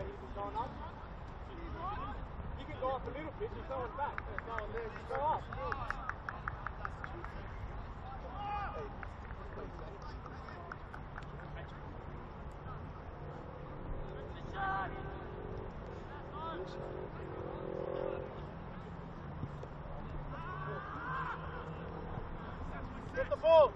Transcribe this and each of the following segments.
way he's going up. You can go off the middle pitch, he's going back. There's no one there, you go up. Get the ball!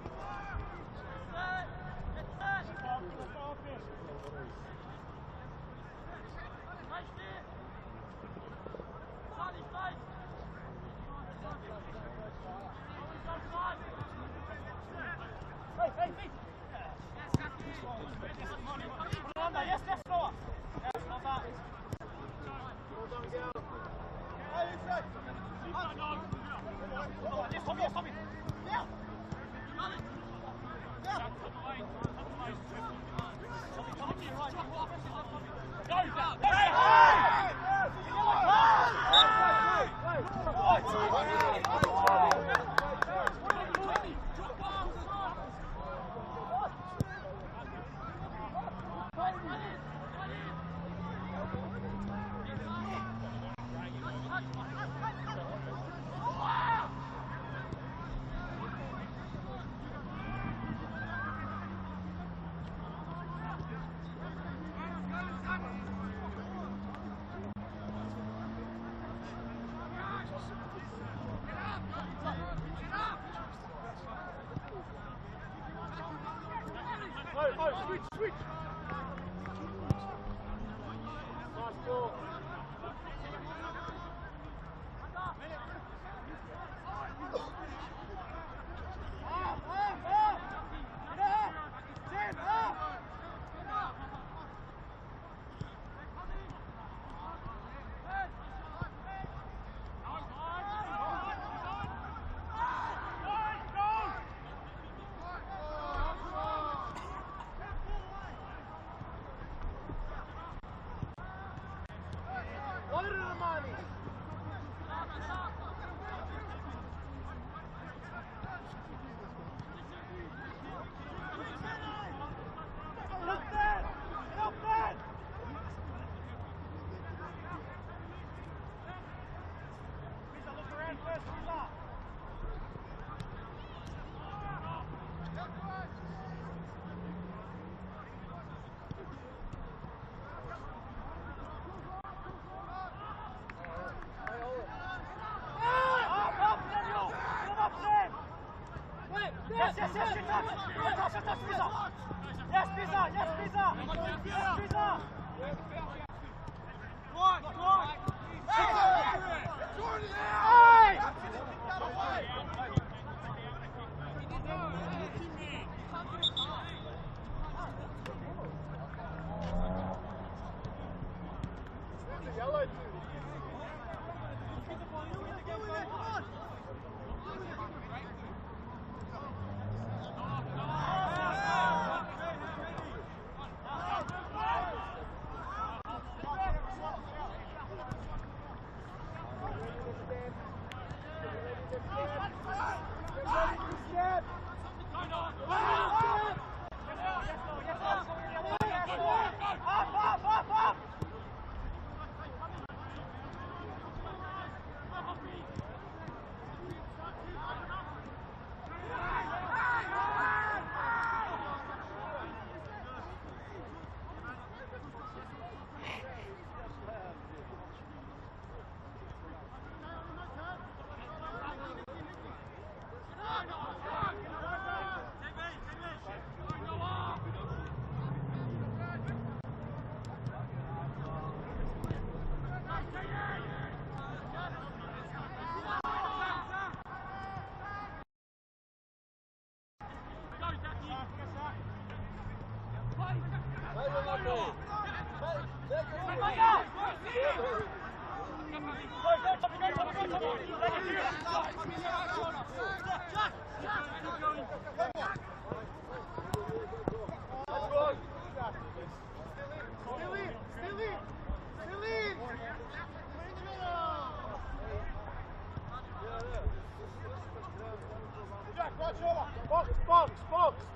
Switch! Nice ball.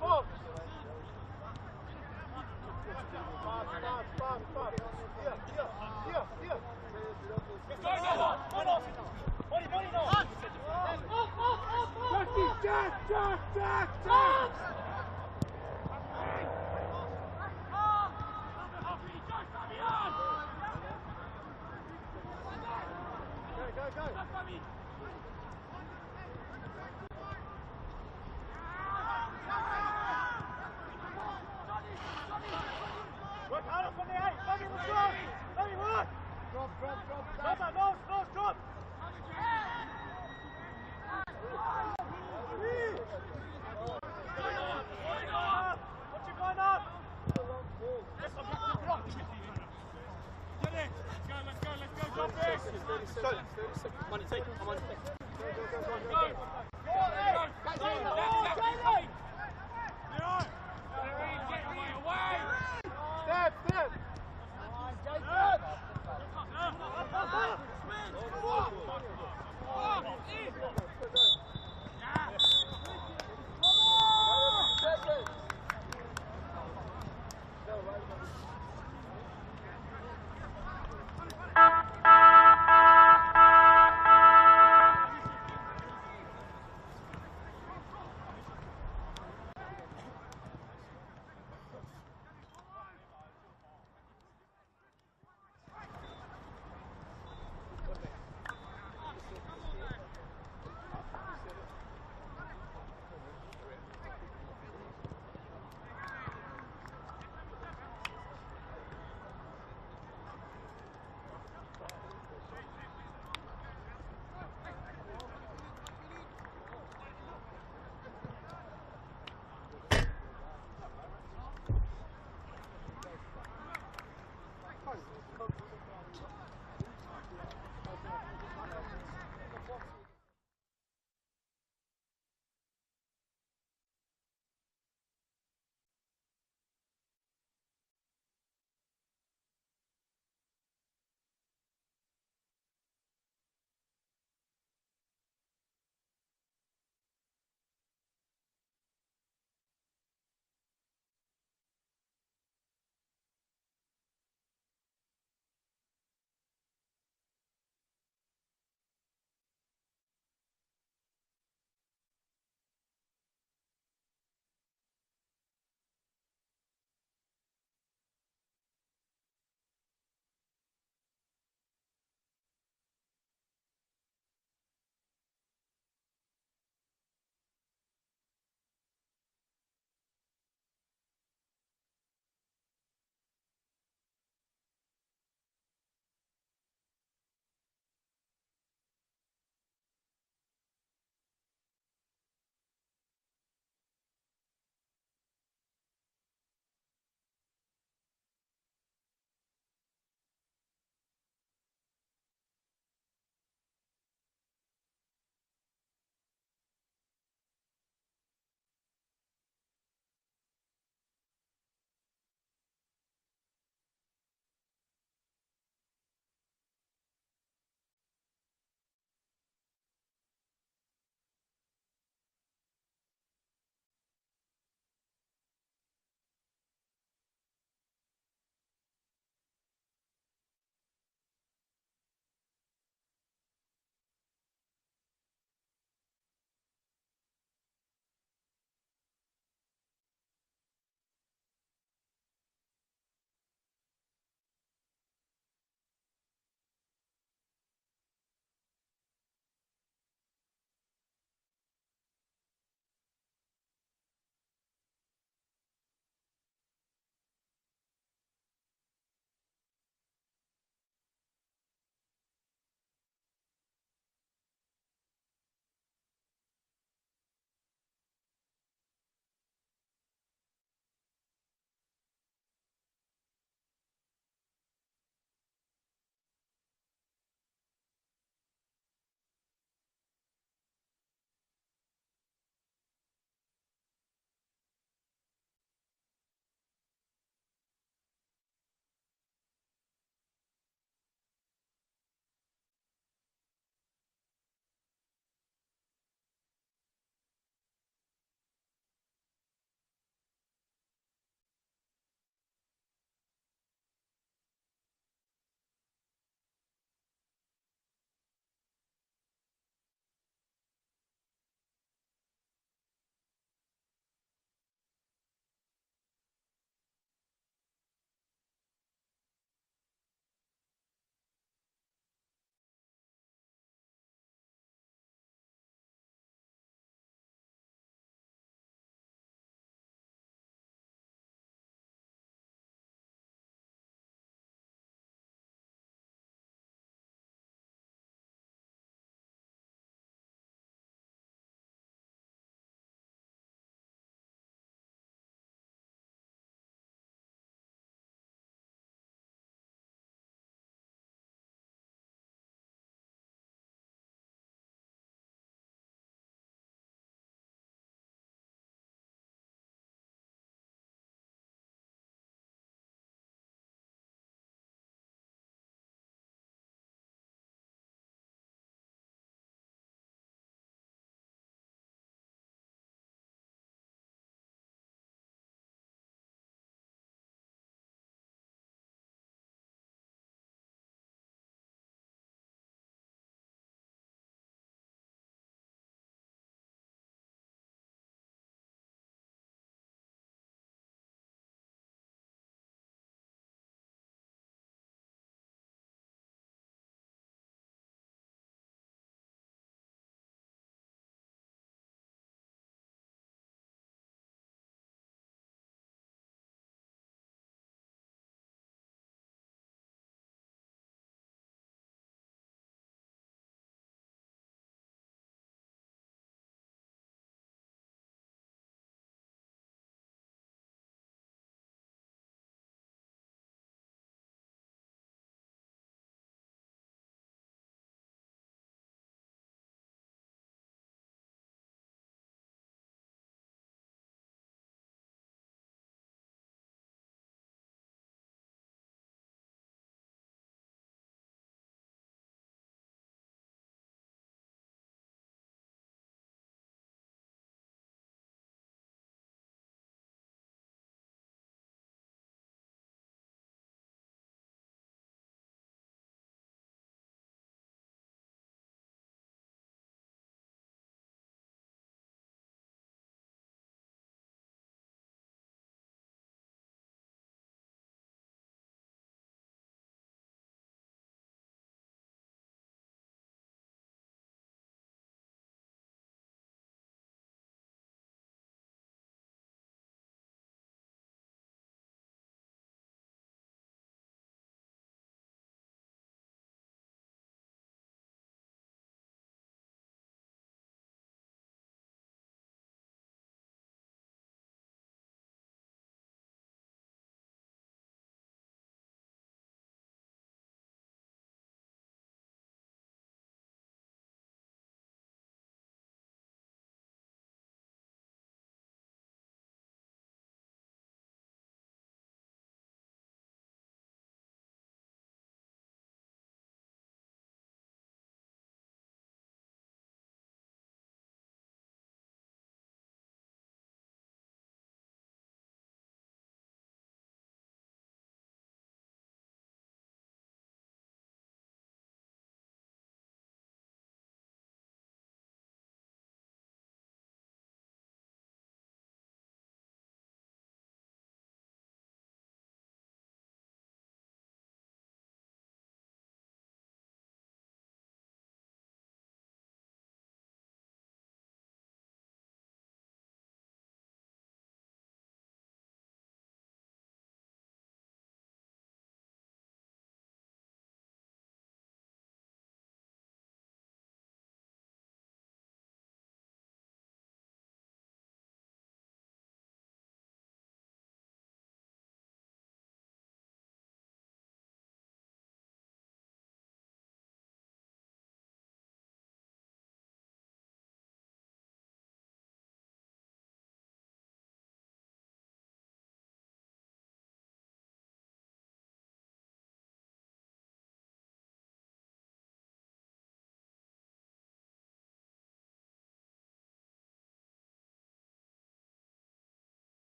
Box. Work harder from the 8. Buggy the front. Buggy work. Drop. Drop, nose, drop. Come on.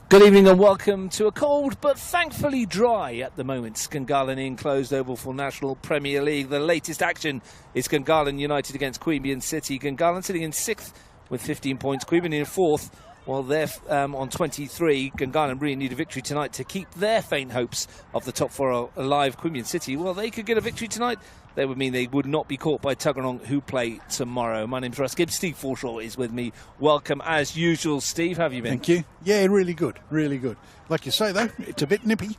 Good evening and welcome to a cold but thankfully dry at the moment Gungahlin Enclosed Oval for National Premier League. The latest action is Gungahlin United against Queanbeyan City. Gungahlin sitting in 6th with 15 points, Queanbeyan in 4th. While they're on 23, Gungahlin really need a victory tonight to keep their faint hopes of the top 4 alive. Queanbeyan City, well, they could get a victory tonight. That would mean they would not be caught by Tuggeranong, who play tomorrow. My name's Russ Gibbs. Steve Forshaw is with me. Welcome as usual, Steve. How have you been? Thank you. Yeah, really good. Really good. Like you say, though, it's a bit nippy.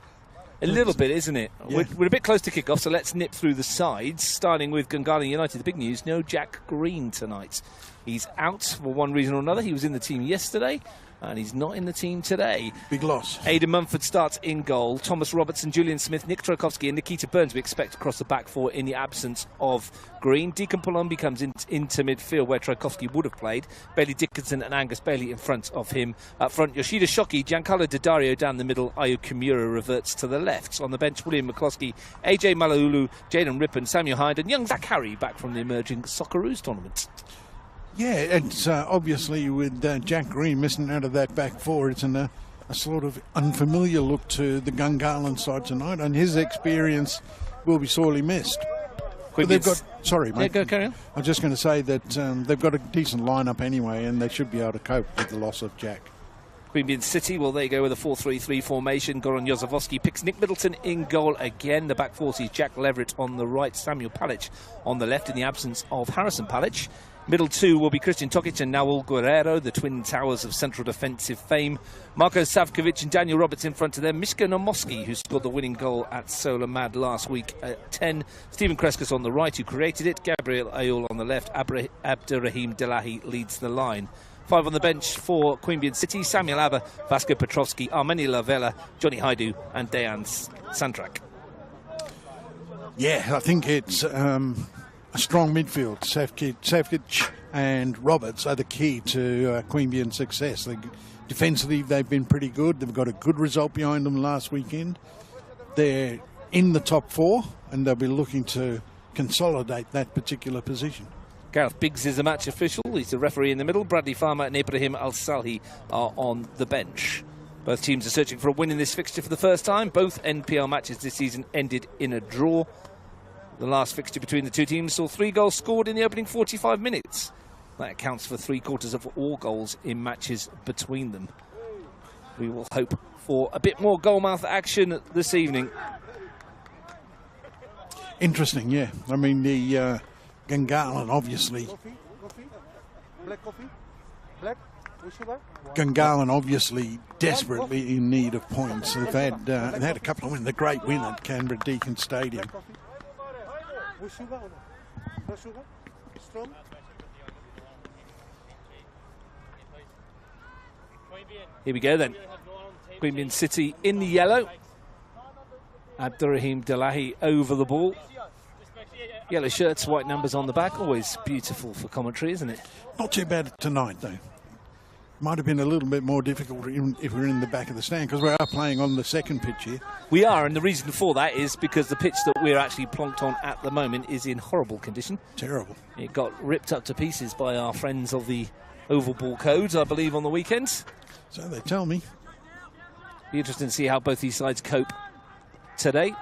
A little bit, isn't it? Yeah. We're a bit close to kick-off, so let's nip through the sides. Starting with Gungahlin United. The big news, no Jack Green tonight. He's out for one reason or another. He was in the team yesterday, and he's not in the team today. Big loss. Aidan Mumford starts in goal. Thomas Robertson, Julian Smith, Nick Trojkowski and Nikita Burns we expect across the back four in the absence of Green. Deacon Palombi comes into midfield where Trojkowski would have played. Bailey Dickinson and Angus Bailey in front of him. Up front, Yoshida Shoki, Giancarlo Daddario down the middle. Ayu Kimura reverts to the left. On the bench, William McCloskey, AJ Malaulu, Jaden Rippon, Samuel Hyde and young Zach Harry back from the emerging Socceroos tournament. Yeah, it's obviously with Jack Green missing out of that back four, it's a sort of unfamiliar look to the Gungahlin side tonight, and his experience will be sorely missed. But they've got, sorry, mate. Yeah, go carry on. I was just going to say that they've got a decent lineup anyway, and they should be able to cope with the loss of Jack. Queanbeyan City, well, they go with a 4-3-3 formation. Goran Jozefowski picks Nick Middleton in goal again. The back four sees Jack Leverett on the right, Samuel Palic on the left in the absence of Harrison Palic. Middle two will be Christian Tokic and Naul Guerrero, the twin towers of central defensive fame. Marko Savkovic and Daniel Roberts in front of them. Mishka Nomoski, who scored the winning goal at Solar Mad last week at 10. Stephen Kreskus on the right, who created it. Gabriel Ayul on the left. Abdurrahim Delahi leads the line. 5 on the bench for Queanbeyan City: Samuel Abba, Vasco Petrovski, Armeni Lavella, Johnny Haidu and Dejan Santrak. Yeah, I think it's a strong midfield. Savkic and Roberts are the key to Queanbeyan's success. Defensively, they've been pretty good. They've got a good result behind them last weekend. They're in the top 4, and they'll be looking to consolidate that particular position. Gareth Biggs is the match official. He's the referee in the middle. Bradley Farmer and Ibrahim Al-Salhi are on the bench. Both teams are searching for a win in this fixture for the first time. Both NPL matches this season ended in a draw. The last fixture between the two teams saw 3 goals scored in the opening 45 minutes. That accounts for 3/4 of all goals in matches between them. We will hope for a bit more goalmouth action this evening. Interesting, yeah. I mean, the Gungahlin obviously... Black coffee? Black? Gungahlin obviously desperately in need of points. They've had a couple of wins. The great win at Canberra Deakin Stadium. Here we go then. Queanbeyan City in the yellow. Abdurrahim Delahi over the ball. Yellow shirts, white numbers on the back. Always beautiful for commentary, isn't it? Not too bad tonight, though. Might have been a little bit more difficult if we're in the back of the stand, because we are playing on the second pitch here. We are, and the reason for that is because the pitch that we're actually plonked on at the moment is in horrible condition. Terrible. It got ripped up to pieces by our friends of the Oval Ball Codes, I believe, on the weekends. So they tell me. Be interesting to see how both these sides cope today.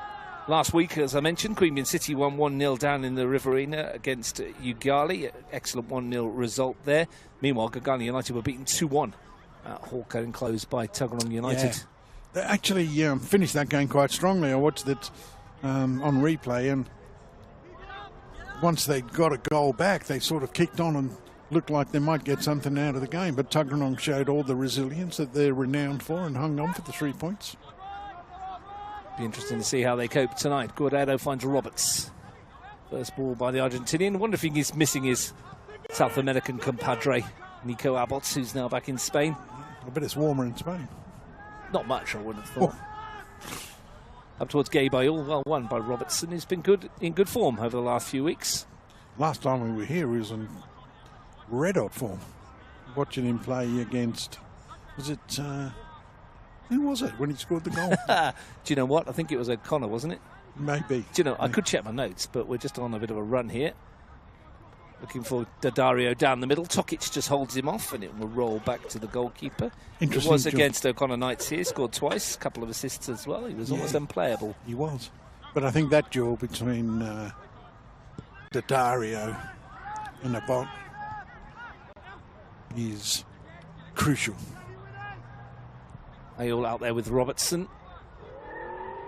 Last week, as I mentioned, Queanbeyan City won 1-0 down in the Riverina against Ugali. Excellent 1-0 result there. Meanwhile, Gungahlin United were beaten 2-1 at Gungahlin Enclosed by Tuggeranong United. Yeah. They actually finished that game quite strongly. I watched it on replay, and once they got a goal back, they sort of kicked on and looked like they might get something out of the game. But Tuggeranong showed all the resilience that they're renowned for and hung on for the 3 points. Be interesting to see how they cope tonight. Guerrero finds Roberts. First ball by the Argentinian. Wonder if he's missing his South American compadre, Nico Abbots, who's now back in Spain. I bet it's warmer in Spain. Not much, I would have thought. Up towards Gay Bayul, well won by Robertson, who's been in good form over the last few weeks. Last time we were here, he was in red-hot form. Watching him play against, was it Who was it when he scored the goal? Do you know what? I think it was O'Connor, wasn't it? Maybe. Do you know, I could check my notes, but we're just on a bit of a run here. Looking for Daddario down the middle. Tokic just holds him off, and it will roll back to the goalkeeper. It was against O'Connor Knights here. Scored twice, a couple of assists as well. He was almost unplayable. He was. But I think that duel between Daddario and Abot is crucial. Ayul out there with Robertson,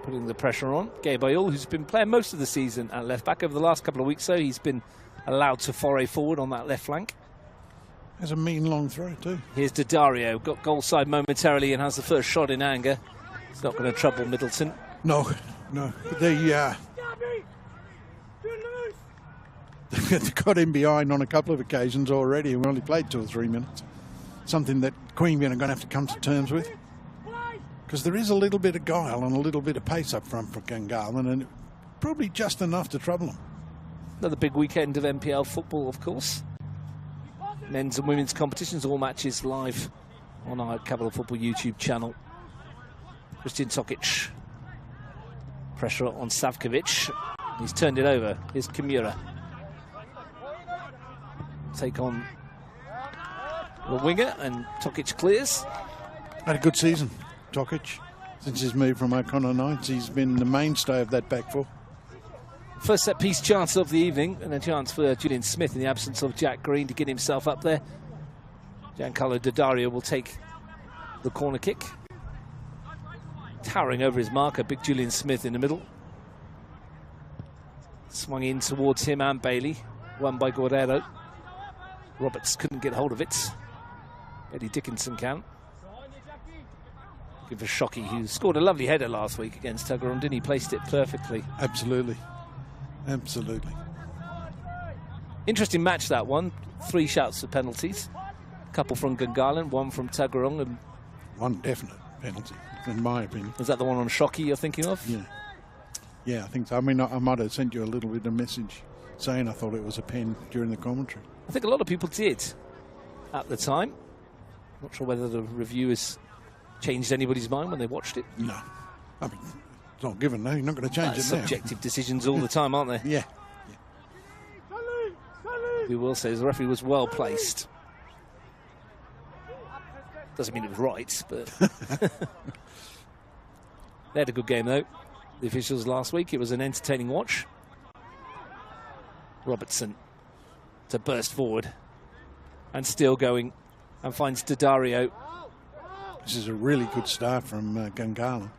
putting the pressure on. Gabe Ayul, who's been playing most of the season at left back over the last couple of weeks, so he's been allowed to foray forward on that left flank. Has a mean long throw too. Here's Daddario, got goal side momentarily and has the first shot in anger. It's not going to trouble Middleton. No. They've got him behind on a couple of occasions already, and we only played 2 or 3 minutes. Something that Queanbeyan are going to have to come to terms with. Because there is a little bit of guile and a little bit of pace up front for Gungahlin, and probably just enough to trouble them. Another big weekend of NPL football, of course. Men's and women's competitions, all matches live on our Capital Football YouTube channel. Christian Tokic. Pressure on Savkovic. He's turned it over. Here's Kimura. Take on the winger, and Tokic clears. Had a good season, Tokic. Since his move from O'Connor Knights, he's been the mainstay of that back four. First set piece chance of the evening, and a chance for Julian Smith in the absence of Jack Green to get himself up there. Giancarlo Daddario will take the corner kick. Towering over his marker, big Julian Smith in the middle. Swung in towards him and Bailey, won by Guerrero. Roberts couldn't get hold of it. Eddie Dickinson can. Looking for Shockey, who scored a lovely header last week against Tuggeron, didn't he? Placed it perfectly. Absolutely. Absolutely. Interesting match, that one. 3 shouts for penalties. A couple from Gungahlin, 1 from Tuggeron. And 1 definite penalty, in my opinion. is that the one on Shockey you're thinking of? Yeah. Yeah, I think so. I mean, I might have sent you a little bit of message saying I thought it was a pen during the commentary. I think a lot of people did at the time. Not sure whether the reviewers changed anybody's mind when they watched it. No. I mean, it's not given, no. You're not going to change it now. Subjective decisions all the time, aren't they? Yeah. We will say the referee was well placed. Doesn't mean it was right, but they had a good game though. The officials last week, it was an entertaining watch. Robertson to burst forward and still going, and finds Daddario. This is a really good start from Gungahlin.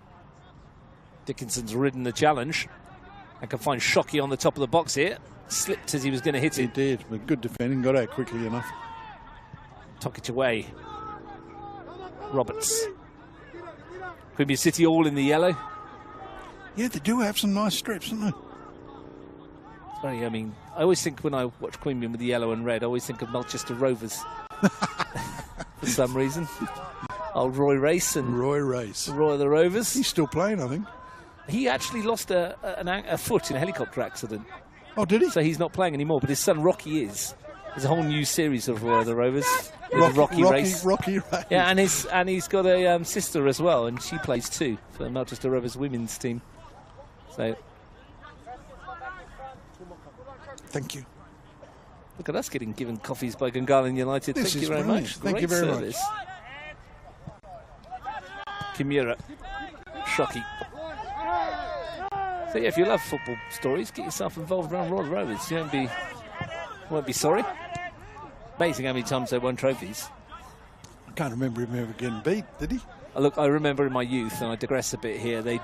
Dickinson's ridden the challenge and can find Shockey on the top of the box here. Slipped as he was going to hit it. He did, but good defending, got out quickly enough. Tokic away. Roberts. Queanbeyan City all in the yellow. Yeah, they do have some nice strips, don't they? It's funny, I mean, I always think when I watch Queanbeyan with the yellow and red, I always think of Melchester Rovers. For some reason. Old Roy Race and Roy Race. Roy of the Rovers. He's still playing, I think. He actually lost a foot in a helicopter accident. Oh, did he? So he's not playing anymore, but his son Rocky is. There's a whole new series of Roy of the Rovers. Rocky Race. Rocky Race. Yeah, and he's got a sister as well, and she plays too for the Melchester Rovers women's team. So, thank you. look at us getting given coffees by Gungahlin United. This Thank you is very brilliant. much. Thank you Great very service. Kimura, Shockey. So yeah, if you love football stories, get yourself involved around Royal Rovers. You won't be sorry. Amazing how many times they won trophies. I can't remember him ever getting beat, did he? Look, I remember in my youth, and I digress a bit here, he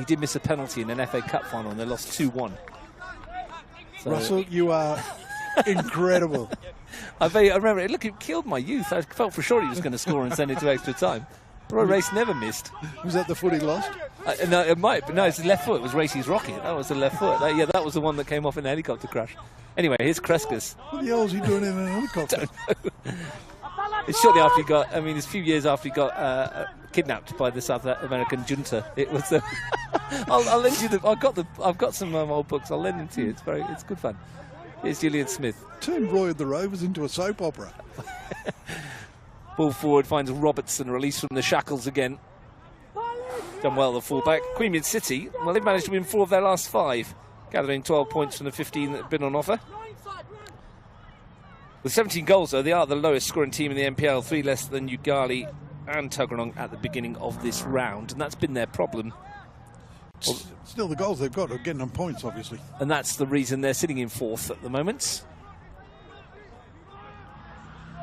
did miss a penalty in an FA Cup final, and they lost 2-1. So, Russell, you are incredible. I remember it. Look, it killed my youth. I felt for sure he was going to score and send it to extra time. Roy Race never missed. Was that the foot he lost? No, it might, but no, it's the left foot. It was Racy's rocket. That was the left foot. That was the one that came off in the helicopter crash. Anyway, here's Kreskas. What the hell is he doing in an helicopter? It's shortly after he got, it's a few years after he got kidnapped by the South American junta. It was. I'll lend you I've got some old books. I'll lend them to you. It's good fun. Here's Julian Smith. Turned Roy of the Rovers into a soap opera. Ball forward finds Robertson, released from the shackles again. done well, the fullback. Queanbeyan City, well, they've managed to win 4 of their last 5, gathering 12 points from the 15 that have been on offer. With 17 goals, though, they are the lowest scoring team in the NPL, 3 less than Gungahlin and Gungahlin at the beginning of this round, and that's been their problem. Still, the goals they've got are getting them points, obviously. And that's the reason they're sitting in 4th at the moment.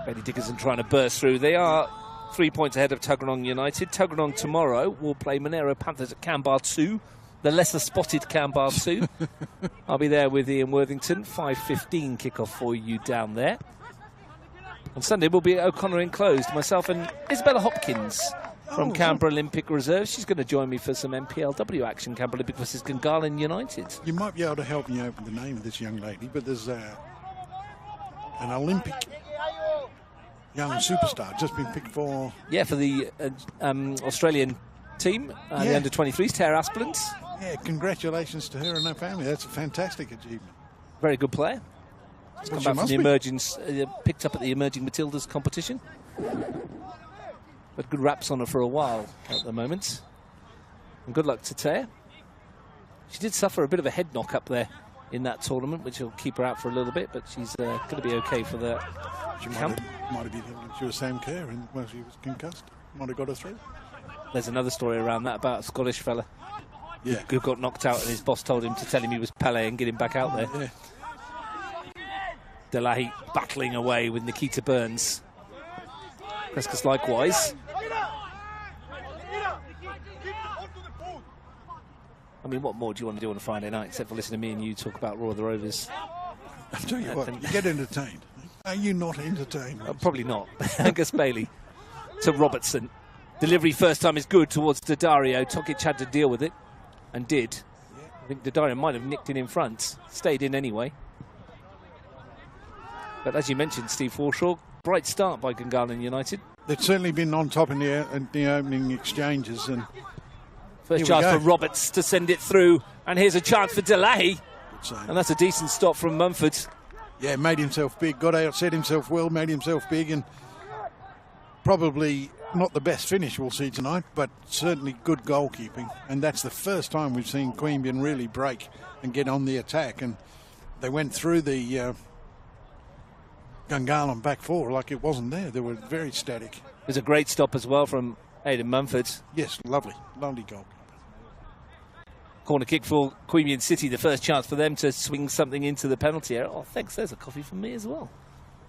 Bailey Dickinson trying to burst through. They are 3 points ahead of Gungahlin United. Gungahlin tomorrow will play Monero Panthers at Queanbeyan 2, the lesser spotted Queanbeyan 2. I'll be there with Ian Worthington. 5:15 kickoff for you down there. On Sunday we'll be at O'Connor Enclosed, myself and Isabella Hopkins from Canberra Olympic Reserve. She's going to join me for some NPLW action, Canberra Olympic versus Gungahlin United. You might be able to help me open the name of this young lady, but there's an Olympic young superstar just been picked for... Yeah, for the Australian team, the under-23s, Tara Aspelins. Yeah, congratulations to her and her family. That's a fantastic achievement. Very good player. She's come back from the emergence, picked up at the Emerging Matildas competition. But good raps on her for a while at the moment. And good luck to Tara. She did suffer a bit of a head knock up there in that tournament, which will keep her out for a little bit, but she's going to be okay for the camp. Might have been she was Sam Kerr when she was concussed. Might have got her through. There's another story around that about a Scottish fella who got knocked out and his boss told him to tell him he was Pele and get him back out there. Yeah. Delahi battling away with Nikita Burns. Prescott likewise. I mean, what more do you want to do on a Friday night except for listen to me and you talk about Roar of the Rovers? I'll tell you what, you get entertained. Are you not entertained? Probably not. Angus Bailey to Robertson. Delivery first time is good towards Daddario. Tokic had to deal with it and did. I think Daddario might have nicked in front. Stayed in anyway. But as you mentioned, Steve Forshaw, bright start by Gungahlin United. They've certainly been on top in the opening exchanges. And first chance for Roberts to send it through. And here's a chance for Delahi. And that's a decent stop from Mumford. Yeah, made himself big, got out, set himself well, made himself big, and probably not the best finish we'll see tonight, but certainly good goalkeeping. And that's the first time we've seen Queanbeyan really break and get on the attack. And they went through the Gungahlin back four like it wasn't there. They were very static. It was a great stop as well from Aidan Mumford. Yes, lovely goal. Corner kick for Queanbeyan City, the first chance for them to swing something into the penalty area. Oh, thanks, there's a coffee from me as well.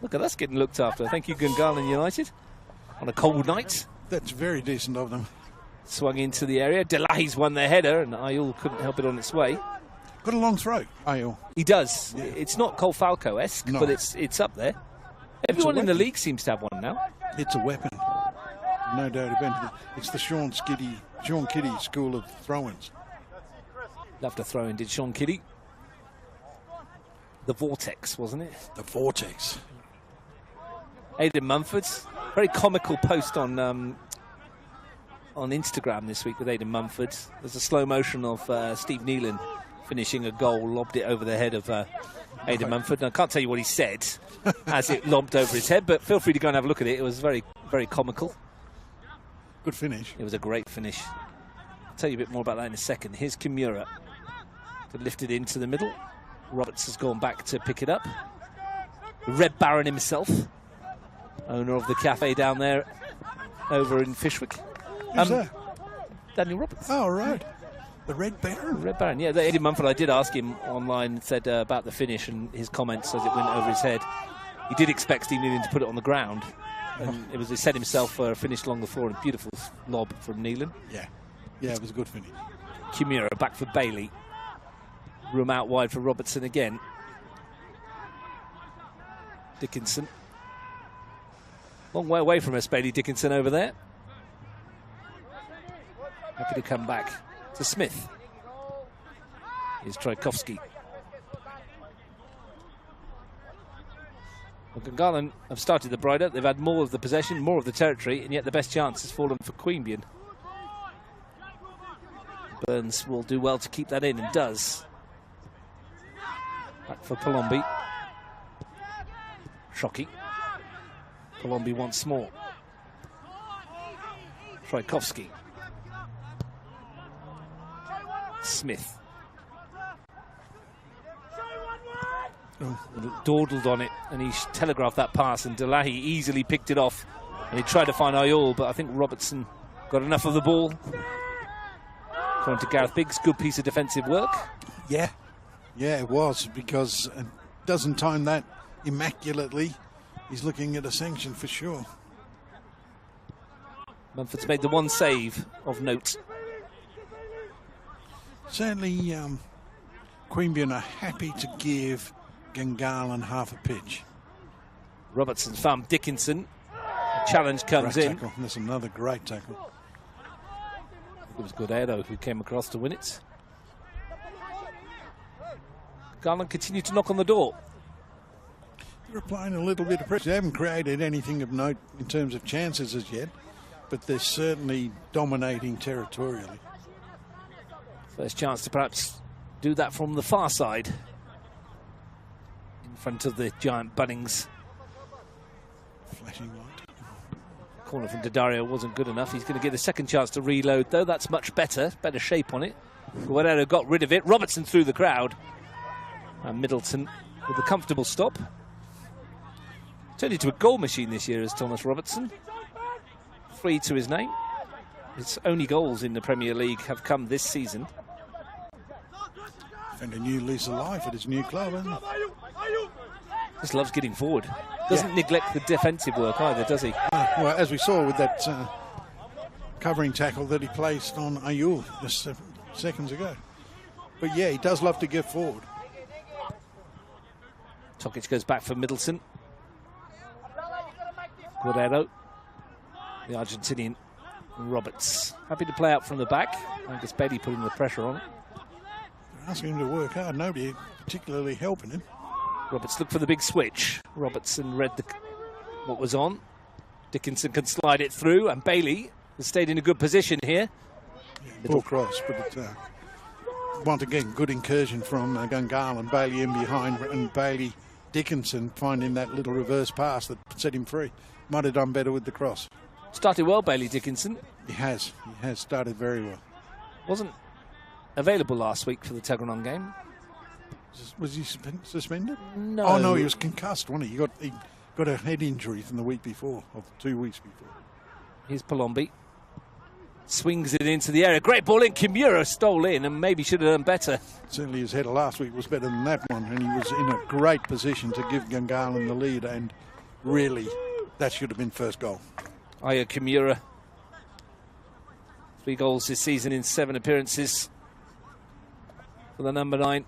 Look at us getting looked after. Thank you, Gungahlin United. On a cold night. That's very decent of them. Swung into the area. Delahi's won their header, and Ayul couldn't help it on its way. Got a long throw, Ayul. He does. Yeah. It's not Cole Falco-esque, but it's up there. Everyone in the league seems to have one now. It's a weapon. No doubt about it. It's the Sean Kitty school of throw-ins. Loved a throw-in, did Sean Kitty. The Vortex, wasn't it? The Vortex. Aidan Mumford. Very comical post on Instagram this week with Aidan Mumford. There's a slow motion of Steve Nealon finishing a goal, lobbed it over the head of Aidan Mumford. And I can't tell you what he said as it lobbed over his head, but feel free to go and have a look at it. It was very, very comical. Good finish. It was a great finish. I'll tell you a bit more about that in a second. Here's Kimura to lift it into the middle. Roberts has gone back to pick it up. The Red Baron himself, owner of the cafe down there over in Fishwick. Who's that? Daniel Roberts. Oh, right. The Red Baron? Red Baron, yeah. Eddie Mumford, I did ask him online, said about the finish and his comments as it went over his head. He did expect Steve Nealon to put it on the ground. And he set himself for a finish along the floor and a beautiful lob from Nealon. Yeah, it was a good finish. Kimura back for Bailey. Room out wide for Robertson again. Dickinson. Long way away from us, Bailey Dickinson over there. Happy to come back to Smith. Here's Trajkovski. Well, Gungahlin have started the brighter. They've had more of the possession, more of the territory, and yet the best chance has fallen for Queanbeyan. Burns will do well to keep that in, and does. Back for Palombi. Shocky. Palombi once more. Trajkovski. Smith. Dawdled on it, and he telegraphed that pass, and Delahi easily picked it off, and he tried to find Ayul, but I think Robertson got enough of the ball. According to Gareth Biggs, good piece of defensive work. Yeah, it was, because it doesn't time that immaculately. He's looking at a sanction for sure. Mumford's made the one save of note. Certainly, Queanbeyan are happy to give Gungahlin half a pitch. Robertson's found Dickinson. The challenge comes in. Tackle. That's another great tackle. It was Guerrero who came across to win it. Garland continued to knock on the door. They're applying a little bit of pressure. They haven't created anything of note in terms of chances as yet, but they're certainly dominating territorially. First chance to perhaps do that from the far side, in front of the giant Bunnings. Flashing light. Corner from Daddario wasn't good enough. He's going to get a second chance to reload, though. That's much better shape on it. Guerrero got rid of it. Robertson through the crowd. And Middleton with a comfortable stop. Turned into a goal machine this year as Thomas Robertson. 3 to his name. His only goals in the Premier League have come this season. And a new lease of life at his new club, hasn't he? Just loves getting forward. Doesn't neglect the defensive work either, does he? Well, as we saw with that covering tackle that he placed on Ayul just seconds ago. But yeah, he does love to get forward. Tokic goes back for Middleton. Guerrero, the Argentinian. Roberts happy to play out from the back. I guess Bailey putting the pressure on. They're asking him to work hard. Nobody particularly helping him. Roberts looked for the big switch. Robertson read what was on. Dickinson can slide it through, and Bailey has stayed in a good position here. Yeah, poor cross, but once again, good incursion from Gungahlin. Bailey in behind, and Bailey Dickinson finding that little reverse pass that set him free. Might have done better with the cross. Started well, Bailey Dickinson. He has started very well. Wasn't available last week for the Tuggeranong game. Was he suspended? No. Oh no, he was concussed, wasn't he? He got a head injury from the week before, or 2 weeks before. Here's Palombi. Swings it into the area. Great ball in. Kimura stole in and maybe should have done better. Certainly his header last week was better than that one, and he was in a great position to give Gungahlin the lead, and really that should have been first goal. Aya Kimura. 3 goals this season in 7 appearances for the number 9.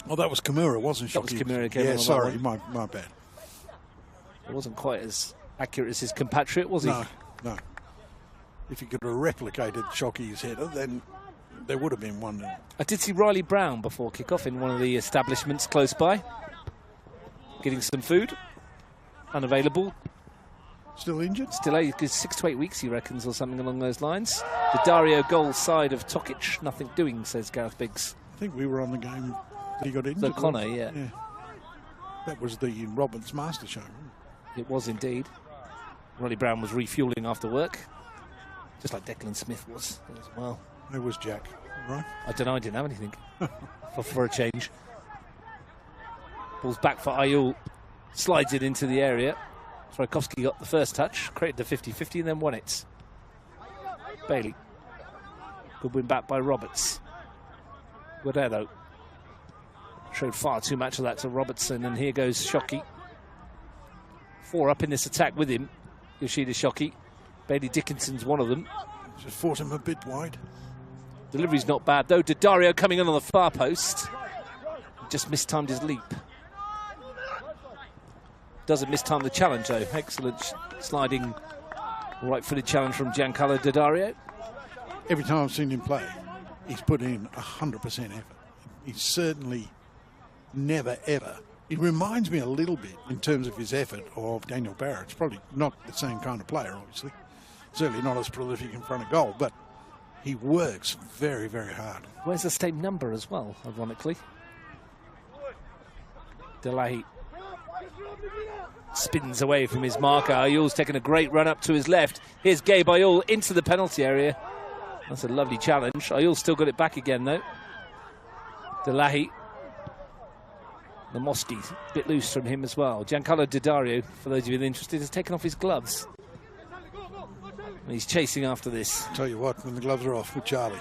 Oh, that was Kimura, wasn't it? That was Kimura. Yeah, sorry, my bad. It wasn't quite as accurate as his compatriot, was he? No. If he could have replicated Shockey's header, then there would have been one. I did see Riley Brown before kick-off in one of the establishments close by. Getting some food. Unavailable. Still injured? Still 6 to 8 weeks, he reckons, or something along those lines. The Dario goal side of Tokic, nothing doing, says Gareth Biggs. I think we were on the game that he got injured. O'Connor, yeah. That was the Roberts Master Show. It was indeed. Riley Brown was refuelling after work, just like Declan Smith was as well. It was Jack, right? I don't know, I didn't have anything for a change. Ball's back for Ayul. Slides it into the area. Trajkovski got the first touch, created the 50-50 and then won it. Bailey. Good win back by Roberts. Guerrero. Showed far too much of that to Robertson, and here goes Shockey. 4 up in this attack with him. Yoshida Shockey. Bailey Dickinson's one of them. Just fought him a bit wide. Delivery's not bad though. Daddario coming in on the far post. Just mistimed his leap. Doesn't mistime the challenge though. Excellent sliding right-footed challenge from Giancarlo Daddario. Every time I've seen him play, he's put in 100% effort. He's certainly never ever. He reminds me a little bit in terms of his effort of Daniel Barrett. It's probably not the same kind of player, obviously. Certainly not as prolific in front of goal, but he works very, very hard. Wears the same number as well, ironically. Delahi spins away from his marker. Ayul's taking a great run up to his left. Here's Gabe Ayul into the penalty area. That's a lovely challenge. Ayul still got it back again, though. Delahi. Namoski, a bit loose from him as well. Giancarlo Didario, for those of you interested, has taken off his gloves. And he's chasing after this. Tell you what, when the gloves are off with Charlie,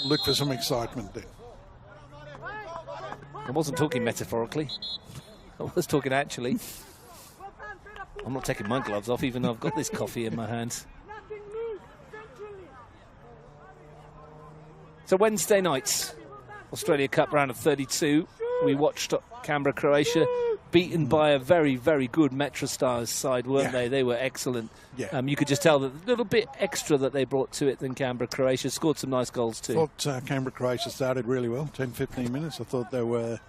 look for some excitement then. I wasn't talking metaphorically. I was talking actually. I'm not taking my gloves off, even though I've got this coffee in my hands. So Wednesday nights, Australia Cup round of 32. We watched Canberra, Croatia, beaten by a very, very good Metro Stars side, weren't they? They were excellent. Yeah. You could just tell that a little bit extra that they brought to it than Canberra, Croatia. Scored some nice goals too. I thought Canberra, Croatia started really well, 10-15 minutes. I thought they were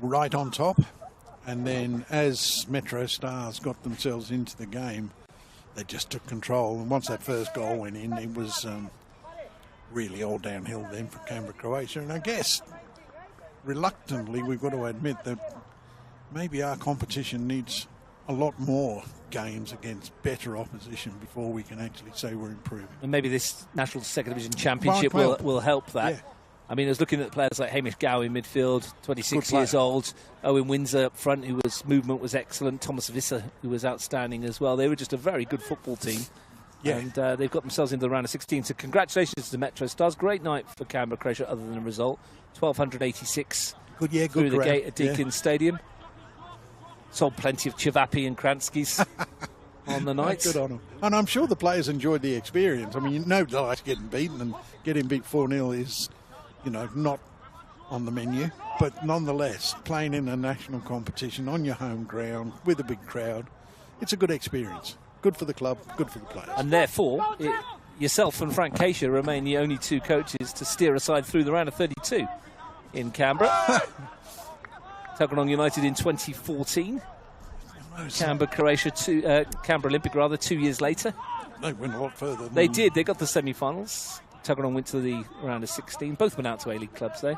right on top. And then as Metro Stars got themselves into the game, they just took control. And once that first goal went in, it was really all downhill then for Canberra, Croatia. And I guess, reluctantly, we've got to admit that maybe our competition needs a lot more games against better opposition before we can actually say we're improving. And maybe this National Second Division Championship Well, will help that. Yeah. I mean, I was looking at players like Hamish Gow in midfield, 26 years old. Owen Windsor up front, whose movement was excellent. Thomas Visser, who was outstanding as well. They were just a very good football team. Yeah. And they've got themselves into the round of 16. So congratulations to the Metro Stars. Great night for Canberra, Croatia, other than the result. 1,286 good through the crowd. gate at Deakin Stadium. Sold plenty of Chivapi and Kranskis on the night. Good on them. And I'm sure the players enjoyed the experience. I mean, no delight getting beaten, and getting beat 4-0 is, not on the menu. But nonetheless, playing in a national competition on your home ground with a big crowd, it's a good experience. Good for the club, good for the players. And therefore, yourself and Frank Keisha remain the only two coaches to steer a side through the round of 32 in Canberra. Tuggeranong United in 2014. Canberra, Croatia, Canberra Olympic, 2 years later. They went a lot further. They did. They got the semi-finals. Tuggeranong went to the round of 16. Both went out to A-League clubs, though.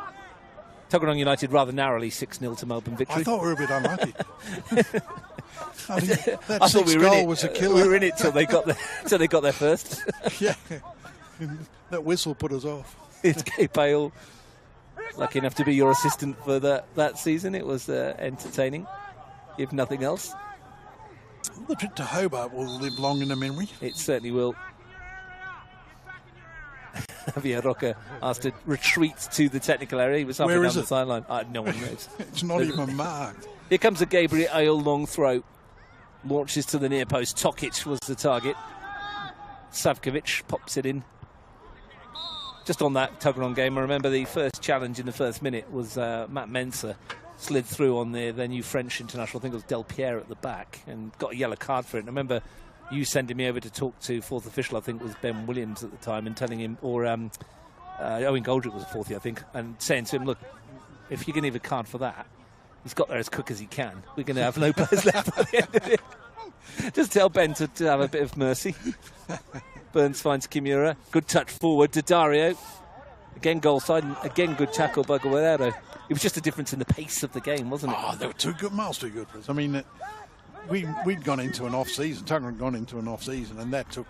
Tuggeranong United rather narrowly 6-0 to Melbourne victory. I thought we were a bit unlucky. I think that I thought we were in it. was a killer. We were in it till they got there first. Yeah, that whistle put us off. It's Kay Bale, lucky enough to be your assistant for that season. It was entertaining, if nothing else. The trip to Hobart will live long in the memory. It certainly will. Javier Roca asked to retreat to the technical area. He was up and down the sideline. No one knows. It's not even marked. Here comes a Gabriel Ayle long throw. Launches to the near post. Tokic was the target. Savkovic pops it in. Just on that Tuggeranong game, I remember the first challenge in the first minute was Matt Mensah slid through on their new French international. I think it was Del Pierre at the back, and got a yellow card for it. And I remember you sending me over to talk to fourth official, I think it was Ben Williams at the time, and telling him, or Owen Goldrick was a fourthie, I think, and saying to him, look, if you're going to give a card for that, he's got there as quick as he can. We're going to have no players left by the end of it. Just tell Ben to have a bit of mercy. Burns finds Kimura. Good touch forward. Didario. Again goal side. And again good tackle by Guerrero. It was just a difference in the pace of the game, wasn't it? Oh, they were miles too good for us. I mean, we'd gone into an off-season. Tuggeranong had gone into an off-season, and that took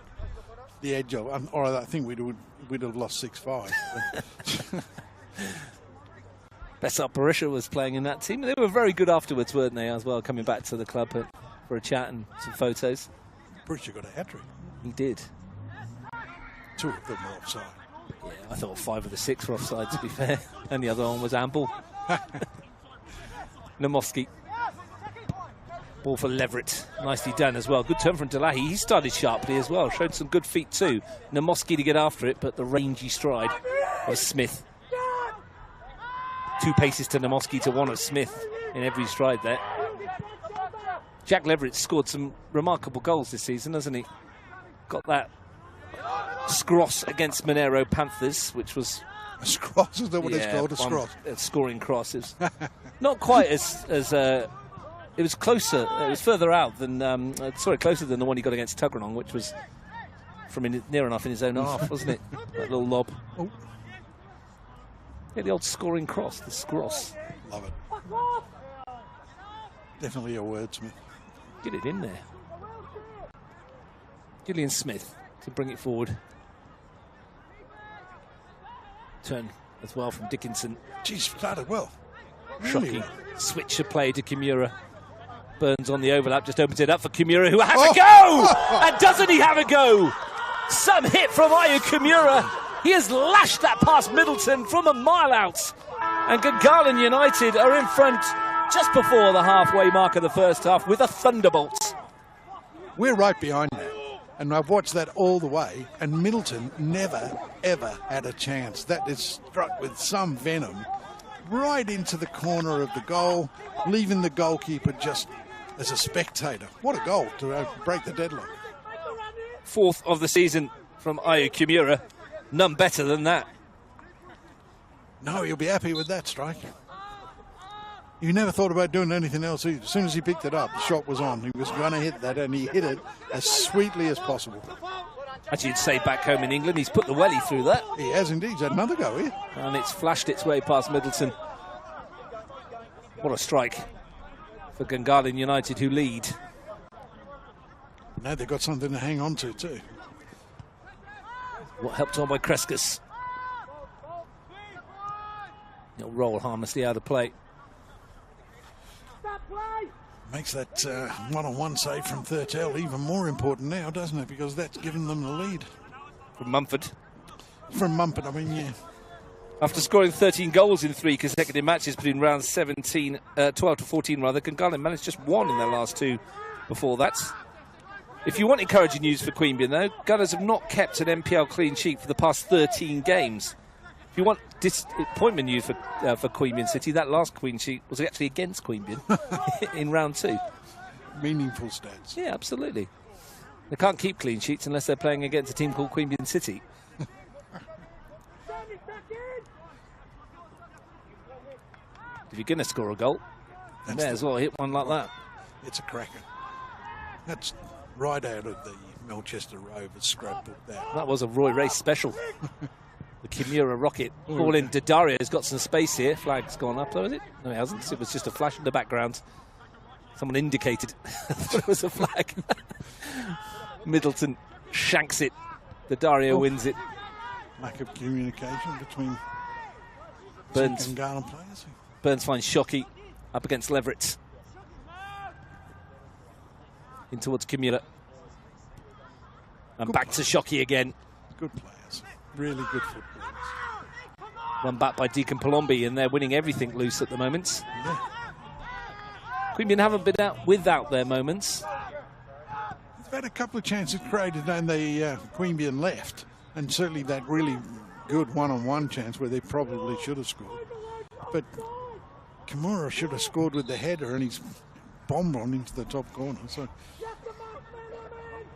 the edge off. Or I think we'd have lost 6-5. Besart Barisha was playing in that team. They were very good afterwards, weren't they, as well, coming back to the club for a chat and some photos. Barisha got a hat-trick. He did. 2 of them were offside. Yeah, I thought 5 of the 6 were offside, to be fair. And the other one was amble. Namoski. Ball for Leverett. Nicely done as well. Good turn from Delahi. He started sharply as well. Showed some good feet too. Namoski to get after it, but the rangy stride of Smith. 2 paces to Namoski to 1 of Smith in every stride there. Jack Leverett scored some remarkable goals this season, hasn't he? Got that scross against Monero Panthers, which was... A scross? Is that what it's called? A scross? Scoring crosses. Not quite as it was closer. It was further out than... closer than the one he got against Tuggeranong, which was from near enough in his own half, wasn't it? That little lob. Oh. Yeah, the old scoring cross, the scross. Love it. Definitely a wordsmith. Get it in there. Gillian Smith to bring it forward. Turn as well from Dickinson. Geez, started well. Really Shocking well. switch of play to Kimura. Burns on the overlap, just opens it up for Kimura, who has a go! And doesn't he have a go? Some hit from Ayu Kimura. He has lashed that past Middleton from a mile out. And Gungahlin United are in front just before the halfway mark of the first half with a thunderbolt. We're right behind that. And I've watched that all the way, and Middleton never, ever had a chance. That is struck with some venom right into the corner of the goal, leaving the goalkeeper just as a spectator. What a goal to break the deadlock. Fourth of the season from Ayu Kimura. None better than that. No, you'll be happy with that strike. You never thought about doing anything else either. As soon as he picked it up, the shot was on. He was going to hit that, and he hit it as sweetly as possible. As you'd say back home in England, he's put the welly through that. He has indeed. He's had another go here. And it's flashed its way past Middleton. What a strike for Gungahlin United, who lead. Now they've got something to hang on to too. What helped on by Kreskus. He'll roll harmlessly out of play. Makes that one-on-one save from Thurtell even more important now, doesn't it? Because that's given them the lead. From Mumford. From Mumford, I mean, yeah. After scoring 13 goals in 3 consecutive matches between rounds 12 to 14 rather, Gungahlin managed just 1 in their last 2 before that. If you want encouraging news for Queanbeyan, though, Gunners have not kept an NPL clean sheet for the past 13 games. If you want disappointment news for Queanbeyan City, that last clean sheet was actually against Queanbeyan in round 2. Meaningful stats. Yeah, absolutely. They can't keep clean sheets unless they're playing against a team called Queanbeyan City. If you're going to score a goal, you may as well hit one like that. It's a cracker. That's right out of the Melchester Rovers scrap book. That was a Roy Race special. The Kimura rocket. Ball in. Daddario's got some space here. Flag's gone up, though, is it? No, it hasn't. It was just a flash in the background. Someone indicated that it was a flag. Middleton shanks it. Daddario wins it. Lack of communication between Burns and Gungahlin players. Burns finds Shockey up against Leverett. In towards Kimura. And back to Shockey again. Good players. Really good footballers. Run back by Deacon Palombi, and they're winning everything loose at the moment. Yeah. Queanbeyan haven't been out without their moments. They've had a couple of chances created and they Queanbeyan left. And certainly that really good one-on-one chance where they probably should have scored. But Kimura should have scored with the header, and he's bombed on into the top corner. So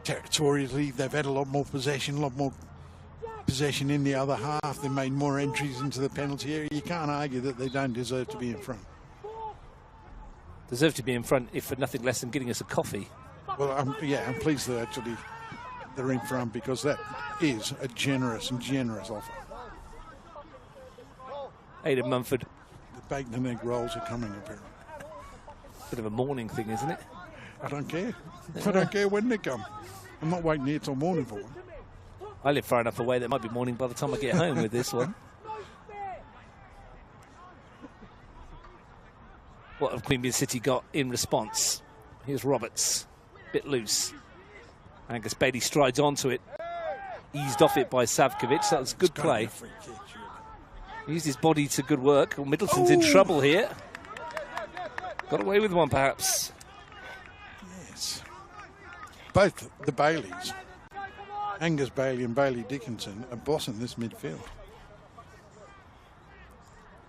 territorially, they've had a lot more possession in the other half. They made more entries into the penalty area. You can't argue that they don't deserve to be in front. Deserve to be in front, if for nothing less than getting us a coffee. Well, I'm pleased that actually they're in front, because that is a generous offer. Aidan Mumford. The bacon and egg rolls are coming, apparently. Bit of a morning thing, isn't it? I don't care. I don't care when they come. I'm not waiting here till morning for one. I live far enough away that it might be morning by the time I get home with this one. What have Queanbeyan City got in response? Here's Roberts. Bit loose. Angus Bailey strides onto it. Eased off it by Savkovic. That was good play. Used his body to good work. Well, Middleton's in trouble here. Got away with one, perhaps. Yes. Both the Baileys, Angus Bailey and Bailey Dickinson, are bossing this midfield.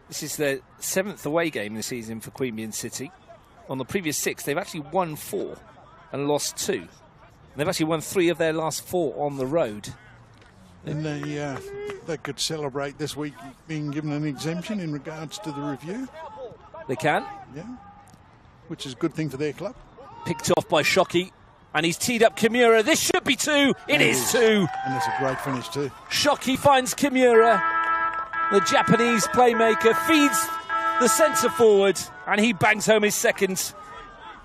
This is their 7th away game this season for Queanbeyan City. On the previous 6, they've actually won 4 and lost 2. And they've actually won 3 of their last 4 on the road. And they could celebrate this week being given an exemption in regards to the review. They can. Yeah. Which is a good thing for their club. Picked off by Shockey. And he's teed up Kimura. This should be 2. It is 2. And it's a great finish too. Shockey finds Kimura. The Japanese playmaker feeds the centre forward. And he bangs home his second.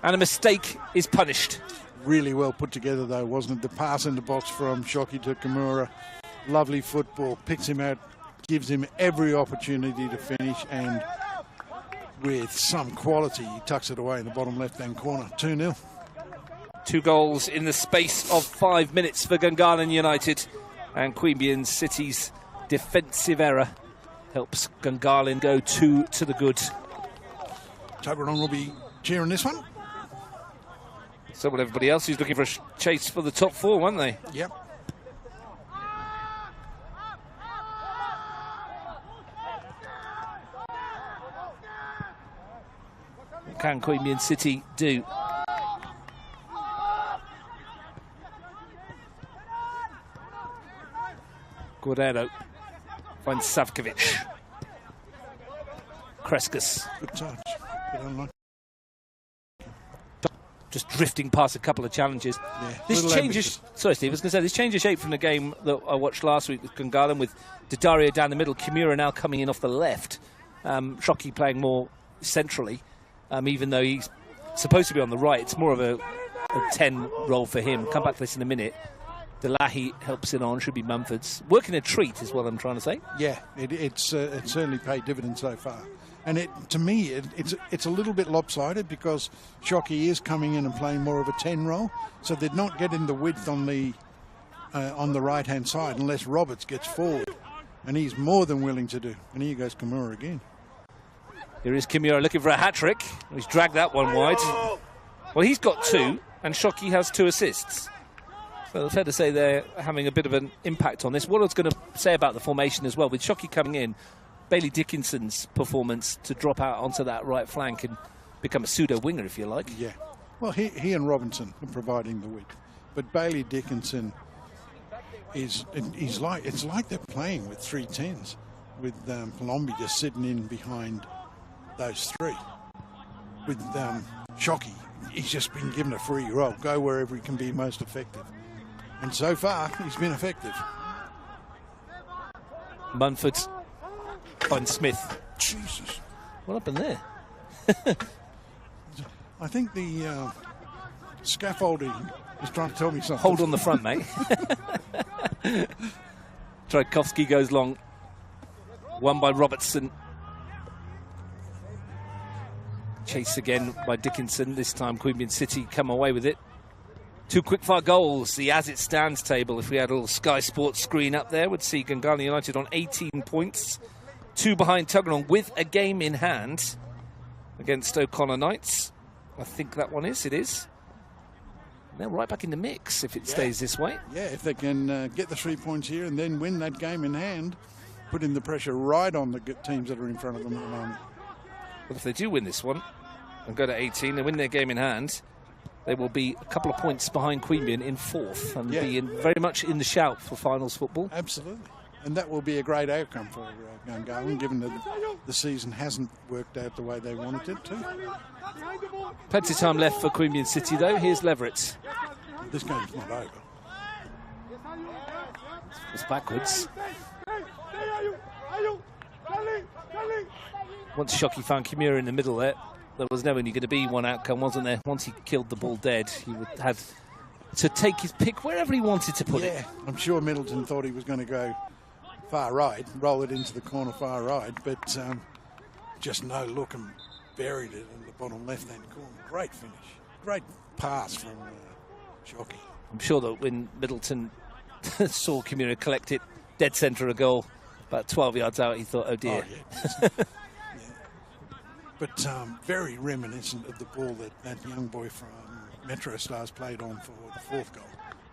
And a mistake is punished. Really well put together though, wasn't it? The pass in the box from Shockey to Kimura. Lovely football. Picks him out gives him every opportunity to finish, and with some quality, he tucks it away in the bottom left-hand corner. 2-0. 2 goals in the space of 5 minutes for Gungahlin United, and Queanbeyan City's defensive error helps Gungahlin go 2 to the good. Toblerone will be cheering this one. So will everybody else who's looking for a chase for the top 4, won't they? Yep. What can Queanbeyan City do? Guerrero finds Savkovic. Kreskas. Good touch. Bit unlucky. Just drifting past a couple of challenges. Yeah, This changes. Sorry, Steve. I was going to say this changes shape from the game that I watched last week with Gungahlin, with Daddario down the middle, Kimura now coming in off the left, Shockey playing more centrally, even though he's supposed to be on the right. It's more of a 10 role for him. Come back to this in a minute. Delahi helps it on. Should be Mumford's. Working a treat is what I'm trying to say. Yeah, it's certainly paid dividends so far. And to me, it's a little bit lopsided because Shockey is coming in and playing more of a 10 role, so they're not getting the width on the right-hand side unless Roberts gets forward, and he's more than willing to do. And here goes Kimura again. Here is Kimura looking for a hat-trick. He's dragged that one wide. Well, he's got 2, and Shockey has 2 assists. So it's fair to say they're having a bit of an impact on this. What I was going to say about the formation as well, with Shockey coming in, Bailey Dickinson's performance to drop out onto that right flank and become a pseudo-winger, if you like. Yeah. Well, he and Robinson are providing the width. But Bailey Dickinson it's like they're playing with 3 10s, with Palombi just sitting in behind those 3. With Shockey, he's just been given a free role. Go wherever he can be most effective. And so far, he's been effective. Munford finds Smith. Jesus. What happened there? I think the scaffolding is trying to tell me something. Hold on the front, mate. Trajkovski goes long. Won by Robertson. Chase again by Dickinson. This time Queanbeyan City come away with it. 2 quickfire goals. The as it stands table, if we had a little Sky Sports screen up there, would see Gungahlin United on 18 points. 2 behind Tuggeranong with a game in hand against O'Connor Knights. I think that one is. It is. And they're right back in the mix if it stays this way. Yeah, if they can get the 3 points here and then win that game in hand, putting the pressure right on the teams that are in front of them at the moment. But if they do win this one and go to 18 and win their game in hand, they will be a couple of points behind Queanbeyan in 4th and be very much in the shout for finals football. Absolutely. And that will be a great outcome for Gungahlin, given that the season hasn't worked out the way they wanted it to. Plenty of time left for Queanbeyan City, though. Here's Leverett. This game's not over. It's backwards. Once Shockey found Kimura in the middle there was never going to be one outcome, wasn't there? Once he killed the ball dead, he would have to take his pick wherever he wanted to put it. Yeah, I'm sure Middleton thought he was going to go far right, roll it into the corner far right, but just no look and buried it in the bottom left-hand corner. Great finish. Great pass from Shockey. I'm sure that when Middleton saw Kimura collect it dead centre a goal, about 12 yards out, he thought, oh dear. Oh, yeah. But very reminiscent of the ball that young boy from Metro Stars played on for the 4th goal,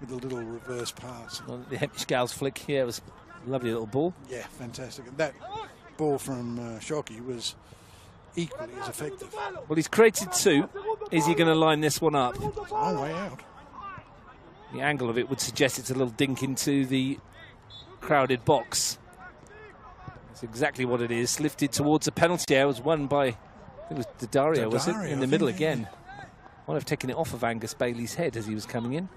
with a little reverse pass. Well, the Hemish Gals flick here, it was a lovely little ball. Yeah, fantastic. And that ball from Shockey was equally as effective. Well, he's created 2. Is he going to line this one up? It's a long way out. The angle of it would suggest it's a little dink into the crowded box. That's exactly what it is. Lifted towards a penalty area. It was won by, it was Daddario, was it? In the middle again. Might have taken it off of Angus Bailey's head as he was coming in.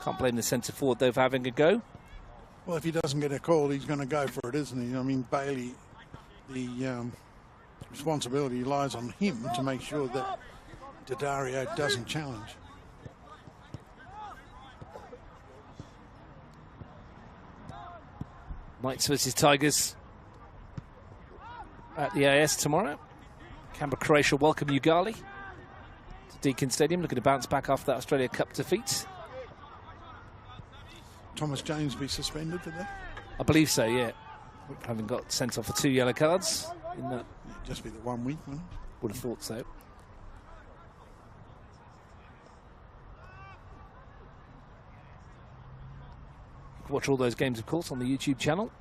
Can't blame the centre forward though for having a go. Well, if he doesn't get a call, he's going to go for it, isn't he? I mean, Bailey, the responsibility lies on him to make sure that Daddario doesn't challenge. Knights versus Tigers. at the AIS tomorrow. Canberra, Croatia welcome Gungahlin to Deakin Stadium, looking to bounce back after that Australia Cup defeat. Thomas James be suspended for that? I believe so, yeah. Having got sent off for 2 yellow cards in that. It'd just be the 1 week, wouldn't it? Would have thought so. You can watch all those games, of course, on the YouTube channel.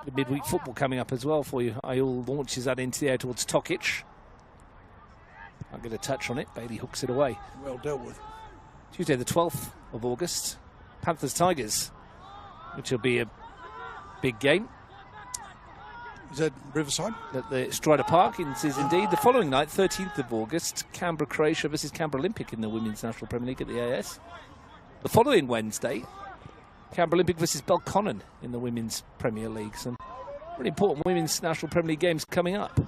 The midweek football coming up as well for you. Ayul launches that into the air towards Tokic. I'll get a touch on it. Bailey hooks it away. Well dealt with. Tuesday the 12th of August. Panthers Tigers, which will be a big game. Is that Riverside? At the Strider Park, it is indeed. The following night, 13th of August, Canberra, Croatia versus Canberra Olympic in the Women's National Premier League at the AIS. The following Wednesday, Canberra Olympic versus Belconnen in the Women's Premier League. Some really important Women's National Premier League games coming up.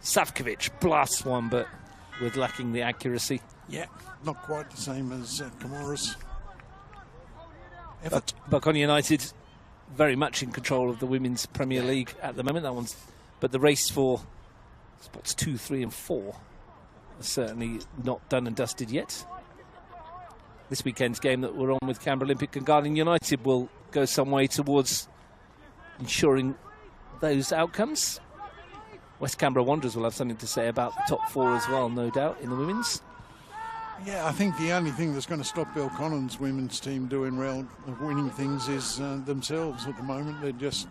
Savkovic blasts one, but with lacking the accuracy. Yeah, not quite the same as Camorra's effort. Belconnen United very much in control of the Women's Premier League at the moment. But the race for spots 2, 3 and 4 is certainly not done and dusted yet. This weekend's game that we're on with Canberra Olympic and Gungahlin United will go some way towards ensuring those outcomes. West Canberra Wanderers will have something to say about the top 4 as well, no doubt, in the women's. Yeah, I think the only thing that's going to stop Belconnen's women's team doing well, of winning things, is themselves at the moment. They're just,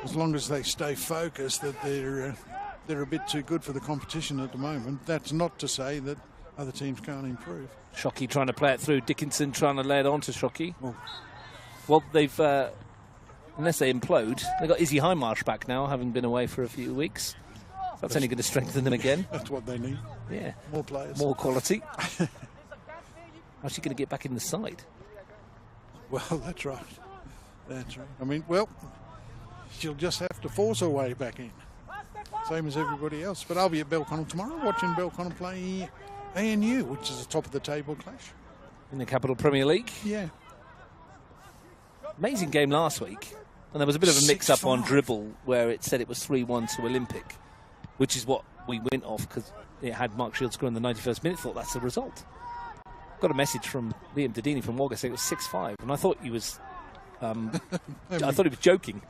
as long as they stay focused, that they're a bit too good for the competition at the moment. That's not to say that other teams can't improve. Shockey trying to play it through. Dickinson trying to lay it on to Shockey. Well, they've, unless they implode, they've got Izzy Highmarsh back now, having been away for a few weeks. That's only going to strengthen them again. That's what they need. Yeah. More players. More quality. How's she going to get back in the side? Well, that's right. That's right. I mean, well, she'll just have to force her way back in. Same as everybody else. But I'll be at Belconnen tomorrow watching Belconnen play ANU, which is a top-of-the-table clash. In the Capital Premier League? Yeah. Amazing game last week. And there was a bit of a mix-up on dribble where it said it was 3-1 to Olympic, which is what we went off because it had Mark Shields scoring in the 91st minute. Thought that's the result. Got a message from Liam Dedini from Wagga saying it was 6-5, and I thought he was, joking.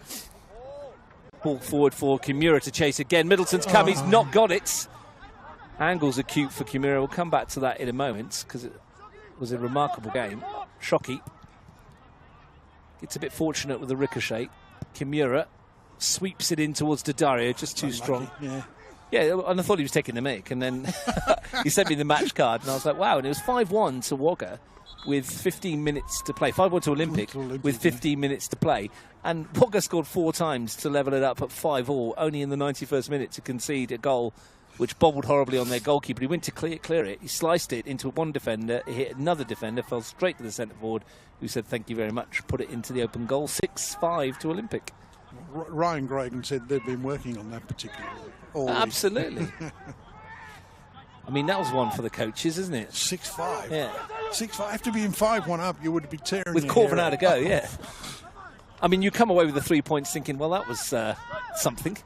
Ball forward for Kimura to chase again. Middleton's come. He's not got it. Angles are cute for Kimura. We'll come back to that in a moment because it was a remarkable game. Shockey gets a bit fortunate with the ricochet. Kimura sweeps it in towards Daddario, just too strong. Yeah, and I thought he was taking the mick, and then he sent me the match card, and I was like, wow. And it was 5-1 to Wagga with 15 minutes to play. 5-1 to Olympic with 15 minutes to play. And Wagga scored 4 times to level it up at 5-5, only in the 91st minute to concede a goal, which bobbled horribly on their goalkeeper. He went to clear it. He sliced it into one defender. It hit another defender, fell straight to the centre forward, who said, thank you very much, put it into the open goal. 6-5 to Olympic. Ryan Graydon said they've been working on that particularly. Absolutely. I mean, that was one for the coaches, isn't it? 6-5. Yeah. 6-5. After being 5-1 up, you would be tearing with Corvin out to go, yeah. I mean, you come away with the 3 points thinking, well, that was something.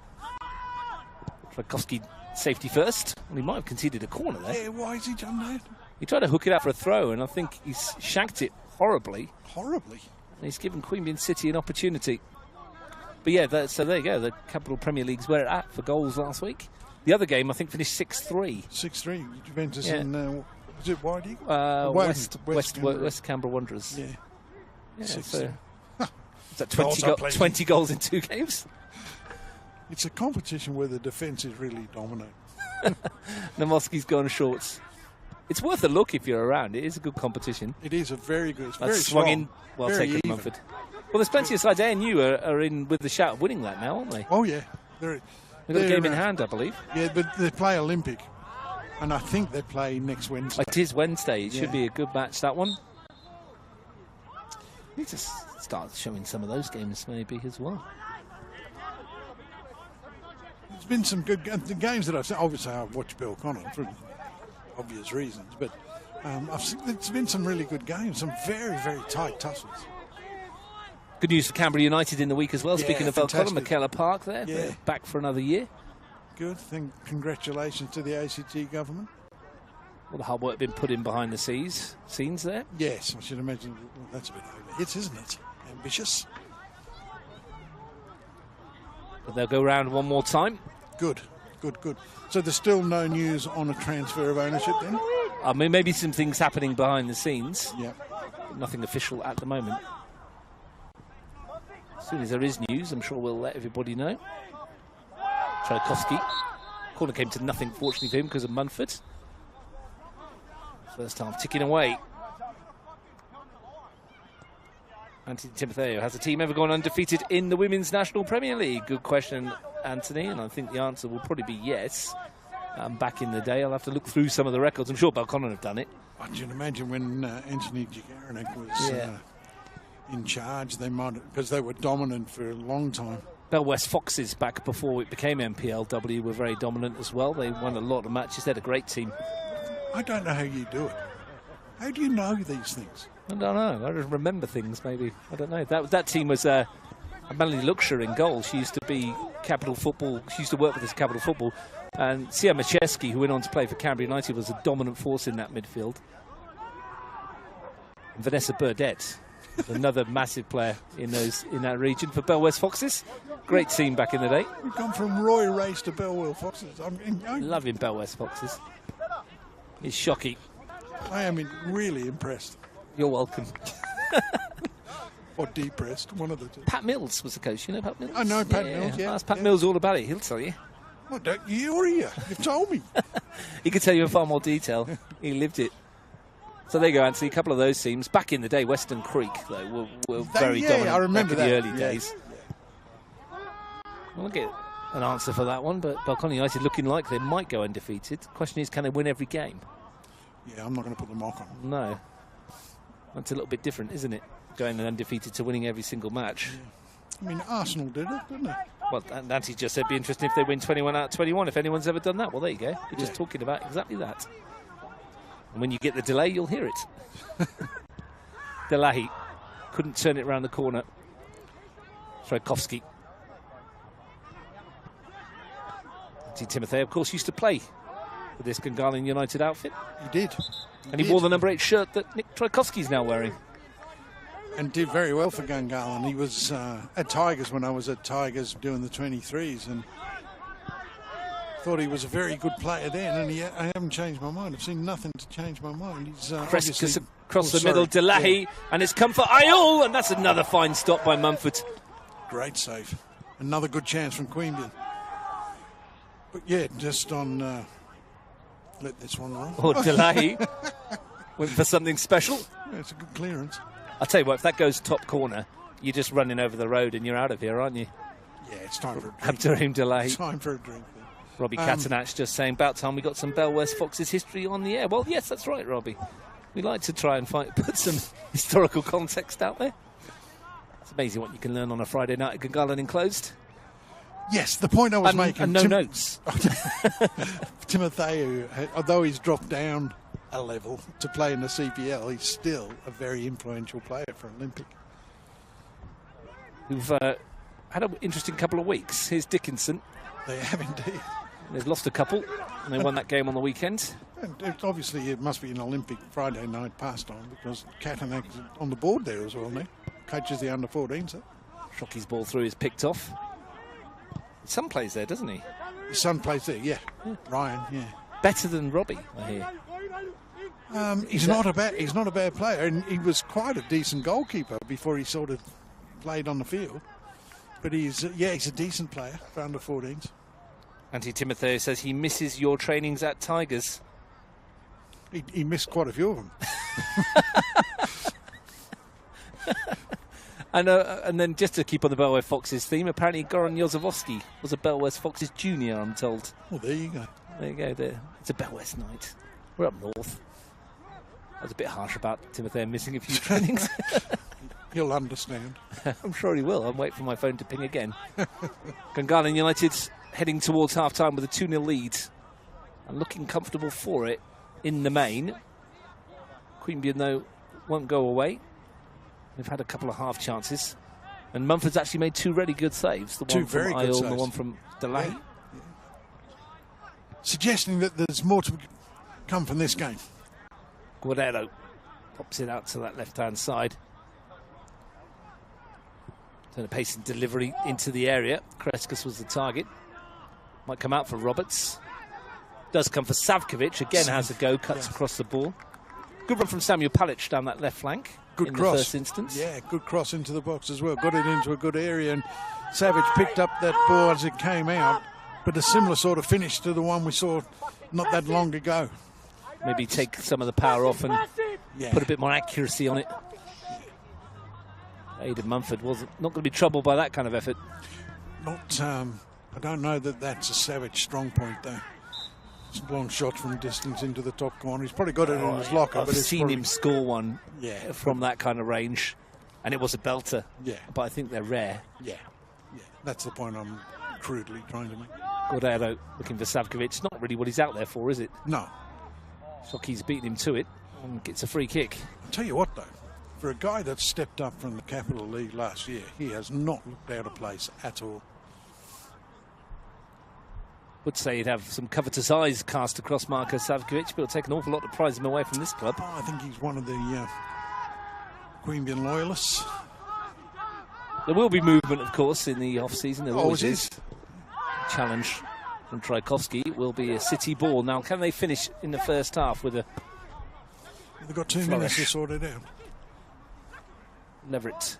Rakowski safety first. Well, he might have conceded a corner there. Yeah, why has he done that? He tried to hook it out for a throw, and I think he's shanked it horribly. Horribly? And he's given Queanbeyan City an opportunity. But yeah, so there you go. The Capital Premier League's where it's at for goals last week. The other game, I think, finished 6-3. 6-3. Juventus and, was it White Eagle? West Canberra Wanderers. Yeah. So, is that 20 goals in 2 games? It's a competition where the defence is really dominant. Namoski's gone shorts. It's worth a look if you're around. It is a good competition. It is a very good. It's very swung in. Well taken, Mumford. Well, there's plenty of sides. ANU are in with the shout of winning that now, aren't they? Oh, yeah. They've got a game in hand, I believe. Yeah, but they play Olympic. And I think they play next Wednesday. It is Wednesday. It should be a good match, that one. Need to start showing some of those games maybe as well. There's been some good games that I've seen. Obviously, I've watched Belconnen for obvious reasons. But there's been some really good games. Some very, very tight tussles. Good news for Canberra United in the week as well. Yeah, Speaking of Belconnen, Michaela Park there, Yeah. back for another year. Good. Congratulations to the ACT government. All the hard work been put in behind the scenes there. Yes, I should imagine. Well, that's a bit over hits, isn't it? Ambitious. But they'll go round one more time. Good. So there's still no news on a transfer of ownership then? I mean, maybe some things happening behind the scenes. Yeah. Nothing official at the moment. As soon as there is news, I'm sure we'll let everybody know. Tchaikovsky. Corner came to nothing, fortunately for him, because of Munford. First half ticking away. Anthony Timotheo, has the team ever gone undefeated in the Women's National Premier League? Good question, Anthony, and I think the answer will probably be yes. Back in the day, I'll have to look through some of the records. I'm sure Belconnen have done it. I can imagine when Anthony Jagaranek was in charge, they might, because they were dominant for a long time. Bell West Foxes, back before it became MPLW, were very dominant as well. They won a lot of matches. They had a great team. I don't know how you do it. How do you know these things? I don't know. I just remember things, maybe. I don't know. That team was Melanie Luxor in goal. She used to be Capital Football. She used to work with this Capital Football. And Sia Macheski, who went on to play for Canberra United, was a dominant force in that midfield. And Vanessa Burdett, another massive player in that region for Bell West Foxes. Great team back in the day. We've gone from Roy Race to Bellwell Foxes. Loving Bell West Foxes. It's shocking. I am really impressed. You're welcome. Or depressed, one of the two. Pat Mills was the coach. You know Pat Mills? I know Pat Mills, yeah. Ask Pat Mills all about it. He'll tell you. Well, don't you or you? You've told me. He could tell you in far more detail. He lived it. So there you go, Anthony. A couple of those teams. Back in the day, Western Creek, though, were very dominant. I remember back in that. the early days. We'll get an answer for that one, but Belconnen United looking like they might go undefeated. The question is, can they win every game? Yeah, I'm not going to put the mock on. No. That's a little bit different, isn't it? Going undefeated to winning every single match. Yeah. I mean, Arsenal did it, didn't they? Well, Nancy just said it'd be interesting if they win 21 out of 21, if anyone's ever done that. Well, there you go. We're just talking about exactly that. And when you get the delay, you'll hear it. Delahi couldn't turn it around the corner. Tchaikovsky. Timothée, of course, used to play for this Gungahlin United outfit. He did. And he wore the number 8 shirt that Nick Tchaikovsky's now wearing. And did very well for Gungahlin. He was at Tigers when I was at Tigers doing the 23s, and thought he was a very good player then, and I haven't changed my mind. I've seen nothing to change my mind. He's across the middle, Delahi, and it's come for Ayul, and that's another fine stop by Mumford. Great save. Another good chance from Queanbeyan. But yeah, just on let this one roll. Oh, Delahi went for something special. Yeah, it's a good clearance. I'll tell you what, if that goes top corner, you're just running over the road and you're out of here, aren't you? Yeah, it's time for a drink. Abdurrahim Delahi. It's time for a drink. Robbie Catanach just saying, about time we got some Bell West Foxes history on the air. Well, yes, that's right, Robbie. We like to try and put some historical context out there. It's amazing what you can learn on a Friday night at Gungahlin Enclosed. Yes, the point I was making. And no notes. Timotheo, although he's dropped down a level to play in the CPL, he's still a very influential player for Olympic. Who've had an interesting couple of weeks. Here's Dickinson. They have indeed. They've lost a couple, and they won that game on the weekend. And obviously, it must be an Olympic Friday night pastime because Catanach's on the board there as well now. Coaches the under-14s. Shockey's ball through is picked off. His son plays there, doesn't he? His son plays there, yeah. Ryan, yeah. Better than Robbie, I hear. He's not a bad player, and he was quite a decent goalkeeper before he sort of played on the field. But he's a decent player for under-14s. Anthony Timotheo says he misses your trainings at Tigers. He missed quite a few of them. And then just to keep on the Bell West Foxes theme, apparently Goran Jozefovski was a Bell West Foxes junior, I'm told. Well, there you go. There you go. There. It's a Bell West night. We're up north. I was a bit harsh about Timotheo missing a few trainings. He'll understand. I'm sure he will. I'll wait for my phone to ping again. Gungahlin United heading towards half-time with a 2-0 lead and looking comfortable for it in the main. Queanbeyan, though, won't go away. They've had a couple of half chances. And Mumford's actually made 2 really good saves. The one from Isle and the one from Delay. Yeah. Suggesting that there's more to come from this game. Guerrero pops it out to that left-hand side. Turn of pace and delivery into the area. Kreskas was the target. Might come out for Roberts. Does come for Savkovic. Again has a go, cuts across the ball. Good run from Samuel Palic down that left flank. Good cross. The first instance. Yeah, good cross into the box as well. Got it into a good area, and Savage picked up that ball as it came out. But a similar sort of finish to the one we saw not that long ago. Maybe take some of the power off and put a bit more accuracy on it. Aidan Mumford wasn't not going to be troubled by that kind of effort. Not, I don't know that that's a Savage strong point though. It's a long shot from distance into the top corner. He's probably got it in his locker. I've but seen him score one from that kind of range, and it was a belter. Yeah, but I think they're rare. Yeah, that's the point I'm crudely trying to make. Guerrero looking for Savkovic. Not really what he's out there for, is it? No. Shockey's beaten him to it and gets a free kick. I'll tell you what though, for a guy that stepped up from the Capital League last year, he has not looked out of place at all. Would say he'd have some covetous eyes cast across Marko Savkovic, but it'll take an awful lot to prize him away from this club. Oh, I think he's one of the Queanbeyan loyalists. There will be movement, of course, in the off-season. There always is. Challenge from Tchaikovsky. It will be a City ball. Now, can they finish in the first half with a... They've got 2 minutes to sort it out. Leverett.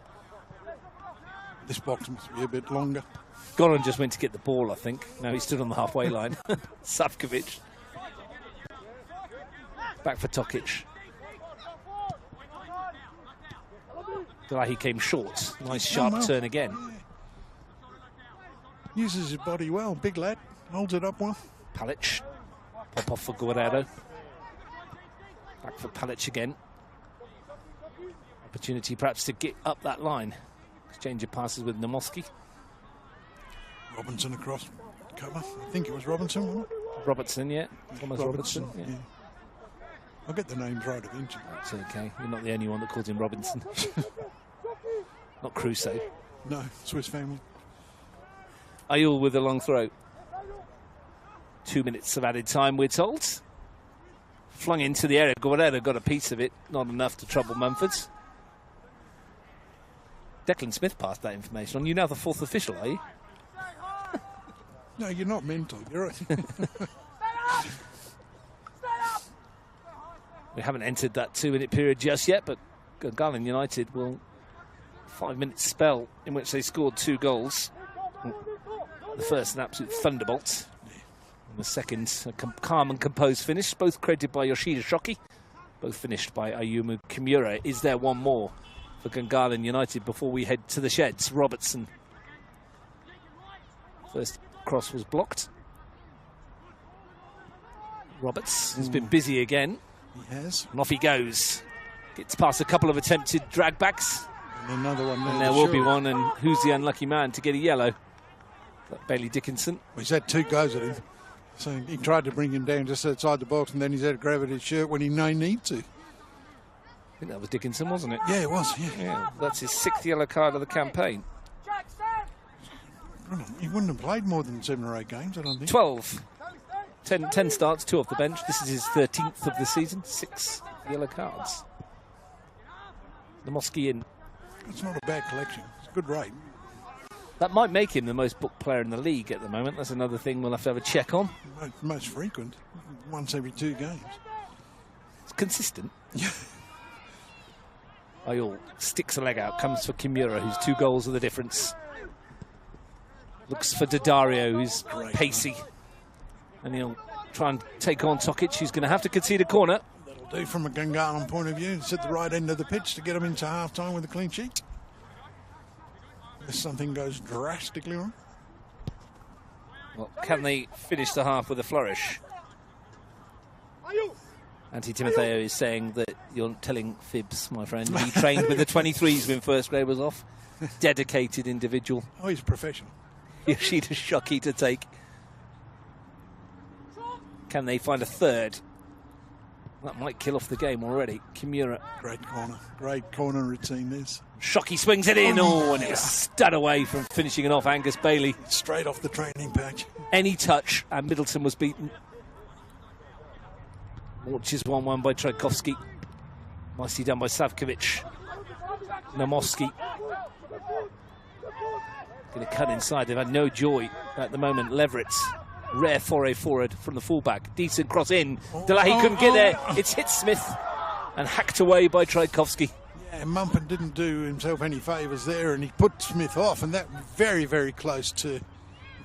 This box must be a bit longer. Goran just went to get the ball, I think. No, he stood on the halfway line. Savkovic. Back for Tokic. He came short. Nice sharp turn again. Yeah. Uses his body well. Big lad. Holds it up well. Palic. Pop off for Guerrero. Back for Palic again. Opportunity perhaps to get up that line. Exchange of passes with Nomoski. Robinson across cover. I think it was Robinson, wasn't it? Robertson, yeah. Thomas Robertson. Yeah. I'll get the names right eventually. It's okay. You're not the only one that calls him Robinson. Not Crusoe. No, Swiss family. Ayul with a long throw. 2 minutes of added time, we're told. Flung into the area. Guerrero got a piece of it. Not enough to trouble Mumford. Declan Smith passed that information on. You're now the 4th official, are you? No, you're not mental. You're right. We haven't entered that 2-minute period just yet, but Gungahlin United will 5-minute spell in which they scored 2 goals. The first, an absolute thunderbolt. And the second, a calm and composed finish, both credited by Yoshida Shoki, both finished by Ayumu Kimura. Is there one more for Gungahlin United before we head to the sheds? Robertson. First cross was blocked. Roberts has been busy again. He has. And off he goes. Gets past a couple of attempted dragbacks. And another one. And there will be one. And who's the unlucky man to get a yellow? Bailey Dickinson. Well, he's had 2 goes at him. So he tried to bring him down just outside the box, and then he's had to grab at his shirt when he no need to. I think that was Dickinson, wasn't it? Yeah, it was. Yeah, that's his 6th yellow card of the campaign. He wouldn't have played more than 7 or 8 games, I don't think. 12. 10 starts, 2 off the bench. This is his 13th of the season. 6 yellow cards. The Mosque in. It's not a bad collection. It's a good rate. That might make him the most booked player in the league at the moment. That's another thing we'll have to have a check on. Most frequent. Once every 2 games. It's consistent. Yeah. Ayul sticks a leg out. Comes for Kimura, whose 2 goals are the difference. Looks for Daddario, who's pacey. And he'll try and take on Tokic, who's going to have to concede a corner. That'll do from a Gungahlin point of view. It's at the right end of the pitch to get them into half-time with a clean sheet. If something goes drastically wrong. Well, can they finish the half with a flourish? Antti Timotheo is saying that you're telling fibs, my friend. He trained with the 23s when first grade was off. Dedicated individual. Oh, he's a professional. Yoshida Shoki to take. Can they find a third? That might kill off the game already. Kimura. Great corner routine this. Shockey swings it in, and it was stud away from finishing it off Angus Bailey. Straight off the training patch. Any touch, and Middleton was beaten. Launches 1-1 by Tchaikovsky. Nicely done by Savkovic. Namovsky. Going to cut inside. They've had no joy at the moment. Leverett. Rare foray forward from the fullback. Decent cross in. Delahaye couldn't get there. It's hit Smith and hacked away by Tchaikovsky. Yeah, Mumpin didn't do himself any favours there, and he put Smith off, and that very, very close to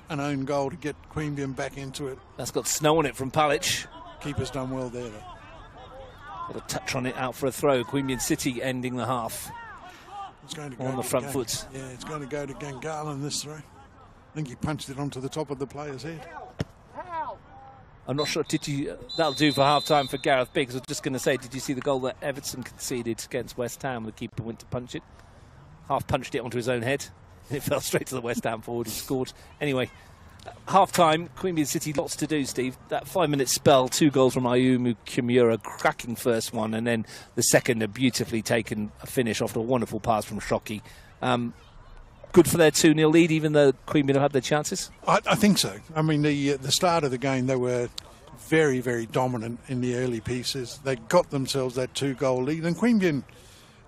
an own goal to get Queanbeyan back into it. That's got snow on it from Palic. Keeper's done well there, though. Got a touch on it, out for a throw. Queanbeyan City ending the half. It's going to go on the front foot. Yeah, it's going to go to Gungahlin this throw. I think he punched it onto the top of the player's head. I'm not sure, that'll do for half-time for Gareth Biggs. I was just going to say, did you see the goal that Everton conceded against West Ham? The keeper went to punch it. Half punched it onto his own head. It fell straight to the West Ham forward who scored. Anyway, half-time, Queanbeyan City, lots to do, Steve. That 5-minute spell, 2 goals from Ayumu Kimura, cracking first one, and then the second, a beautifully taken finish after a wonderful pass from Shockey. Good for their 2-0 lead, even though Queanbeyan have had their chances? I think so. I mean, the start of the game, they were very, very dominant in the early pieces. They got themselves that 2-goal lead, and Queanbeyan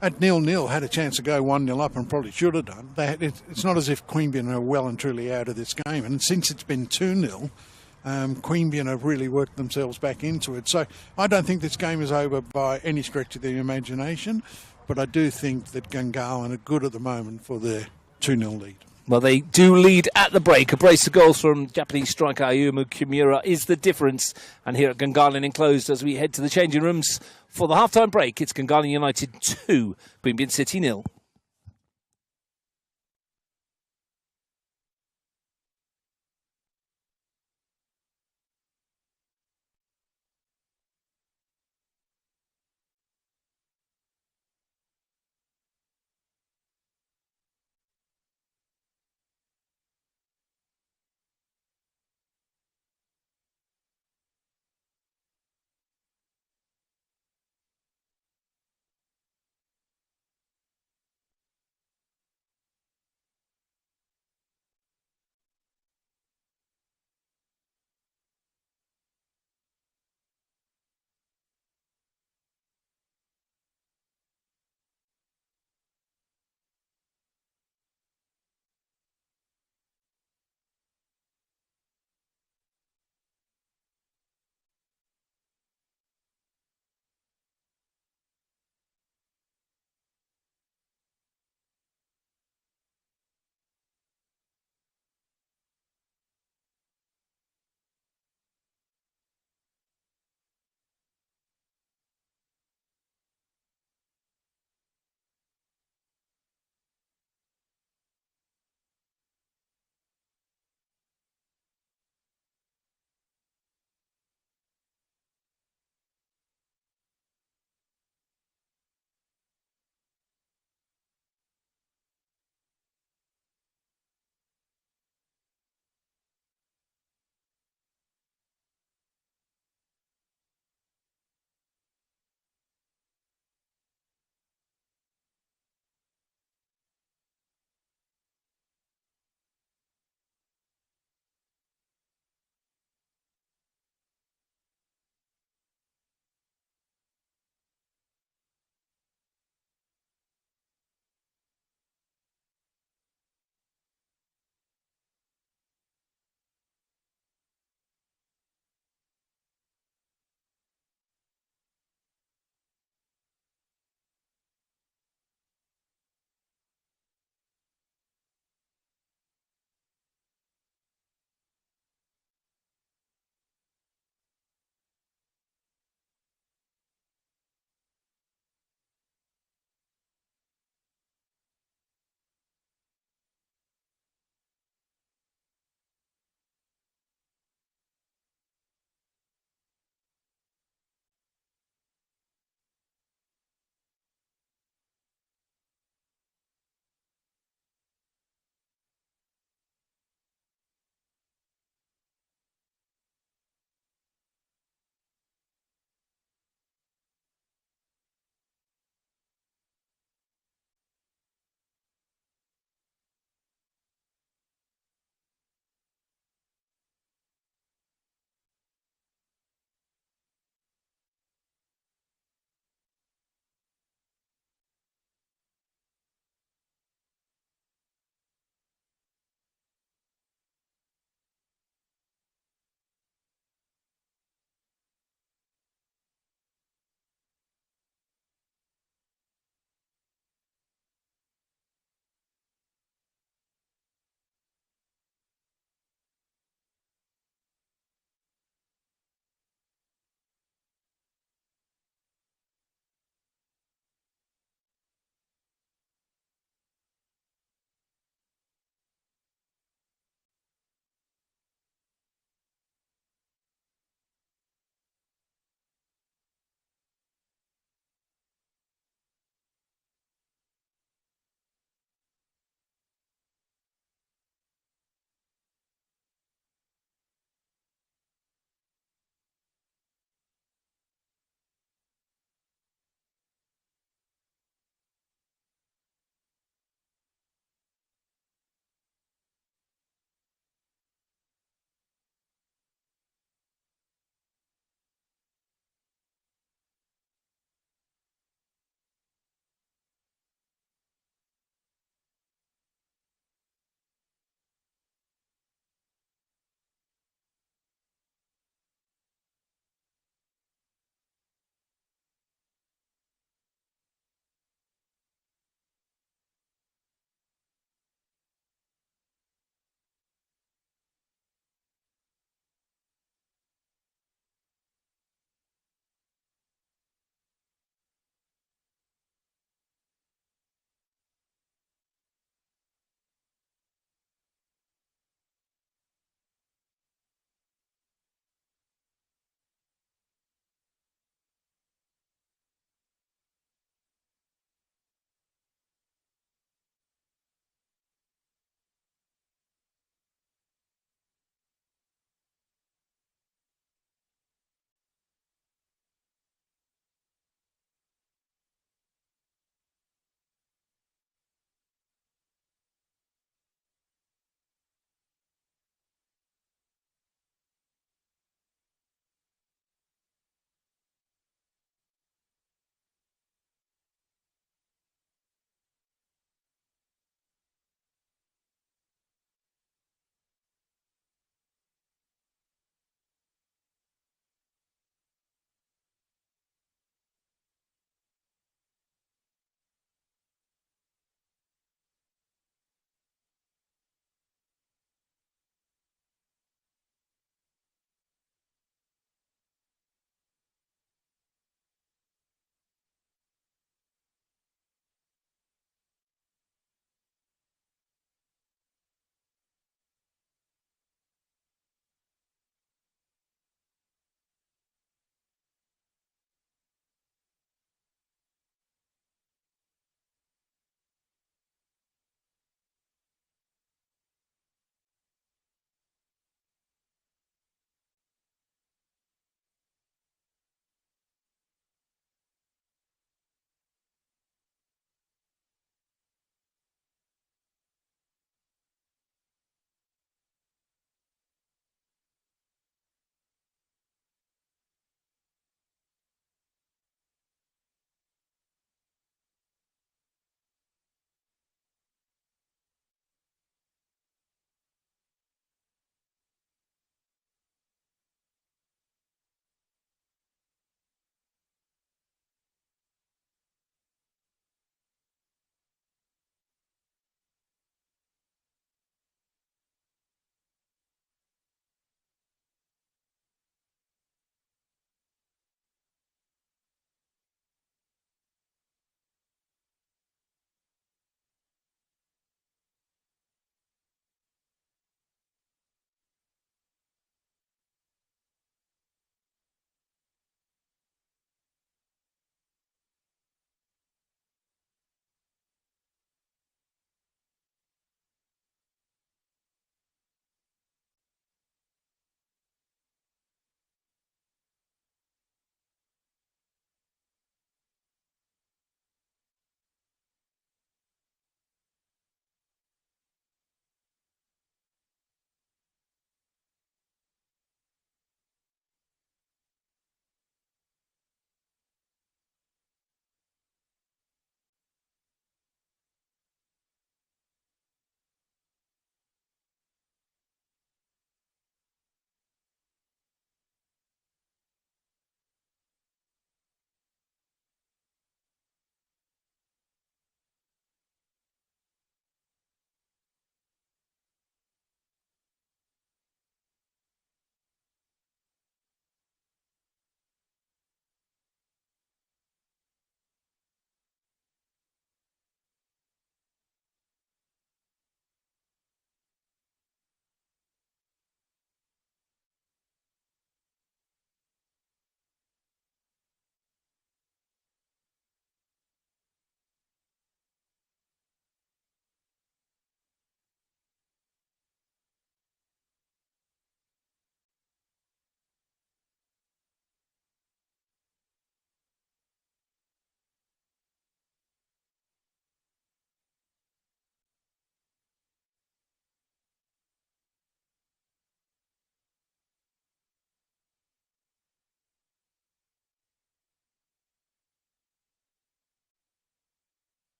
at 0-0 had a chance to go 1-0 up and probably should have done. It's not as if Queanbeyan are well and truly out of this game, and since it's been 2-0, Queanbeyan have really worked themselves back into it. So I don't think this game is over by any stretch of the imagination, but I do think that Gungahlin are good at the moment for their 2-0 lead. Well, they do lead at the break. A brace of goals from Japanese striker Ayumu Kimura is the difference. And here at Gungahlin Enclosed, as we head to the changing rooms for the half-time break, it's Gungahlin United 2, Queanbeyan City 0.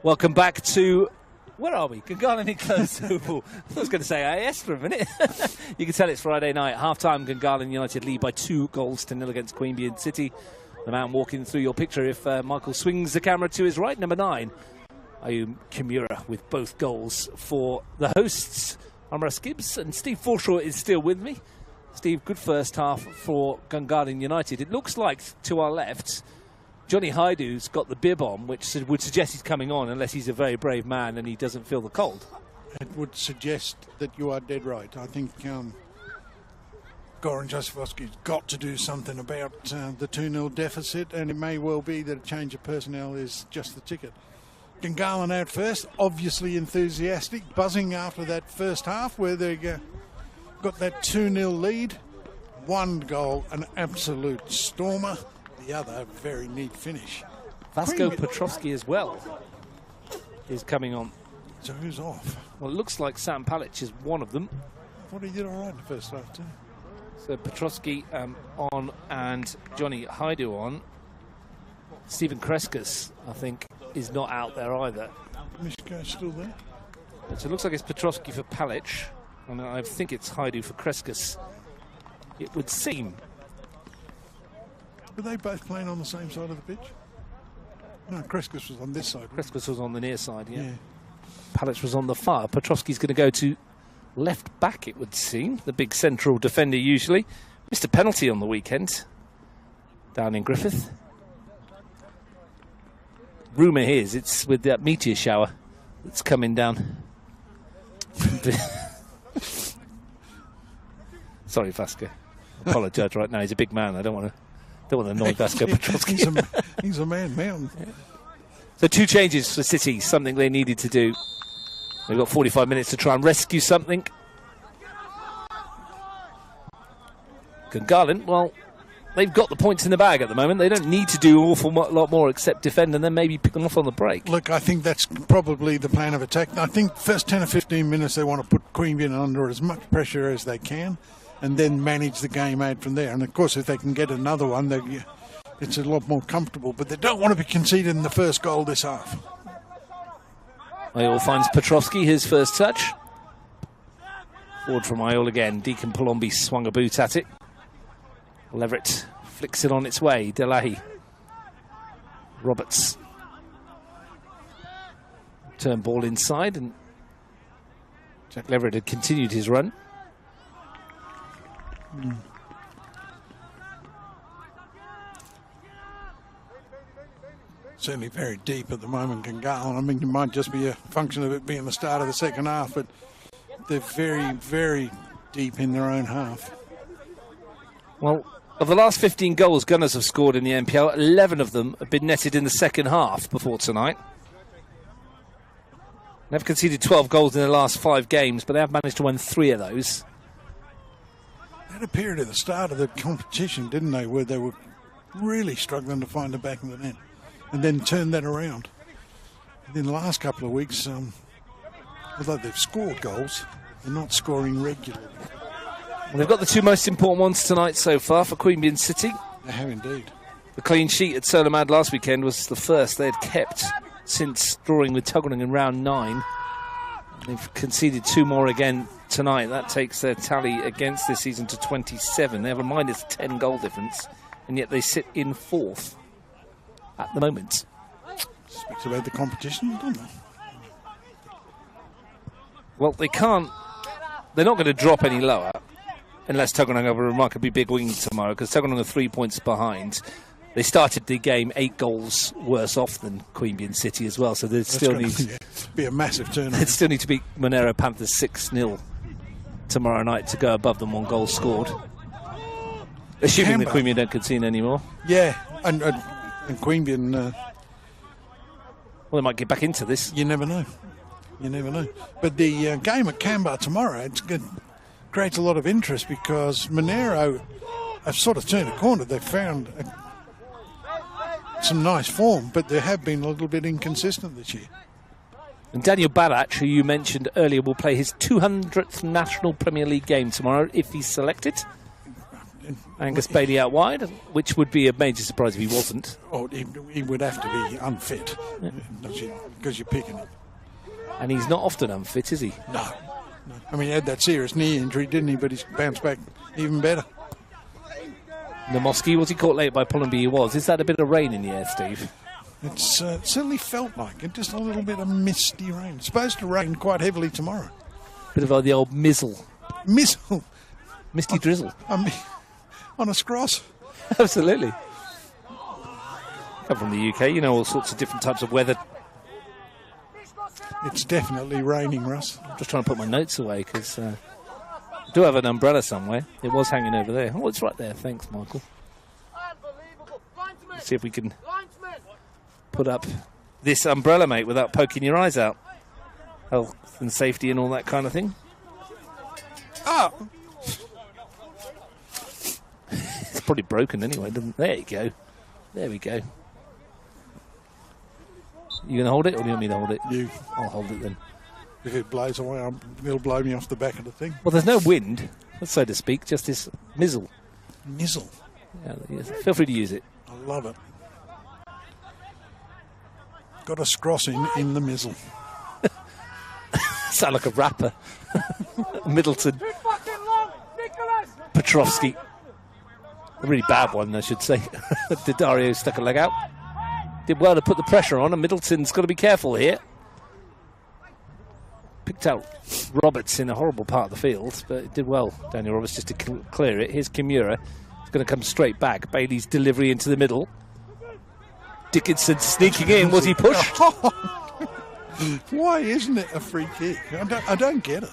Welcome back to, where are we? Gungahlin Enclosed Oval. I was going to say AS for a minute. You can tell it's Friday night. Half-time, Gungahlin United lead by 2-0 against Queanbeyan City. The man walking through your picture, if Michael swings the camera to his right, number 9, Ayum Kimura, with both goals for the hosts. I'm Russ Gibbs, and Steve Forshaw is still with me. Steve, good first half for Gungahlin United. It looks like, to our left, Johnny Haidu's got the bib on, which would suggest he's coming on, unless he's a very brave man and he doesn't feel the cold. It would suggest that you are dead right. I think Goran Josifovski's got to do something about the 2-0 deficit, and it may well be that a change of personnel is just the ticket. Gungahlin out first, obviously enthusiastic, buzzing after that first half where they got that 2-0 lead. One goal, an absolute stormer. The other, a very neat finish. Vasco Petrovsky as well is coming on. So who's off? Well, it looks like Sam Palic is one of them. I thought he did all right in the first half too. So Petrovsky on and Johnny Haidu on. Stephen Kreskas, I think, is not out there either. Mishko's still there. So it looks like it's Petrovsky for Palic, and I think it's Haidu for Kreskas, it would seem. Were they both playing on the same side of the pitch? No, Kreskas was on this side. Kreskas was on the near side, yeah. Palic was on the far. Petrovsky's going to go to left back, it would seem. The big central defender usually. Missed a penalty on the weekend down in Griffith. Rumour is it's with that meteor shower that's coming down. Sorry, Vasco. Apologise right now. He's a big man. I don't want to annoy Vasco Petrovsky. He's a man mountain. So 2 changes for City, something they needed to do. They've got 45 minutes to try and rescue something. Gungahlin, well, they've got the points in the bag at the moment. They don't need to do an awful lot more except defend and then maybe pick them off on the break. Look, I think that's probably the plan of attack. I think first 10 or 15 minutes they want to put Queanbeyan under as much pressure as they can and then manage the game out from there. And, of course, if they can get another one, it's a lot more comfortable. But they don't want to be conceding the first goal this half. Ayol finds Petrovsky, his first touch. Forward from Ayol again. Deacon Palombi swung a boot at it. Leverett flicks it on its way. Delahi. Roberts. Turn ball inside, and Jack Leverett had continued his run. Certainly very deep at the moment, Gungahlin. I mean, it might just be a function of it being the start of the second half, but they're very, very deep in their own half. Well, of the last 15 goals Gunners have scored in the NPL, 11 of them have been netted in the second half before tonight. They've conceded 12 goals in the last 5 games, but they have managed to win 3 of those. They had a period at the start of the competition, didn't they, where they were really struggling to find the back of the net, and then turned that around. And in the last couple of weeks, although they've scored goals, they're not scoring regularly. Well, they've got the 2 most important ones tonight so far for Queanbeyan City. They have indeed. The clean sheet at Solomad last weekend was the first they had kept since drawing with Tuggeranong in round 9. They've conceded 2 more again tonight. That takes their tally against this season to 27. They have a minus 10 goal difference, and yet they sit in 4th at the moment. Speaks about the competition, doesn't it? Well, they can't. They're not going to drop any lower unless Tuggeranong have a remarkably big win tomorrow, because Tuggeranong are 3 points behind. They started the game 8 goals worse off than Queanbeyan City as well, so they still need to be a massive turnover. They still need to beat Monero Panthers 6-0 tomorrow night to go above them on goals scored. Assuming that Queanbeyan don't concede anymore. Yeah, and Queanbeyan. Well, they might get back into this. You never know. You never know. But the game at Queanbeyan tomorrow, creates a lot of interest because Monero have sort of turned a corner. They've found some nice form, but they have been a little bit inconsistent this year. And Daniel Barach, who you mentioned earlier, will play his 200th National Premier League game tomorrow if he's selected. Angus Bailey out wide, which would be a major surprise if he wasn't. Oh, he would have to be unfit because you're picking him. And he's not often unfit, is he? No. I mean, he had that serious knee injury, didn't he? But he's bounced back even better. Namoski, was he caught late by Pollenby? He was. Is that a bit of rain in the air, Steve? It's certainly felt like it. Just a little bit of misty rain. It's supposed to rain quite heavily tomorrow. Bit of the old mizzle. Mizzle. Misty drizzle. On a scross. Absolutely. Come from the UK, you know all sorts of different types of weather. It's definitely raining, Russ. I'm just trying to put my notes away because I do have an umbrella somewhere. It was hanging over there. Oh, it's right there. Thanks, Michael. Let's see if we can put up this umbrella, mate, without poking your eyes out. Health and safety and all that kind of thing. Oh! It's probably broken anyway, doesn't it? There you go. There we go. You going to hold it, or do you want me to hold it? You. I'll hold it then. If it blows away, it'll blow me off the back of the thing. Well, there's no wind, so to speak, just this mizzle. Mizzle. Yeah, yes. Feel free to use it. I love it. Got a scross in the mizzle. Sound like a rapper. Middleton. Petrovsky. A really bad one, I should say. Dario stuck a leg out. Did well to put the pressure on, and Middleton's got to be careful here. Picked out Roberts in a horrible part of the field, but it did well, Daniel Roberts, just to clear it. Here's Kimura. He's going to come straight back. Bailey's delivery into the middle. Dickinson sneaking in. Was he pushed? Why isn't it a free kick? I don't get it.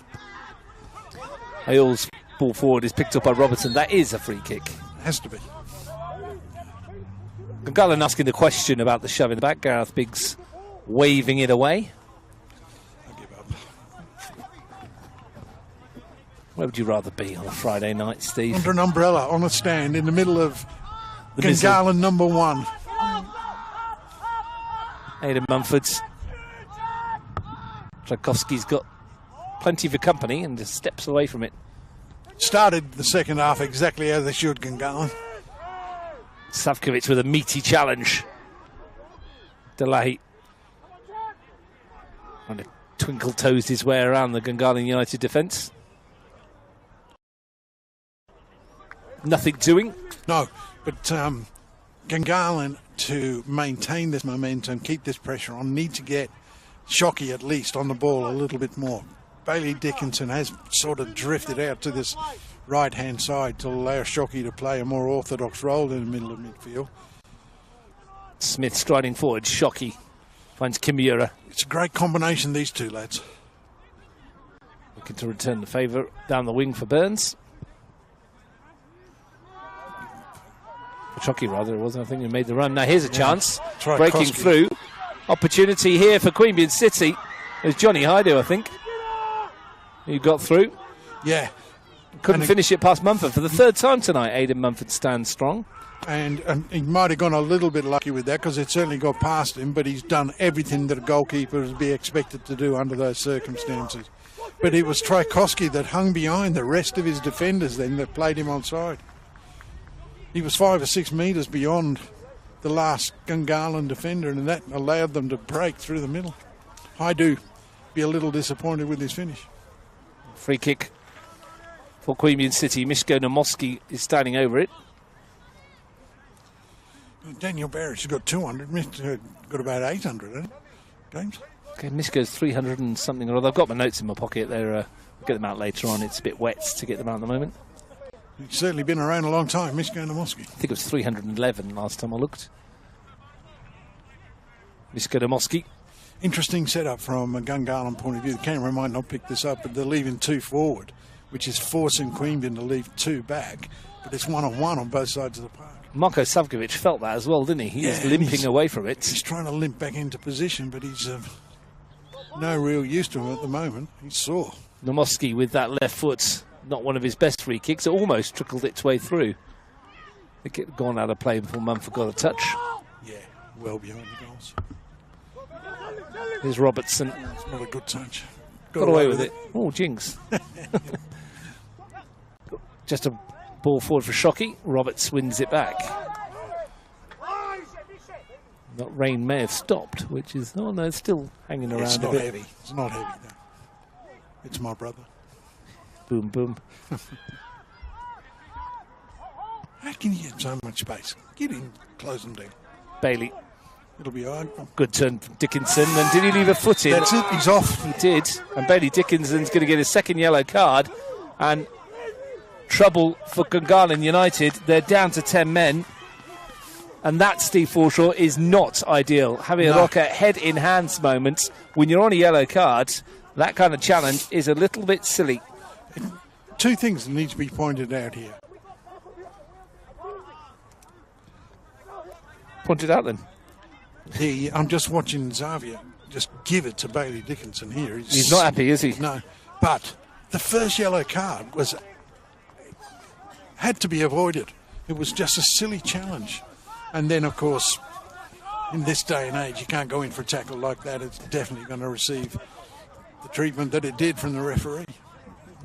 Hale's ball forward is picked up by Robertson. That is a free kick. Has to be. Gungahlin asking the question about the shove in the back. Gareth Biggs waving it away. I give up. Where would you rather be on a Friday night, Steve? Under an umbrella on a stand in the middle of The Gungahlin number 1. Aidan Mumford's. Tchaikovsky's got plenty of company and just steps away from it. Started the second half exactly as they should, Gungahlin. Savkovic with a meaty challenge. Delay. Trying to twinkle toes his way around the Gungahlin United defence. Nothing doing. No, but Gungahlin, to maintain this momentum, keep this pressure on, need to get Shockey at least on the ball a little bit more. Bailey Dickinson has sort of drifted out to this right-hand side to allow Shockey to play a more orthodox role in the middle of midfield. Smith striding forward. Shockey finds Kimura. It's a great combination, these two lads. Looking to return the favour down the wing for Burns. Shockey, rather, it was. I think he made the run. Now here's a chance. Breaking through. Opportunity here for Queanbeyan City. There's Johnny Hydo, I think, who got through. Yeah. Couldn't finish it past Mumford. For the third time tonight, Aidan Mumford stands strong. And he might have gone a little bit lucky with that because it certainly got past him, but he's done everything that a goalkeeper would be expected to do under those circumstances. But it was Tchaikovsky that hung behind the rest of his defenders then that played him onside. He was 5 or 6 metres beyond the last Gungahlin defender, and that allowed them to break through the middle. I do be a little disappointed with his finish. Free kick for Queanbeyan City. Mishko Namoski is standing over it. Daniel Barrett's got 200. Mishko got about 800, hasn't he? Games. Okay, Mishko's 300 and something or other. I've got my notes in my pocket. I'll get them out later on. It's a bit wet to get them out at the moment. He's certainly been around a long time, Mishko Namoski. I think it was 311 last time I looked. Mishko Namoski. Interesting setup from a Gungahlin point of view. The camera might not pick this up, but they're leaving 2 forward, which is forcing Queanbeyan to leave 2 back. But it's 1-on-1 on both sides of the park. Marko Savkovic felt that as well, didn't he? He was limping away from it. He's trying to limp back into position, but he's no real use to him at the moment. He's sore. Namoski with that left foot. Not one of his best free kicks. It almost trickled its way through. It had gone out of play before Mumford got a touch. Yeah, well behind the goals. Here's Robertson. It's not a good touch. Got away with it. Oh, jinx. Just a Ball forward for Shockey. Roberts wins it back. That rain may have stopped, which is... Oh, no, it's still hanging around It's a not bit. heavy. It's not heavy, though. It's my brother. Boom, boom. How can you get so much space? Get in, close them down. Bailey. It'll be all right. Good turn from Dickinson. And did he leave a foot in? That's it. He's off. He did. And Bailey Dickinson's going to get his second yellow card. And trouble for Gungahlin United. They're down to 10 men. And that, Steve Forshaw, is not ideal. Having a rocker head in hands moment when you're on a yellow card, that kind of challenge is a little bit silly. Two things that need to be pointed out here. Point it out then. I'm just watching Xavier just give it to Bailey Dickinson here. He's not happy, is he? No. But the first yellow card had to be avoided. It was just a silly challenge. And then, of course, in this day and age, you can't go in for a tackle like that. It's definitely going to receive the treatment that it did from the referee.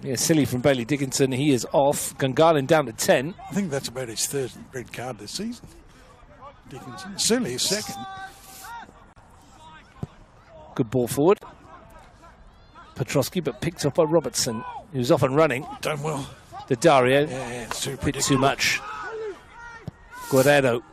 Yeah, silly from Bailey Dickinson. He is off. Gungahlin down to 10. I think that's about his third red card this season. Dickinson. Silly is second. Good ball forward. Petrosky, but picked up by Robertson. He was off and running. Done well. Dario. Yeah, it's too Bit too much. Guerrero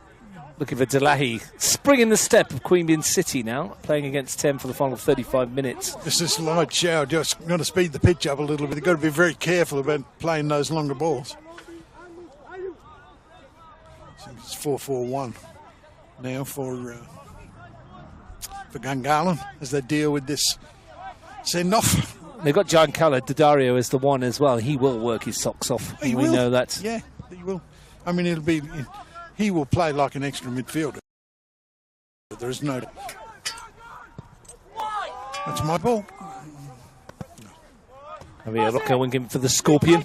looking for Delahi. Spring in the step of Queanbeyan City now, playing against 10 for the final 35 minutes. This is light shower. Just going to speed the pitch up a little bit. They've got to be very careful about playing those longer balls. I think it's 4-4-1 now for Gungahlin as they deal with this send-off. They've got Giancarlo Daddario as the one as well. He will work his socks off. He we will. know that. Yeah, he will. I mean, he will play like an extra midfielder. There is no... That's my ball. Javier Roca winging for the Scorpion.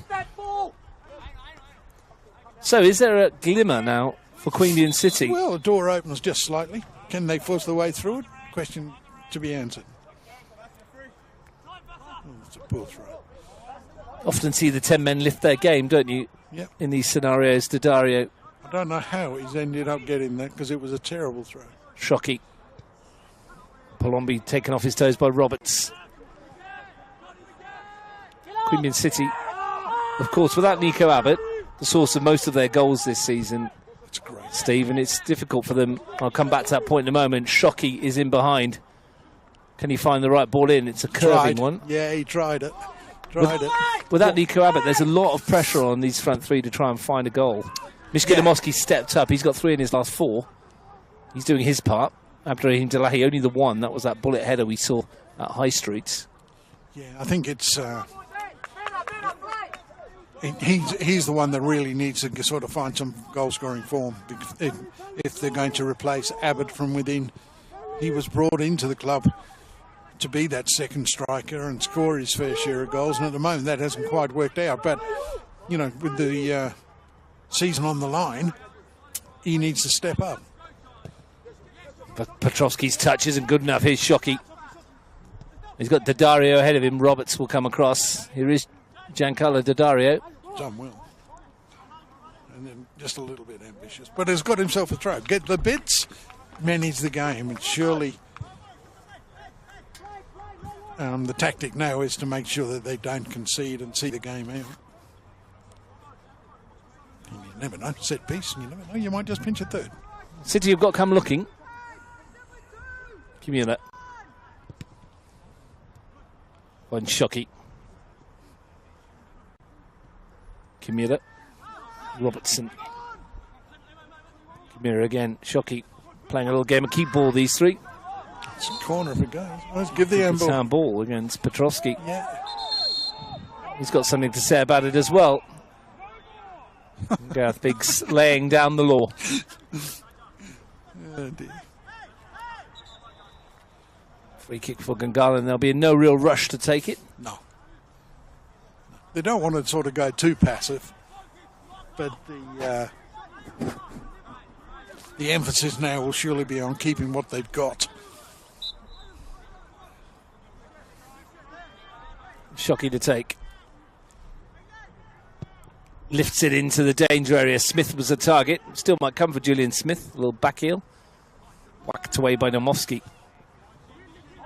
So is there a glimmer now for Queanbeyan City? Well, the door opens just slightly. Can they force their way through it? Question to be answered. Oh, it's a poor throw. Often see the 10 men lift their game, don't you? Yep. In these scenarios, Daddario. I don't know how he's ended up getting that because it was a terrible throw. Shockey. Palombi taken off his toes by Roberts. Queanbeyan City, of course, without Nico Abbott, the source of most of their goals this season. That's great. Steve, and it's difficult for them. I'll come back to that point in a moment. Shockey is in behind. Can he find the right ball in? It's a curving one. Yeah, he tried it. Without Nico Abbott, there's a lot of pressure on these front three to try and find a goal. Mishka Demoski stepped up. He's got 3 in his last 4. He's doing his part. Abdurrahim Delahi, only the one. That was that bullet header we saw at High Street. Yeah, I think it's... he's the one that really needs to sort of find some goal-scoring form. If they're going to replace Abbott from within, he was brought into the club to be that second striker and score his fair share of goals. And at the moment, that hasn't quite worked out. But, you know, with the season on the line, he needs to step up. But Petrovsky's touch isn't good enough. Here's Shockey. He's got Daddario ahead of him. Roberts will come across. Here is Giancarlo Daddario. Done well. And then just a little bit ambitious. But he's got himself a throw. Get the bits, manage the game. And surely the tactic now is to make sure that they don't concede and see the game out. And you never know. Set piece. You never know. You might just pinch a third. City have got to come looking. Give me that. One Shockey. Kimura. Robertson. Kimura again. Shockey playing a little game of keep ball, these three. It's a corner if it goes. Let's give the handball. Sound ball against Petrovsky. Yeah. He's got something to say about it as well. Gareth Biggs laying down the law. Oh dear. Free kick for Gungahlin. There'll be no real rush to take it. No. They don't want to sort of go too passive, but the emphasis now will surely be on keeping what they've got. Shockey to take. Lifts it into the danger area. Smith was the target. Still might come for Julian Smith. A little back heel. Whacked away by Nomofsky.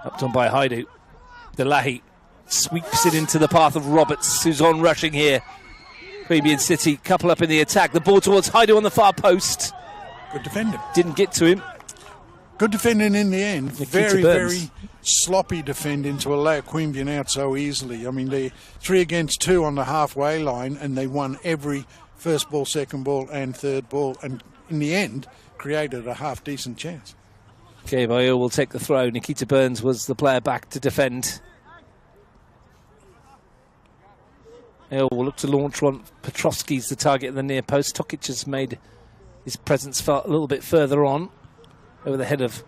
Up done by Haidu. Delahi sweeps it into the path of Roberts, who's on rushing here. Queanbeyan City couple up in the attack. The ball towards Haidu on the far post. Good defending. Didn't get to him. Good defending in the end. Nikita Burns. Very sloppy defending to allow Queanbeyan out so easily. I mean, they're 3 against 2 on the halfway line, and they won every first ball, second ball, and third ball, and in the end, created a half-decent chance. Queanbeyan will take the throw. Nikita Burns was the player back to defend. Earl will look to launch one. Petrovsky's the target in the near post. Tokic has made his presence felt a little bit further on, over the head of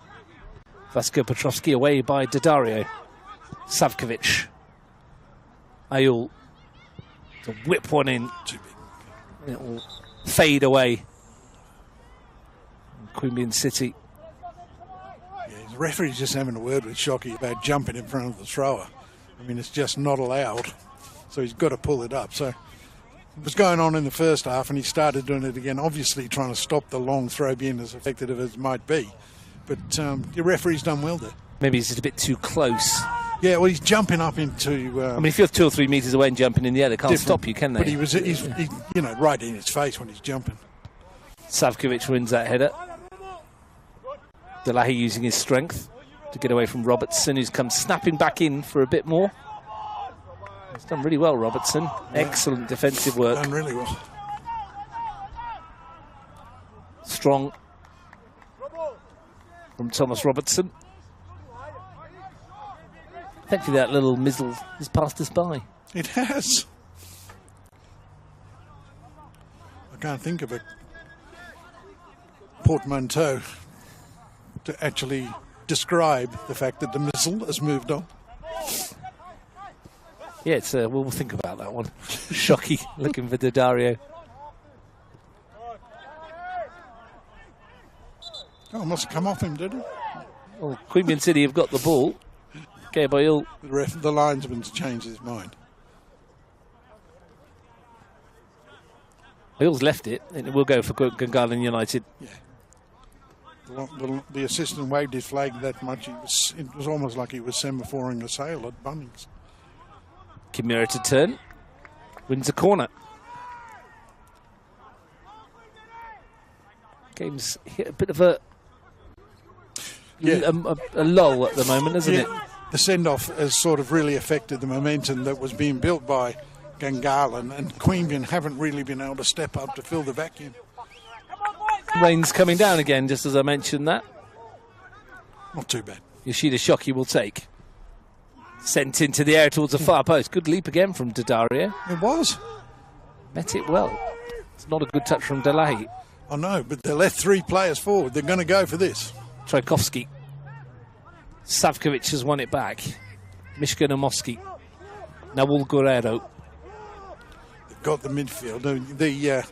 Vasco Petrovsky, away by Daddario. Savkovic. Ayul to whip one in. It will fade away. Queanbeyan City. Yeah, the referee's just having a word with Shockey about jumping in front of the thrower. I mean, it's just not allowed. So he's got to pull it up. So it was going on in the first half, and he started doing it again, obviously trying to stop the long throw being as effective as it might be. But the referee's done well there. Maybe he's just a bit too close. Yeah, well, he's jumping up into... I mean, if you're 2 or 3 metres away and jumping in the air, they can't stop you, can they? But he's you know, right in his face when he's jumping. Savkovic wins that header. Delahi using his strength to get away from Robertson, who's come snapping back in for a bit more. He's done really well, Robertson. Yeah. Excellent defensive work. Done really well. Strong from Thomas Robertson. Thankfully, that little mizzle has passed us by. It has. I can't think of a portmanteau to actually describe the fact that the missile has moved on. Yeah, it's we'll think about that one. Shockey looking for Daddario. Oh, it must have come off him, did it? Well, Queanbeyan City have got the ball. Queanbeyan. The linesman's changed his mind. Bill's left it, and it will go for Gungahlin United. Yeah. The assistant waved his flag that much. It was almost like he was semaphoring a sail at Bunnings. Kimura to turn. Wins a corner. Game's hit a bit of a lull at the moment, isn't it? The send-off has sort of really affected the momentum that was being built by Gungahlin, and Queanbeyan haven't really been able to step up to fill the vacuum. Rain's coming down again, just as I mentioned that. Not too bad. Yoshida Shockey will take. Sent into the air towards the far post. Good leap again from Daddario. It was. Met it well. It's not a good touch from Delahi. I know, but they left 3 players forward. They're going to go for this. Trajkovski. Savkovic has won it back. Mishka Nomofsky. Nawal Guerrero. They've got the midfield. The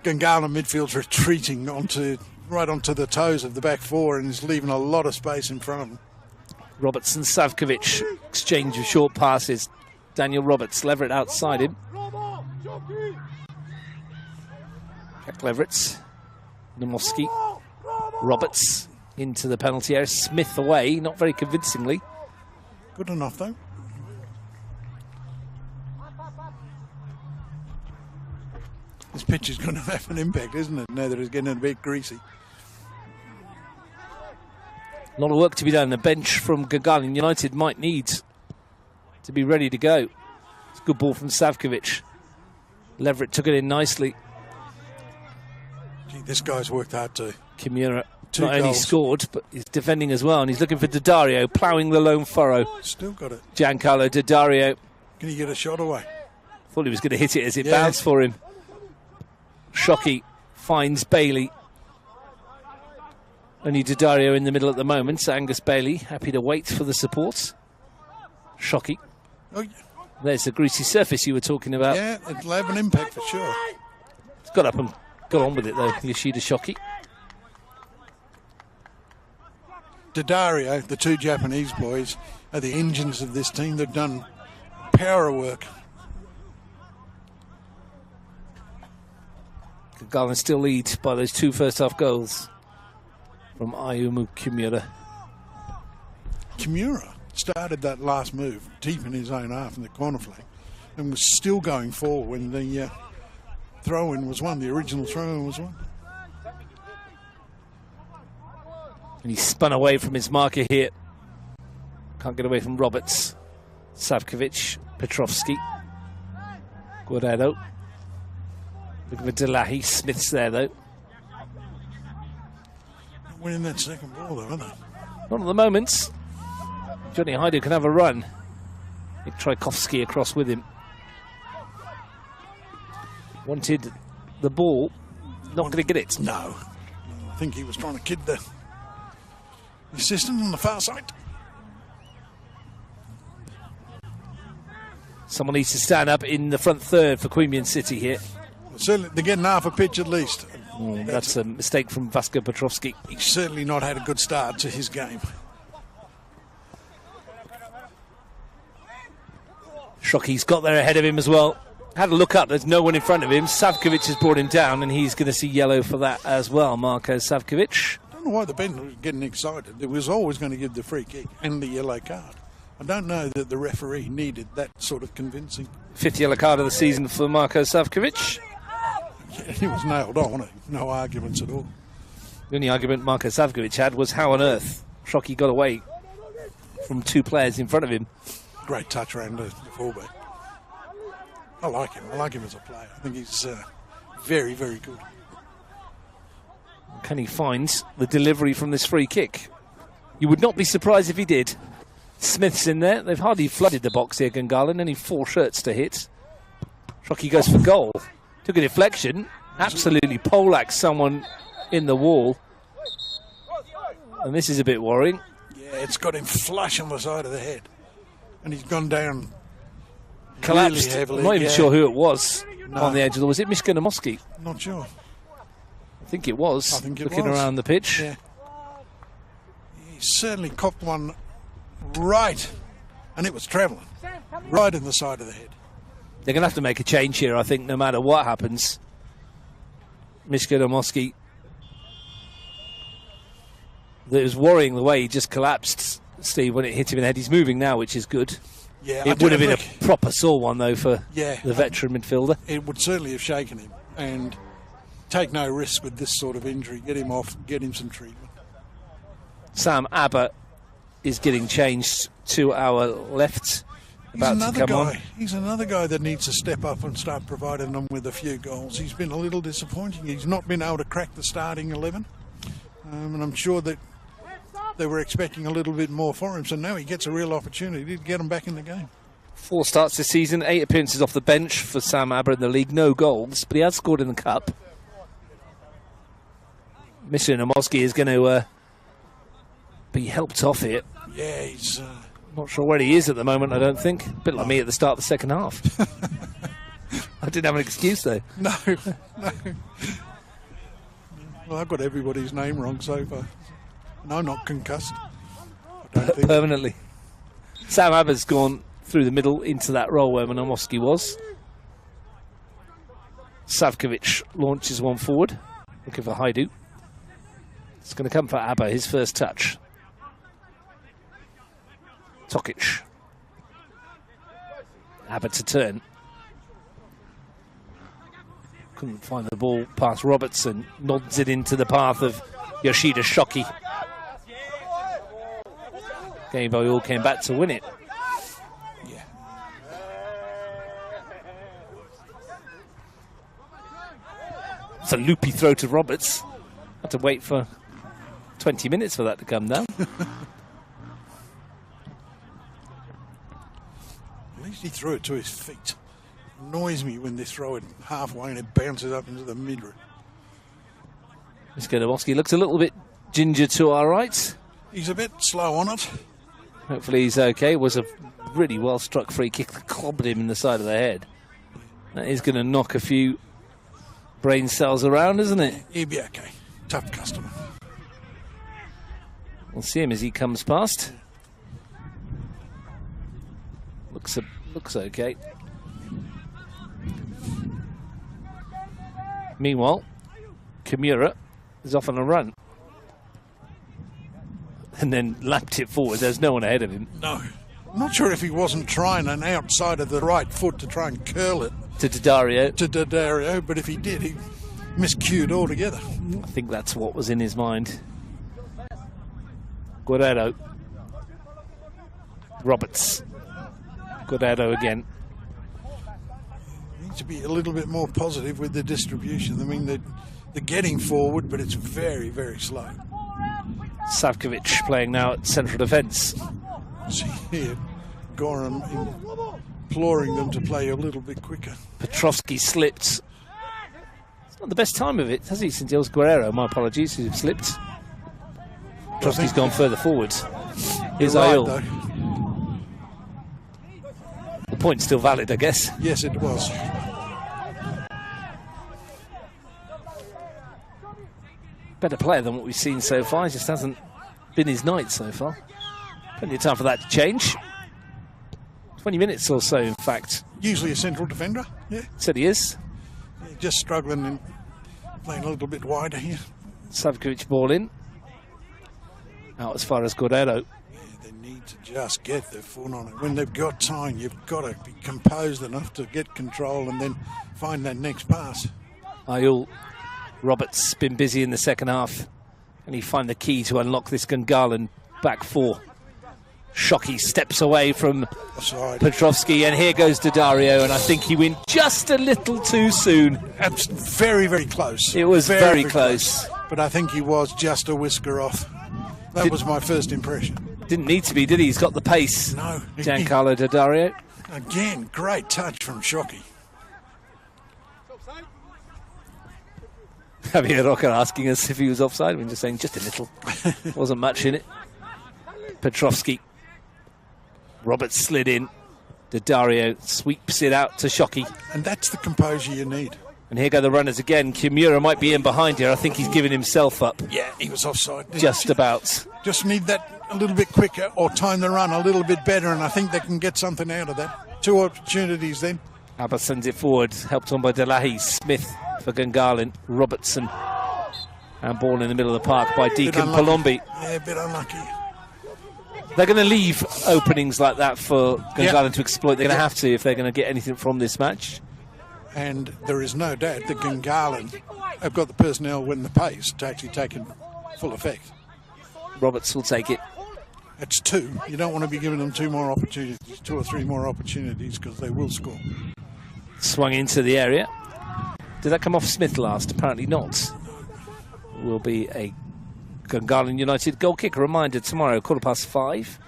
Gungahlin midfield's retreating right onto the toes of the back 4 and is leaving a lot of space in front of them. Robertson, Savkovic, exchange of short passes. Daniel Roberts, Leverett outside him. Jack Leverett, Nomofsky, Roberts into the penalty area. Smith away, not very convincingly. Good enough though. This pitch is going to have an impact, isn't it? Now that it's getting a bit greasy. A lot of work to be done. The bench from Gungahlin United might need to be ready to go. It's a good ball from Savkovic. Leverett took it in nicely. Gee, this guy's worked hard too. Kimura Two not only goals. scored, but he's defending as well. And he's looking for Daddario, ploughing the lone furrow. Still got it. Giancarlo Daddario. Can he get a shot away? Thought he was going to hit it as it bounced for him. Shockey finds Bailey. Only Daddario in the middle at the moment. So Angus Bailey happy to wait for the support. Shockey. Oh, yeah. There's the greasy surface you were talking about. Yeah, it'll have an impact for sure. He's got up and got on with it though, Yoshida Shockey. Daddario, the 2 Japanese boys, are the engines of this team. They've done power work. Gungahlin still lead by those 2 first-half goals from Ayumu Kimura. Kimura started that last move deep in his own half in the corner flank and was still going forward when the throw-in was won, the original throw-in was won. And he spun away from his marker here. Can't get away from Roberts. Savkovic, Petrovsky, Guerrero. Look at Delahi. Smith's there, though. Not winning that second ball, though, are they? Not at the moment. Johnny Haidu can have a run. Tchaikovsky across with him. Wanted the ball. Not going to get it. No. I think he was trying to kid the assistant on the far side. Someone needs to stand up in the front third for Queanbeyan City here. Certainly, they're getting half a pitch at least. That's a mistake from Vasko Petrovsky. He's certainly not had a good start to his game. Shockey's got there ahead of him as well. Had a look up, there's no one in front of him. Savkovic has brought him down, and he's going to see yellow for that as well, Marko Savkovic. I don't know why the bench was getting excited. It was always going to give the free kick and the yellow card. I don't know that the referee needed that sort of convincing. 5th yellow card of the season for Marko Savkovic. Yeah, he was nailed on, wasn't he? No arguments at all. The only argument Marko Savkovic had was how on earth Shockey got away from 2 players in front of him. Great touch around the fullback. I like him. I like him as a player. I think he's very, very good. Can he find the delivery from this free kick? You would not be surprised if he did. Smith's in there. They've hardly flooded the box here, Gungahlin. Only 4 shirts to hit. Shockey goes for goal. Took a deflection. Absolutely poleaxed someone in the wall. And this is a bit worrying. Yeah, it's got him flush on the side of the head. And he's gone down collapsed. Really heavily. I'm not even sure who it was No. on the edge of the... Was it Mishka Namoski? Not sure. I think it was. I think it looking was. around the pitch. Yeah. He certainly copped one right, and it was travelling right in the side of the head. They're going to have to make a change here, I think, no matter what happens. Mishka Namoski. It was worrying the way he just collapsed, Steve, when it hit him in the head. He's moving now, which is good. Yeah, it would have been a proper sore one, though, for the veteran midfielder. It would certainly have shaken him, and take no risk with this sort of injury. Get him off, get him some treatment. Sam Abbott is getting changed to our left. He's another guy that needs to step up and start providing them with a few goals. He's been a little disappointing. He's not been able to crack the starting 11. And I'm sure that they were expecting a little bit more for him. So now he gets a real opportunity to get him back in the game. 4 starts this season, 8 appearances off the bench for Sam Abbott in the league. No goals, but he has scored in the cup. Mr. Namoski is going to be helped off here. Yeah, he's... Not sure where he is at the moment, I don't think. A bit like me at the start of the second half. I didn't have an excuse, though. No. Well, I've got everybody's name wrong so far. And I'm not concussed. I don't think. Permanently. Sam Abbott's gone through the middle into that role where Namoski was. Savkovic launches one forward, looking for Haidu. It's going to come for Abba, his first touch. Tokic. Abba to turn. Couldn't find the ball past Robertson. Nods it into the path of Yoshida Shockey. Game Boy all came back to win it. Yeah. It's a loopy throw to Roberts. Had to wait for 20 minutes for that to come down. At least he threw it to his feet. Annoys me when they throw it halfway and it bounces up into the mid-room. Skodomowski looks a little bit ginger to our right. He's a bit slow on it. Hopefully he's okay. It was a really well-struck free kick that clobbered him in the side of the head. That is going to knock a few brain cells around, isn't it? He'll be okay. Tough customer. We'll see him as he comes past. Looks okay. Meanwhile, Kimura is off on a run. And then lapped it forward. There's no one ahead of him. No. I'm not sure if he wasn't trying an outside of the right foot to try and curl it. To Daddario. But if he did, he miscued altogether. I think that's what was in his mind. Guerrero. Roberts. Guerrero again. Needs to be a little bit more positive with the distribution. I mean, they're getting forward, but it's very, very slow. Savkovic playing now at central defence. See here, Gorham imploring them to play a little bit quicker. Petrovsky slipped. It's not the best time of it, has he, since it was Guerrero? My apologies, he's slipped. Petrovsky's gone further forward. Here's Ayul. The point's still valid, I guess. Yes, it was. Better player than what we've seen so far. It just hasn't been his night so far. Plenty of time for that to change. 20 minutes or so, in fact. Usually a central defender, yeah. Said he is. Yeah, just struggling and playing a little bit wider here. Savkovic ball in. Out as far as Guerrero. Yeah, they need to just get their foot on it. When they've got time, you've got to be composed enough to get control and then find that next pass. Ayul. Roberts been busy in the second half. And he find the key to unlock this Gungahlin back four. Shockey steps away from Petrovsky, and here goes Daddario, and I think he went just a little too soon. Very, very close. It was very close. But I think he was just a whisker off. That was my first impression. Didn't need to be, did he? He's got the pace. No. Giancarlo Daddario. Again, great touch from Shockey. Javier Roca asking us if he was offside. We're just saying just a little. Wasn't much in it. Petrovsky. Roberts slid in. Daddario sweeps it out to Shockey. And that's the composure you need. And here go the runners again. Kimura might be in behind here. I think he's given himself up. Yeah, he was offside. Just about. Just need that a little bit quicker or time the run a little bit better, and I think they can get something out of that. 2 opportunities then. Abba sends it forward, helped on by Delahi. Smith for Gungahlin. Robertson. And ball in the middle of the park by Deacon Palombi. Yeah, a bit unlucky. They're going to leave openings like that for Gungahlin to exploit. They're going to have to if they're going to get anything from this match. And there is no doubt that Gungahlin have got the personnel and the pace to actually take in full effect. Roberts will take it. It's 2. You don't want to be giving them 2 more opportunities, 2 or 3 more opportunities, because they will score. Swung into the area. Did that come off Smith last? Apparently not. Will be a Gungahlin United goal kick. A reminder tomorrow, 5:15,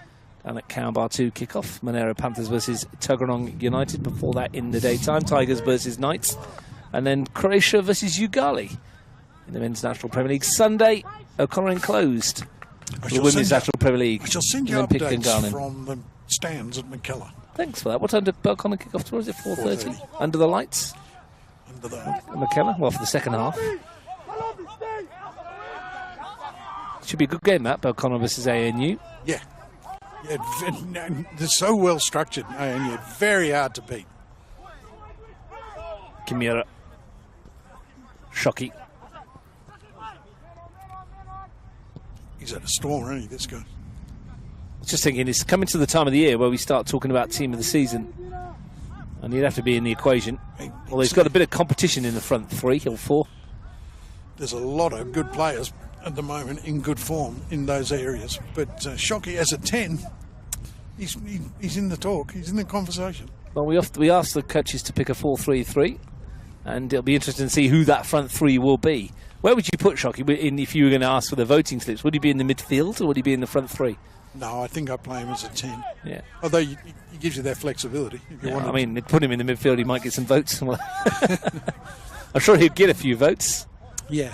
down at Queanbeyan 2 kickoff. Monero Panthers versus Tuggeranong United. Before that, in the daytime, Tigers versus Knights. And then Croatia versus Ugali in the Men's National Premier League. Sunday, O'Connor Enclosed. The Women's National Premier League. I shall send you Olympic updates Gungahlin. from the stands at McKellar. Thanks for that. What time did O'Connor kick off tomorrow? Is it 4:30? Under the lights? Under the... McKellar? Well, for the second half. Should be a good game, that, Belconnen versus ANU. Yeah. They're so well structured, ANU. Very hard to beat. Kimura. Shockey. He's at a storm, isn't he, this guy? Just thinking, it's coming to the time of the year where we start talking about team of the season. And he'd have to be in the equation. Well, he's got a bit of competition in the front 3 or 4. There's a lot of good players at the moment in good form in those areas. But Shockey as a 10, he's in the talk. He's in the conversation. Well, we asked the coaches to pick a 4-3-3. And it'll be interesting to see who that front 3 will be. Where would you put Shockey if you were going to ask for the voting slips? Would he be in the midfield or would he be in the front 3? No, I think I play him as a 10. Yeah. Although he gives you that flexibility. If you want I mean, put him in the midfield, he might get some votes. I'm sure he'd get a few votes. Yeah.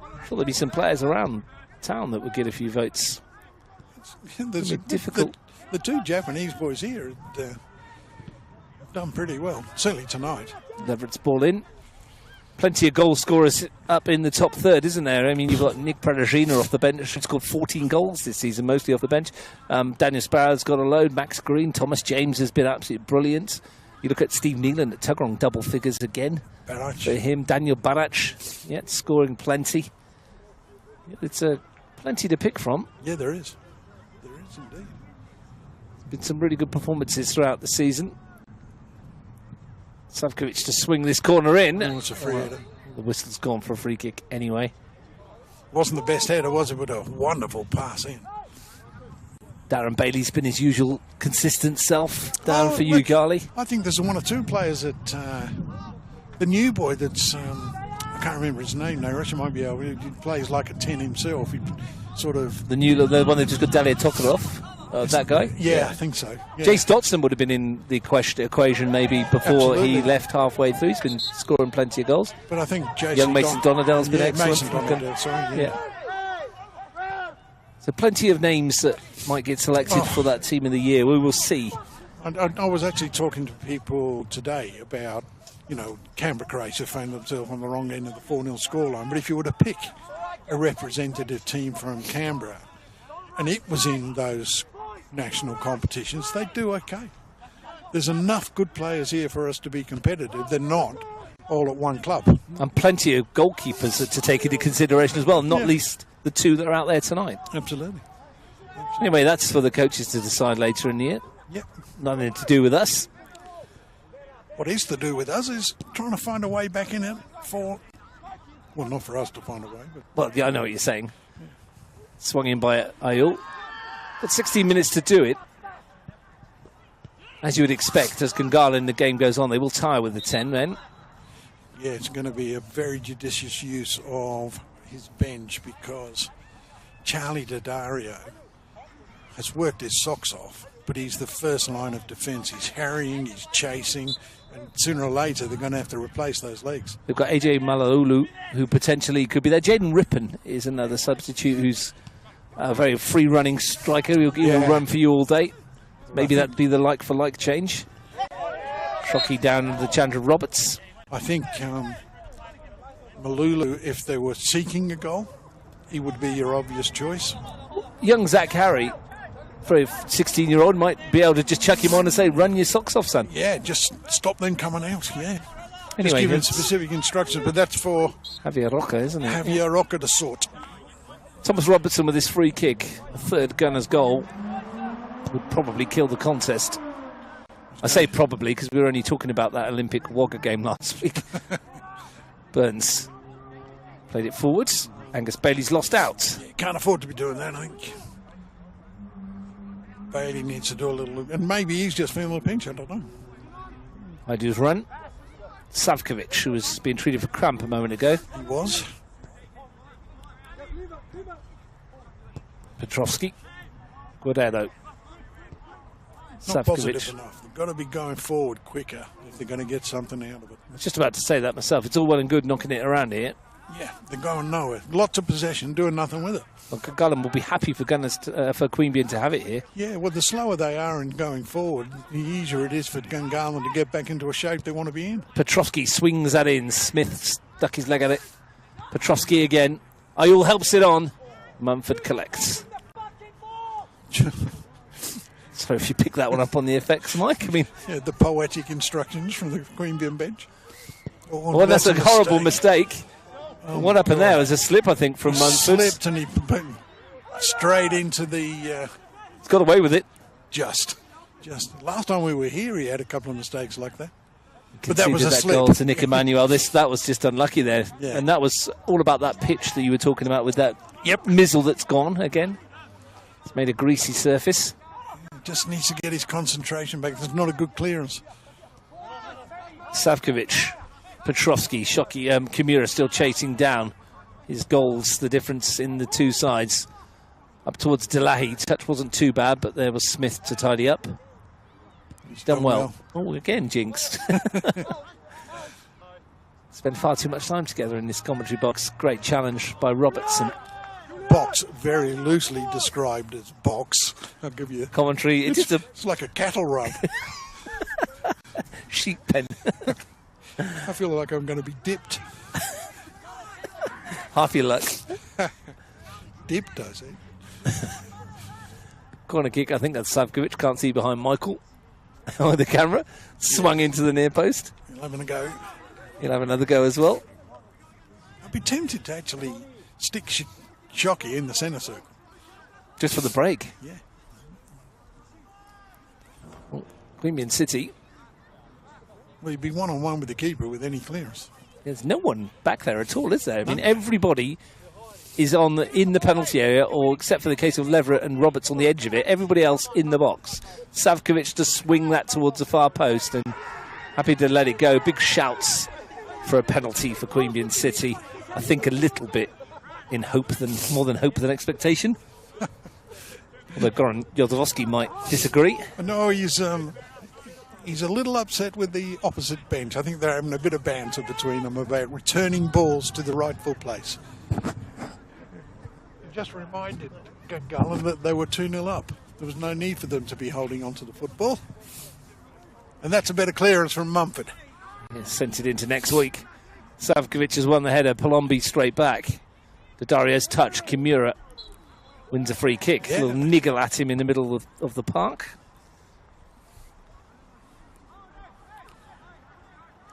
I'm sure there'd be some players around town that would get a few votes. There's difficult. The 2 Japanese boys here have done pretty well, certainly tonight. Leverett's ball in. Plenty of goal scorers up in the top third, isn't there? I mean, you've got Nick Pradajina off the bench, who's scored 14 goals this season, mostly off the bench. Daniel Sparrow's got a load. Max Green, Thomas James has been absolutely brilliant. You look at Steve Neelan at Tuggerong, double figures again. Barrach. For him, Daniel Barrach, yeah, scoring plenty. It's plenty to pick from. Yeah, there is. There is indeed. Been some really good performances throughout the season. Savkovic to swing this corner in. Oh, it's a free header. The whistle's gone for a free kick anyway. Wasn't the best header, was it? But a wonderful pass in. Darren Bailey's been his usual consistent self down for you, Garley. I think there's one or two players that the new boy that's I can't remember his name now. Russia might be able. He plays like a 10 himself. He sort of the one that just got Dalia Tokarov. That guy? Yeah, I think so. Yeah. Jace Dotson would have been in the equation maybe before he left halfway through. He's been scoring plenty of goals. But I think young Mason Donadell's been excellent. Mason Donadell, sorry. Yeah. So plenty of names that might get selected for that team of the year. We will see. I was actually talking to people today about, Canberra Crates have found themselves on the wrong end of the 4-0 scoreline. But if you were to pick a representative team from Canberra, and it was in those national competitions, they do okay. There's enough good players here for us to be competitive. They're not all at one club. And plenty of goalkeepers to take into consideration as well, not least the two that are out there tonight. Absolutely. Anyway, that's for the coaches to decide later in the year. Yep. Nothing to do with us. What is to do with us is trying to find a way back in it well, not for us to find a way. But well, yeah, I know what you're saying. Yeah. Swung in by Ayul. Got 16 minutes to do it. As you would expect, as Gungahlin, the game goes on, they will tire with the 10 men. Yeah, it's going to be a very judicious use of his bench because Charlie Daddario has worked his socks off, but he's the first line of defence. He's harrying, he's chasing, and sooner or later they're going to have to replace those legs. They've got AJ Malaloulu, who potentially could be there. Jaden Rippon is another substitute who's a very free-running striker. He'll run for you all day. Maybe that'd be the like-for-like change. Shockey down the Chandra Roberts. I think Malulu, if they were seeking a goal, he would be your obvious choice. Young Zach Harry, for a 16-year-old, might be able to just chuck him on and say, run your socks off, son. Yeah, just stop them coming out, yeah. Anyway, just give him specific instructions, but that's for Javier Roca, isn't it? Javier Roca to sort. Thomas Robertson with his free kick, a third Gunners goal, would probably kill the contest. I say probably because we were only talking about that Olympic Wagga game last week. Burns played it forwards. Angus Bailey's lost out. Yeah, can't afford to be doing that, I think. Bailey needs to do a little, and maybe he's just feeling the pinch, I don't know. Idea's run. Savkovic, who was being treated for cramp a moment ago. He was. Petrovsky. Guardado. Not positive enough. They've got to be going forward quicker if they're going to get something out of it. I was just about to say that myself. It's all well and good knocking it around here. Yeah, they're going nowhere. Lots of possession, doing nothing with it. Well, Gungahlin will be happy for Gunners for Queanbeyan to have it here. Yeah, well, the slower they are in going forward, the easier it is for Gungahlin to get back into a shape they want to be in. Petrovsky swings that in. Smith stuck his leg at it. Petrovsky again. Ayul helps it on. Mumford collects. So if you pick that one up on the effects, Mike, I mean... Yeah, the poetic instructions from the Queanbeyan bench. Well, that's a horrible mistake. Oh, what happened there was a slip, I think, from Mumford. Slipped and he straight into the... He's got away with it. Just. Last time we were here, he had a couple of mistakes like that. But that was a slip. Goal to Nick Emmanuel. That was just unlucky there. Yeah. And that was all about that pitch that you were talking about with that mizzle that's gone again. It's made a greasy surface. Just needs to get his concentration back. There's not a good clearance. Savkovic, Petrovsky, Shockey, Kimura still chasing down his goals, the difference in the two sides. Up towards Delahi. Touch wasn't too bad, but there was Smith to tidy up. He's done well. Oh, again, jinx. Spend far too much time together in this commentary box. Great challenge by Robertson. Box, very loosely described as box. I'll give you commentary. It's like a cattle run. Sheep pen. I feel like I'm going to be dipped. Half your luck. Dipped, I see. Corner kick. I think that's Savkovic. Can't see behind Michael. Oh, the camera swung into the near post. He'll have a go. He'll have another go as well. I'd be tempted to actually stick Shockey in the centre circle. Just for the break. Yeah. Oh, Queanbeyan City. Well, you'd be one-on-one with the keeper with any clearance. There's no one back there at all, is there? I mean, everybody is in the penalty area, or except for the case of Leverett and Roberts on the edge of it, everybody else in the box. Savkovic to swing that towards the far post, and happy to let it go. Big shouts for a penalty for Queanbeyan City. I think a little bit in more than hope than expectation. Although Goran Jozovski might disagree. No, he's a little upset with the opposite bench. I think they're having a bit of banter between them about returning balls to the rightful place. Just reminded Gungahlin that they were 2-0 up. There was no need for them to be holding on to the football. And that's a better clearance from Mumford. Yeah, sent it into next week. Savkovic has won the header. Palombi straight back. Dadario's touch. Kimura wins a free kick. Yeah. A little niggle at him in the middle of the park.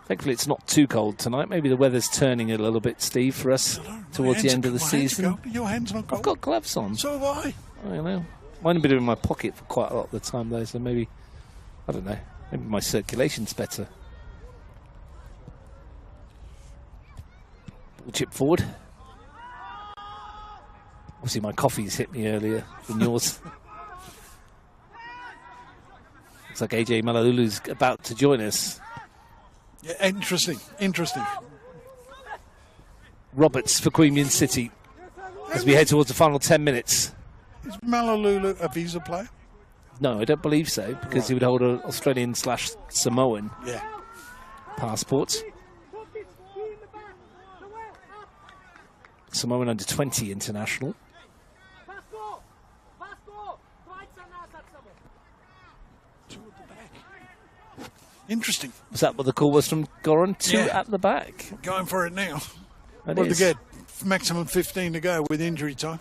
Thankfully, it's not too cold tonight. Maybe the weather's turning a little bit, Steve, for us towards the end of the season. Your hands not cold. I've got gloves on. So have I. I don't know. Mine have been in my pocket for quite a lot of the time, though, so maybe, I don't know, maybe my circulation's better. Ball chip forward. Obviously, my coffee's hit me earlier than yours. Looks like AJ Malaloulu's about to join us. Yeah, interesting. Roberts for Queanbeyan City as we head towards the final 10 minutes. Is Malaloulu a visa player? No, I don't believe so, because he would hold an Australian/Samoan passport. Samoan under 20 international. Interesting. Was that what the call was from Goran? Two at the back. Going for it now. That What is. to get? Maximum 15 to go with injury time.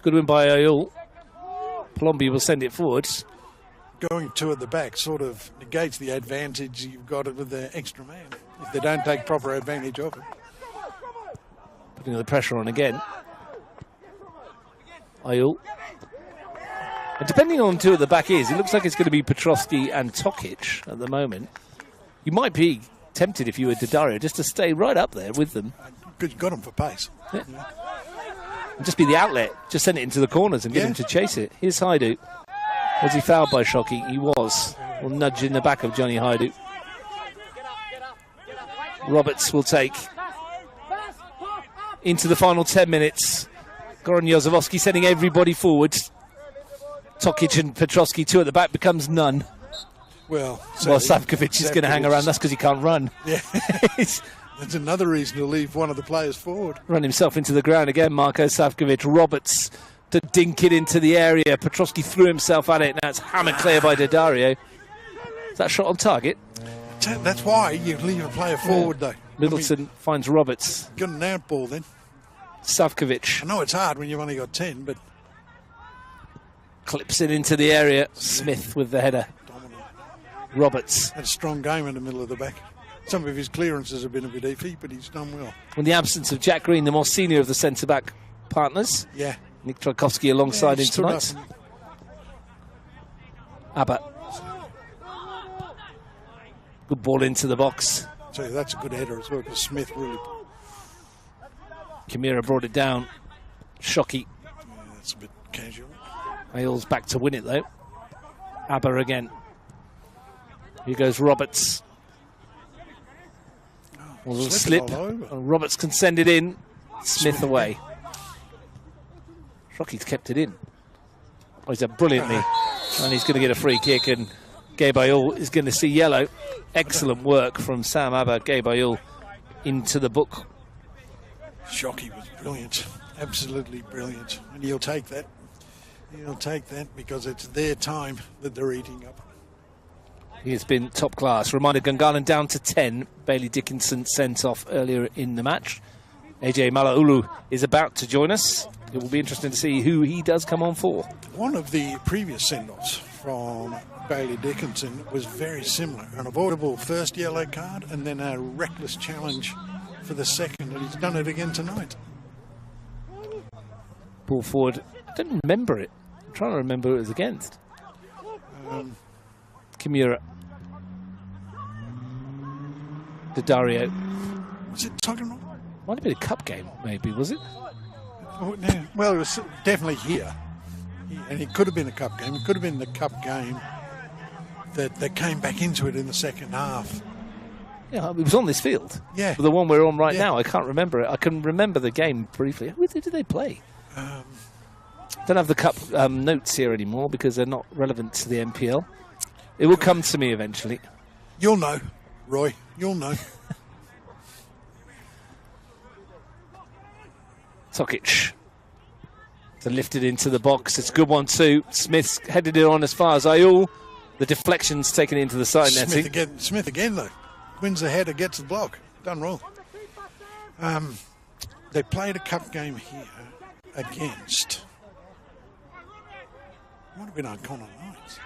Good win by Ayul. Palombi will send it forwards. Going 2 at the back sort of negates the advantage you've got it with the extra man. If they don't take proper advantage of it. Putting the pressure on again. Ayul. And depending on 2 at the back it looks like it's going to be Petrovsky and Tokic at the moment. You might be tempted if you were Dario just to stay right up there with them. Good, got him for pace. Yeah. And just be the outlet. Just send it into the corners and get him to chase it. Here's Haidu. Was he fouled by Shockey? He was. We'll nudge in the back of Johnny Haidu. Roberts will take into the final 10 minutes. Goran Jozovski sending everybody forward. Tokic and Petrovsky 2 at the back becomes none. Well, Savkovic is going to hang around. That's because he can't run. Yeah. That's another reason to leave one of the players forward. Run himself into the ground again, Marko Savkovic. Roberts to dink it into the area. Petrovsky threw himself at it. Now it's hammered clear by Dario. Is that shot on target? That's why you leave a player forward, though. Middleton finds Roberts. Got an out ball then. Savkovic I know it's hard when you've only got 10, but clips it into the area. Smith with the header. Roberts. Had a strong game in the middle of the back. Some of his clearances have been a bit iffy, but he's done well. In the absence of Jack Green, the more senior of the centre-back partners. Yeah. Nick Trajkovski alongside him tonight. Abba. Good ball into the box. So that's a good header as well, because Smith really... Kimura brought it down. Shockey. Yeah, that's a bit casual. Ayul's back to win it, though. Abba again. Here goes Roberts. A little slip. Roberts can send it in. Smith away. Shockey's kept it in. Oh, he's done brilliantly. And he's going to get a free kick, and Gabe Ayul is going to see yellow. Excellent work from Sam Abba. Gabe Ayul into the book. Shockey was brilliant. Absolutely brilliant. And he'll take that. He'll take that because it's their time that they're eating up. He has been top class. Reminder, Gungahlin down to 10. Bailey Dickinson sent off earlier in the match. AJ Malaloulu is about to join us. It will be interesting to see who he does come on for. One of the previous send-offs from Bailey Dickinson was very similar. An avoidable first yellow card and then a reckless challenge for the second, and he's done it again tonight. Ball forward. I don't remember it. I'm trying to remember who it was against. Kimura. Daddario. Was it Tuggerall? Might have been a cup game, maybe, was it? Oh, no. Well, it was definitely here. And it could have been a cup game. It could have been the cup game that they came back into it in the second half. Yeah, it was on this field. Yeah. The one we're on right now. I can't remember it. I can remember the game briefly. Who did they play? Don't have the cup notes here anymore because they're not relevant to the NPL. It will come to me eventually. You'll know, Roy. You'll know. Tokic. So lifted into the box. It's a good one too. Smith's headed it on as far as Ayul. The deflection's taken into the side netting. Smith again though. Wins the header, gets the block. Done well. They played a cup game here against. Might have been O'Connor Knights.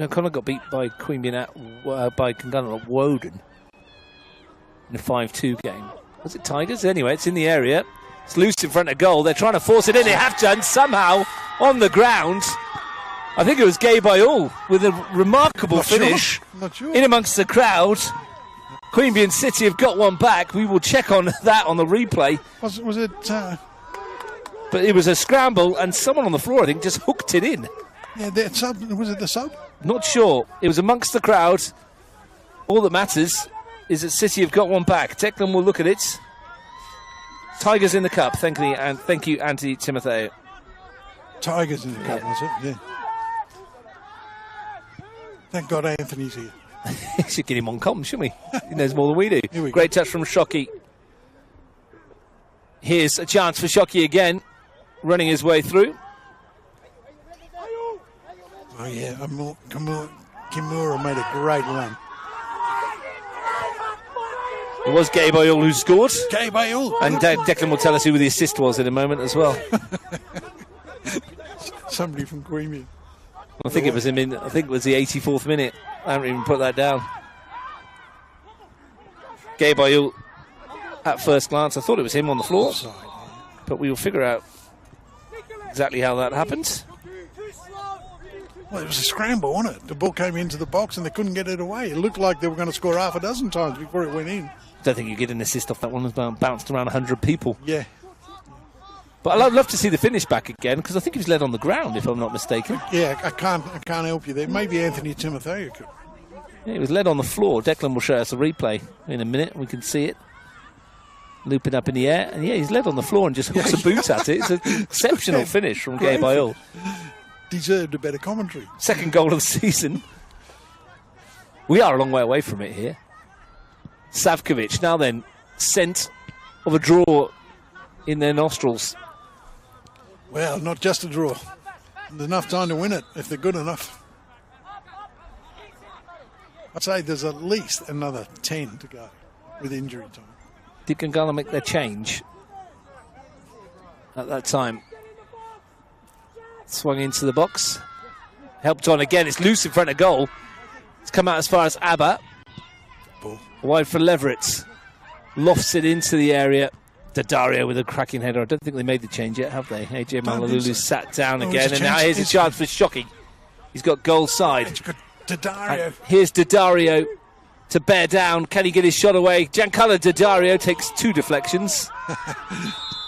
O'Connor got beat by Queanbeyan by Gungahlin at Woden in a 5-2 game. Was it Tigers? Anyway, it's in the area. It's loose in front of goal. They're trying to force it in. They have done somehow on the ground. I think it was Gabe Ayul with a remarkable finish in amongst the crowd. Queanbeyan City have got one back. We will check on that on the replay. Was it? But it was a scramble, and someone on the floor, I think, just hooked it in. Yeah, was it the sub? Not sure. It was amongst the crowd. All that matters is that City have got one back. Declan will look at it. Tigers in the cup. Thank you, Anthony Timotheo. Tigers in the cup, was it? Yeah. Thank God Anthony's here. Should get him on comms, shouldn't we? He knows more than we do. Great touch from Shockey. Here's a chance for Shockey again, running his way through. Oh yeah, Kimura made a great run. It was Gabe Ayul who scored. Gabe Ayul. And Declan will tell us who the assist was in a moment as well. Somebody from Queanbeyan. I think it was him I think it was the 84th minute. I haven't even put that down. Gabe Ayul, at first glance, I thought it was him on the floor. But we will figure out exactly how that happened. Well, it was a scramble, wasn't it? The ball came into the box and they couldn't get it away. It looked like they were going to score half a dozen times before it went in. I don't think you get an assist off that one. It was bounced around 100 people. Yeah. But I'd love to see the finish back again because I think he was led on the ground, if I'm not mistaken. Yeah, I can't help you there. Maybe Anthony Timotheo could. Yeah, he was led on the floor. Declan will show us a replay in a minute. We can see it. Looping up in the air. And yeah, he's led on the floor and just hooks a boot at it. It's an exceptional finish from Gabe Ayul. Deserved a better commentary. Second goal of the season. We are a long way away from it here. Savkovic now then, scent of a draw in their nostrils. Well, not just a draw. There's enough time to win it if they're good enough. I'd say there's at least another 10 to go with injury time. Did Gungahlin make their change at that time? Swung into the box. Helped on again. It's loose in front of goal. It's come out as far as Abba. Ball. Wide for Leverett. Lofts it into the area. Daddario with a cracking header. I don't think they made the change yet, have they? AJ Malalulu sat down again. And now here's a chance for Shockey. He's got goal side. Daddario. Here's Daddario to bear down. Can he get his shot away? Giancarlo Daddario takes 2 deflections.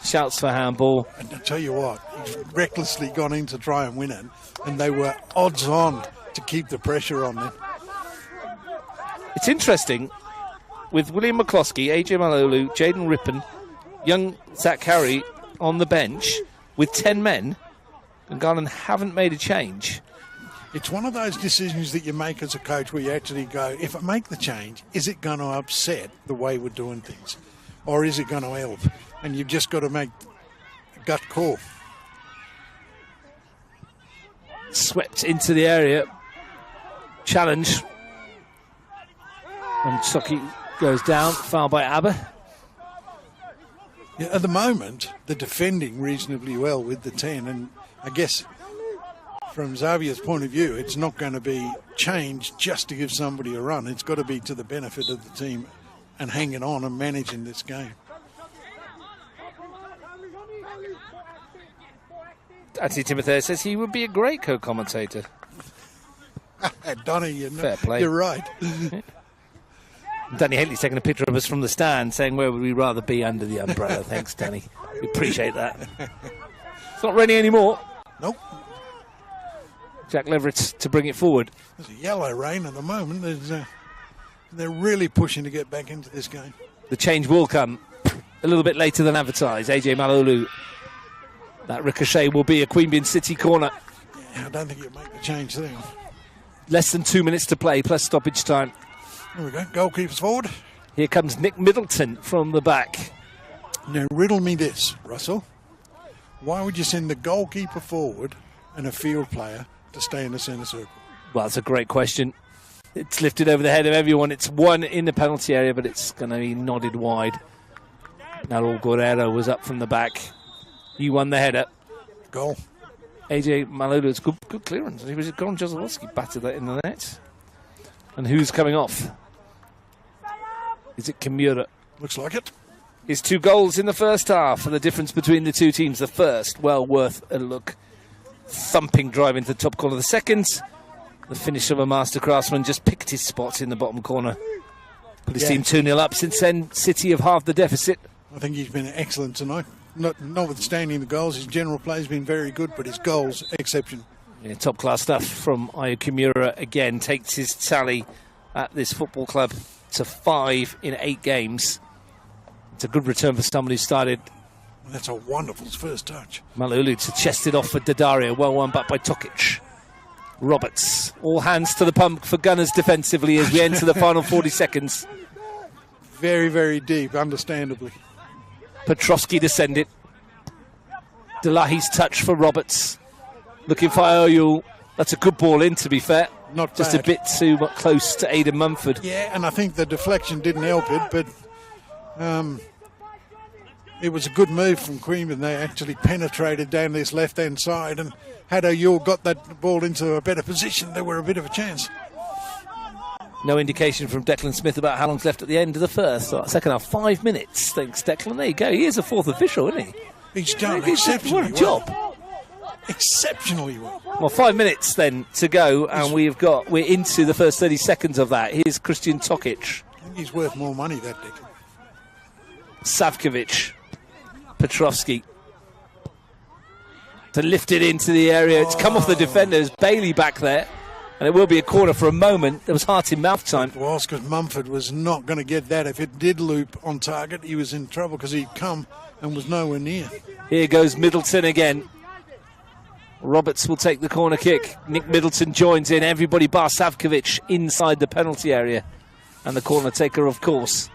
Shouts for handball. And I tell you what, he's recklessly gone in to try and win it, and they were odds on to keep the pressure on them. It's interesting with William McCloskey, AJ Malolu, Jaden Rippon, young Zach Carey on the bench with 10 men, and Gungahlin haven't made a change. It's one of those decisions that you make as a coach where you actually go, if I make the change, is it going to upset the way we're doing things? Or is it going to help? And you've just got to make a gut call. Swept into the area. Challenge. And Shockey goes down. Foul by Abba. Yeah, at the moment, they're defending reasonably well with the 10. And I guess from Xavier's point of view, it's not going to be changed just to give somebody a run. It's got to be to the benefit of the team and hanging on and managing this game. Anthony Timothée says he would be a great co-commentator. Donny, Fair play. You're right. Danny Haley's taking a picture of us from the stand saying, where would we rather be under the umbrella? Thanks, Danny. We appreciate that. It's not raining anymore. Nope. Jack Leverett to bring it forward. There's a yellow rain at the moment. They're really pushing to get back into this game. The change will come a little bit later than advertised. AJ Malolu. That ricochet will be a Queanbeyan City corner. Yeah, I don't think you'll make the change there. Less than 2 minutes to play, plus stoppage time. Here we go. Goalkeepers forward. Here comes Nick Middleton from the back. Now, riddle me this, Russell. Why would you send the goalkeeper forward and a field player to stay in the centre circle? Well, that's a great question. It's lifted over the head of everyone. It's one in the penalty area, but it's going to be nodded wide. Naral Guerrero was up from the back. You won the header. Goal. AJ Malolu's good clearance. It was Goran Jozowski battered that in the net. And who's coming off? Is it Kimura? Looks like it. His 2 goals in the first half for the difference between the two teams. The first, well worth a look. Thumping drive into the top corner. The second, the finish of a master craftsman, just picked his spot in the bottom corner. Put his team 2-0 up. Since then, City have halved the deficit. I think he's been excellent tonight. Notwithstanding the goals, his general play has been very good, but his goals, exception. Yeah, top class stuff from Ayo Kimura. Again, takes his tally at this football club to 5 in 8 games. It's a good return for someone who started. That's a wonderful first touch. Malulu to chest it off for Daddario. Well won back by Tokic. Roberts. All hands to the pump for Gunners defensively as we enter the final 40 seconds. Very, very deep, understandably. Petrovsky to send it. Delahi's touch for Roberts. Looking for Oyul. That's a good ball in, to be fair. Not just bad. a bit too close to Aidan Mumford. Yeah, and I think the deflection didn't help it, but it was a good move from Queanbeyan. They actually penetrated down this left-hand side, and had Oyul got that ball into a better position, there were a bit of a chance. No indication from Declan Smith about how long's left at the end of the first. Second half, 5 minutes. Thanks, Declan. There you go. He is a 4th official, isn't he? He's done exceptionally what a job. Exceptionally well. Well, 5 minutes then to go, and we're into the first 30 seconds of that. Here's Christian Tokic. I think he's worth more money, that Dick. Savkovic. Petrovsky. To lift it into the area. It's come off the defenders. Bailey back there. And it will be a corner for a moment. There was heart in mouth time. It was, because Mumford was not going to get that. If it did loop on target, he was in trouble because he'd come and was nowhere near. Here goes Middleton again. Roberts will take the corner kick. Nick Middleton joins in. Everybody bar Savkovic inside the penalty area. And the corner taker, of course.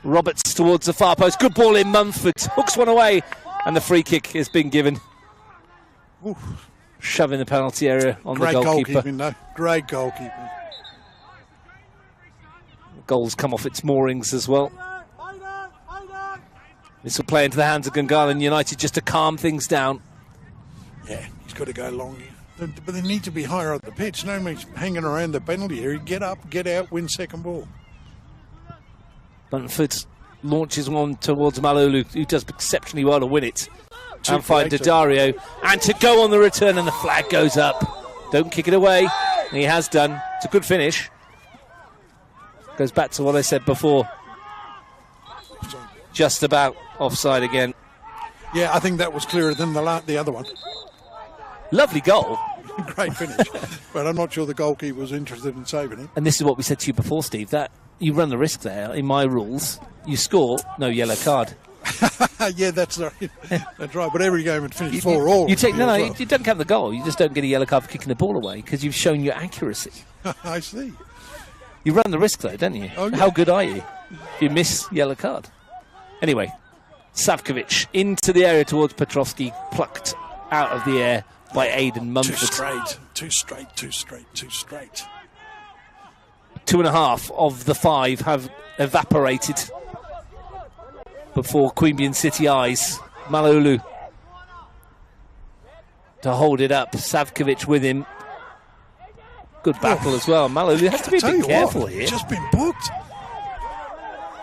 Roberts towards the far post. Good ball in. Mumford hooks one away. And the free kick has been given. Oof. Shoving the penalty area on Great the goalkeeper. Goalkeeping, though. Great goalkeeping. Goals come off its moorings as well. This will play into the hands of Gungahlin United just to calm things down. Yeah, he's got to go long. But they need to be higher up the pitch. No means hanging around the penalty area. Get up, get out, win second ball. Mumford launches one towards Malulu, who does exceptionally well to win it. And find Daddario. And to go on the return, and the flag goes up. Don't kick it away. And he has done. It's a good finish. Goes back to what I said before. Just about offside again. Yeah, I think that was clearer than the other one. Lovely goal. Great finish. But I'm not sure the goalkeeper was interested in saving it. And this is what we said to you before, Steve, that you run the risk there. In my rules, you score, no yellow card. Yeah, that's right. That's right. But every game had finished 4-4. You don't count the goal. You just don't get a yellow card for kicking the ball away because you've shown your accuracy. I see. You run the risk, though, don't you? Oh, yeah. How good are you if you miss yellow card? Anyway, Savkovic into the area towards Petrovsky, plucked out of the air by Aidan Mumford. Too straight. 2.5 of the 5 have evaporated before Queanbeyan City eyes. Malulu to hold it up. Savkovic with him. Good battle as well. Malu has to be a bit careful here. Just been booked.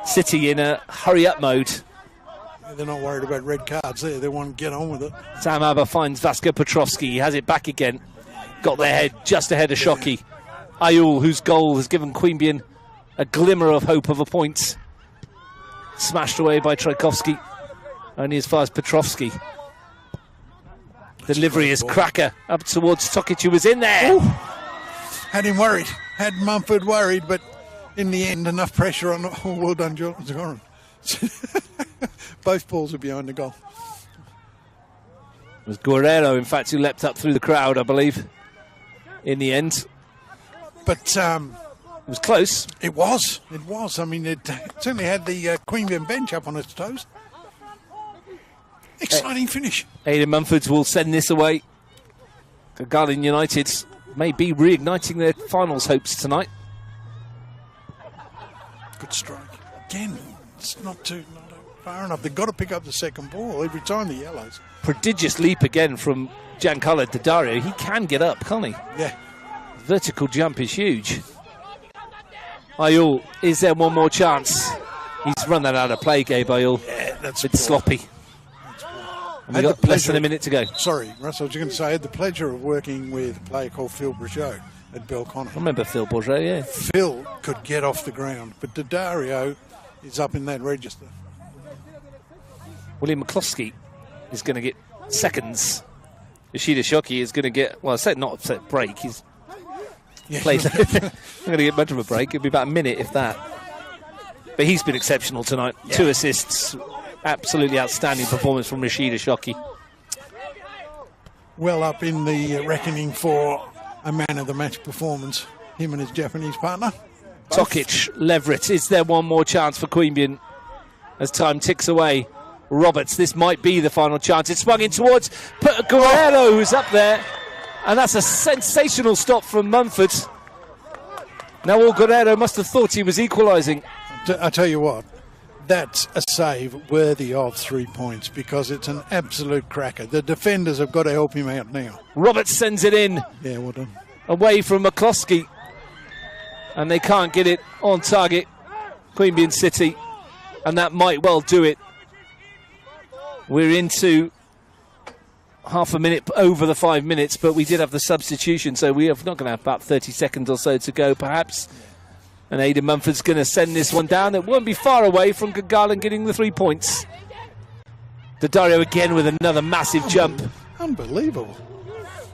City in a hurry-up mode. Yeah, they're not worried about red cards there. They want to get on with it. Sam Aber finds Vasko Petrovski. He has it back again. Got their head just ahead of Shockey. Ayul, whose goal has given Queanbeyan a glimmer of hope of a point. Smashed away by Trajkovski. Only as far as Petrovski. Delivery is cracker up towards Tokic, who was in there. Ooh. Had him worried. Had Mumford worried, but in the end, enough pressure on. Oh, well done, John. Both balls are behind the goal. It was Guerrero, in fact, who leapt up through the crowd, I believe, in the end. But it was close. It was. I mean, it certainly had the Queanbeyan bench up on its toes. Exciting finish. Aidan Mumfords will send this away. Gungahlin United may be reigniting their finals hopes tonight. Good strike. Again, it's not far enough. They've got to pick up the second ball every time, the Yellows. Prodigious leap again from Giancarlo Daddario. He can get up, can't he? Yeah. Vertical jump is huge. Ayul, is there one more chance? He's run that out of play, Gabe Ayul. Yeah, that's a bit sloppy. And we've got less than a minute to go. Sorry, Russell, I was going to say, I had the pleasure of working with a player called Phil Brigeaud at Belconnen. I remember Phil Bourgeois, yeah. Phil could get off the ground, but Daddario is up in that register. William McCloskey is going to get seconds. Yoshida Shockey is going to get, well, not a break. He's played. Not going to get much of a break. It'll be about a minute, if that. But he's been exceptional tonight. Yeah. 2 assists. Absolutely outstanding performance from Yoshida Shockey. Well up in the reckoning for a man of the match performance, him and his Japanese partner. Tokic, Leverett, is there one more chance for Queanbeyan as time ticks away? Roberts, this might be the final chance. It's swung in towards Guerrero, who's up there, and that's a sensational stop from Mumford. Now all Guerrero must have thought he was equalising. I tell you what, that's a save worthy of 3 points because it's an absolute cracker. The defenders have got to help him out now. Roberts sends it in. Yeah, well done. Away from McCloskey. And they can't get it on target. Queanbeyan City. And that might well do it. We're into half a minute over the 5 minutes, but we did have the substitution, so we are not going to have about 30 seconds or so to go, perhaps. And Aidan Mumford's going to send this one down. It won't be far away from Gungahlin getting the 3 points. Daddario again with another massive jump. Unbelievable.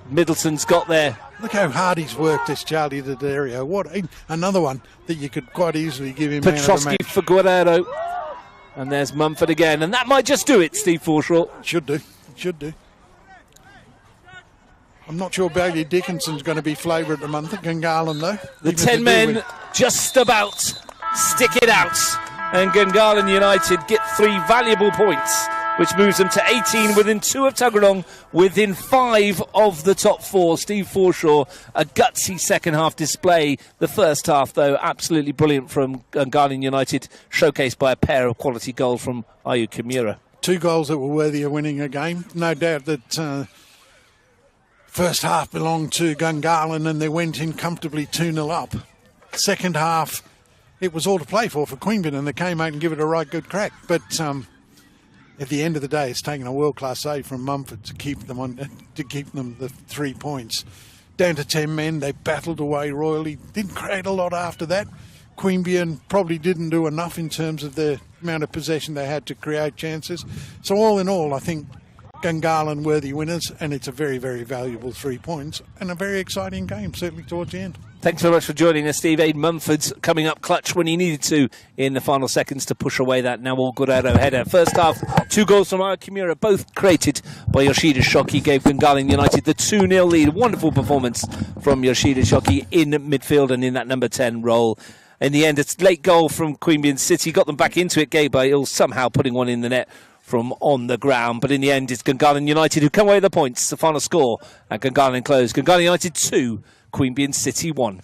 Middleton's got there. Look how hard he's worked, this Charlie Daddario. What another one that you could quite easily give him. Petrovski for Guerrero. And there's Mumford again. And that might just do it, Steve Forshaw. Should do. I'm not sure Bailey Dickinson's going to be flavoured at the month at Gungahlin, though. The 10 men just about stick it out. And Gungahlin United get 3 valuable points, which moves them to 18 within 2 of Tuggeranong, within 5 of the top 4. Steve Forshaw, a gutsy second half display. The first half, though, absolutely brilliant from Gungahlin United, showcased by a pair of quality goals from Ayu Kimura. 2 goals that were worthy of winning a game. No doubt that first half belonged to Gungahlin and they went in comfortably 2-0 up. Second half, it was all to play for Queanbeyan and they came out and give it a right good crack. But at the end of the day, it's taken a world-class save from Mumford to keep them the 3 points. Down to 10 men, they battled away royally. Didn't create a lot after that. Queanbeyan probably didn't do enough in terms of the amount of possession they had to create chances. So all in all, I think Gungahlin worthy winners, and it's a very, very valuable 3 points and a very exciting game, certainly towards the end. Thanks very much for joining us, Steve. Aidan Mumford's coming up clutch when he needed to in the final seconds to push away that now all Guerrero header. First half, 2 goals from Ayu Kimura, both created by Yoshida Shockey, gave Gungahlin United the 2-0 lead. Wonderful performance from Yoshida Shockey in midfield and in that number 10 role. In the end, it's late goal from Queanbeyan City, got them back into it. Gabe somehow putting one in the net from on the ground, but in the end it's Gungahlin United who come away with the points. The final score at Gungahlin Enclosed. Gungahlin United 2, Queanbeyan City 1.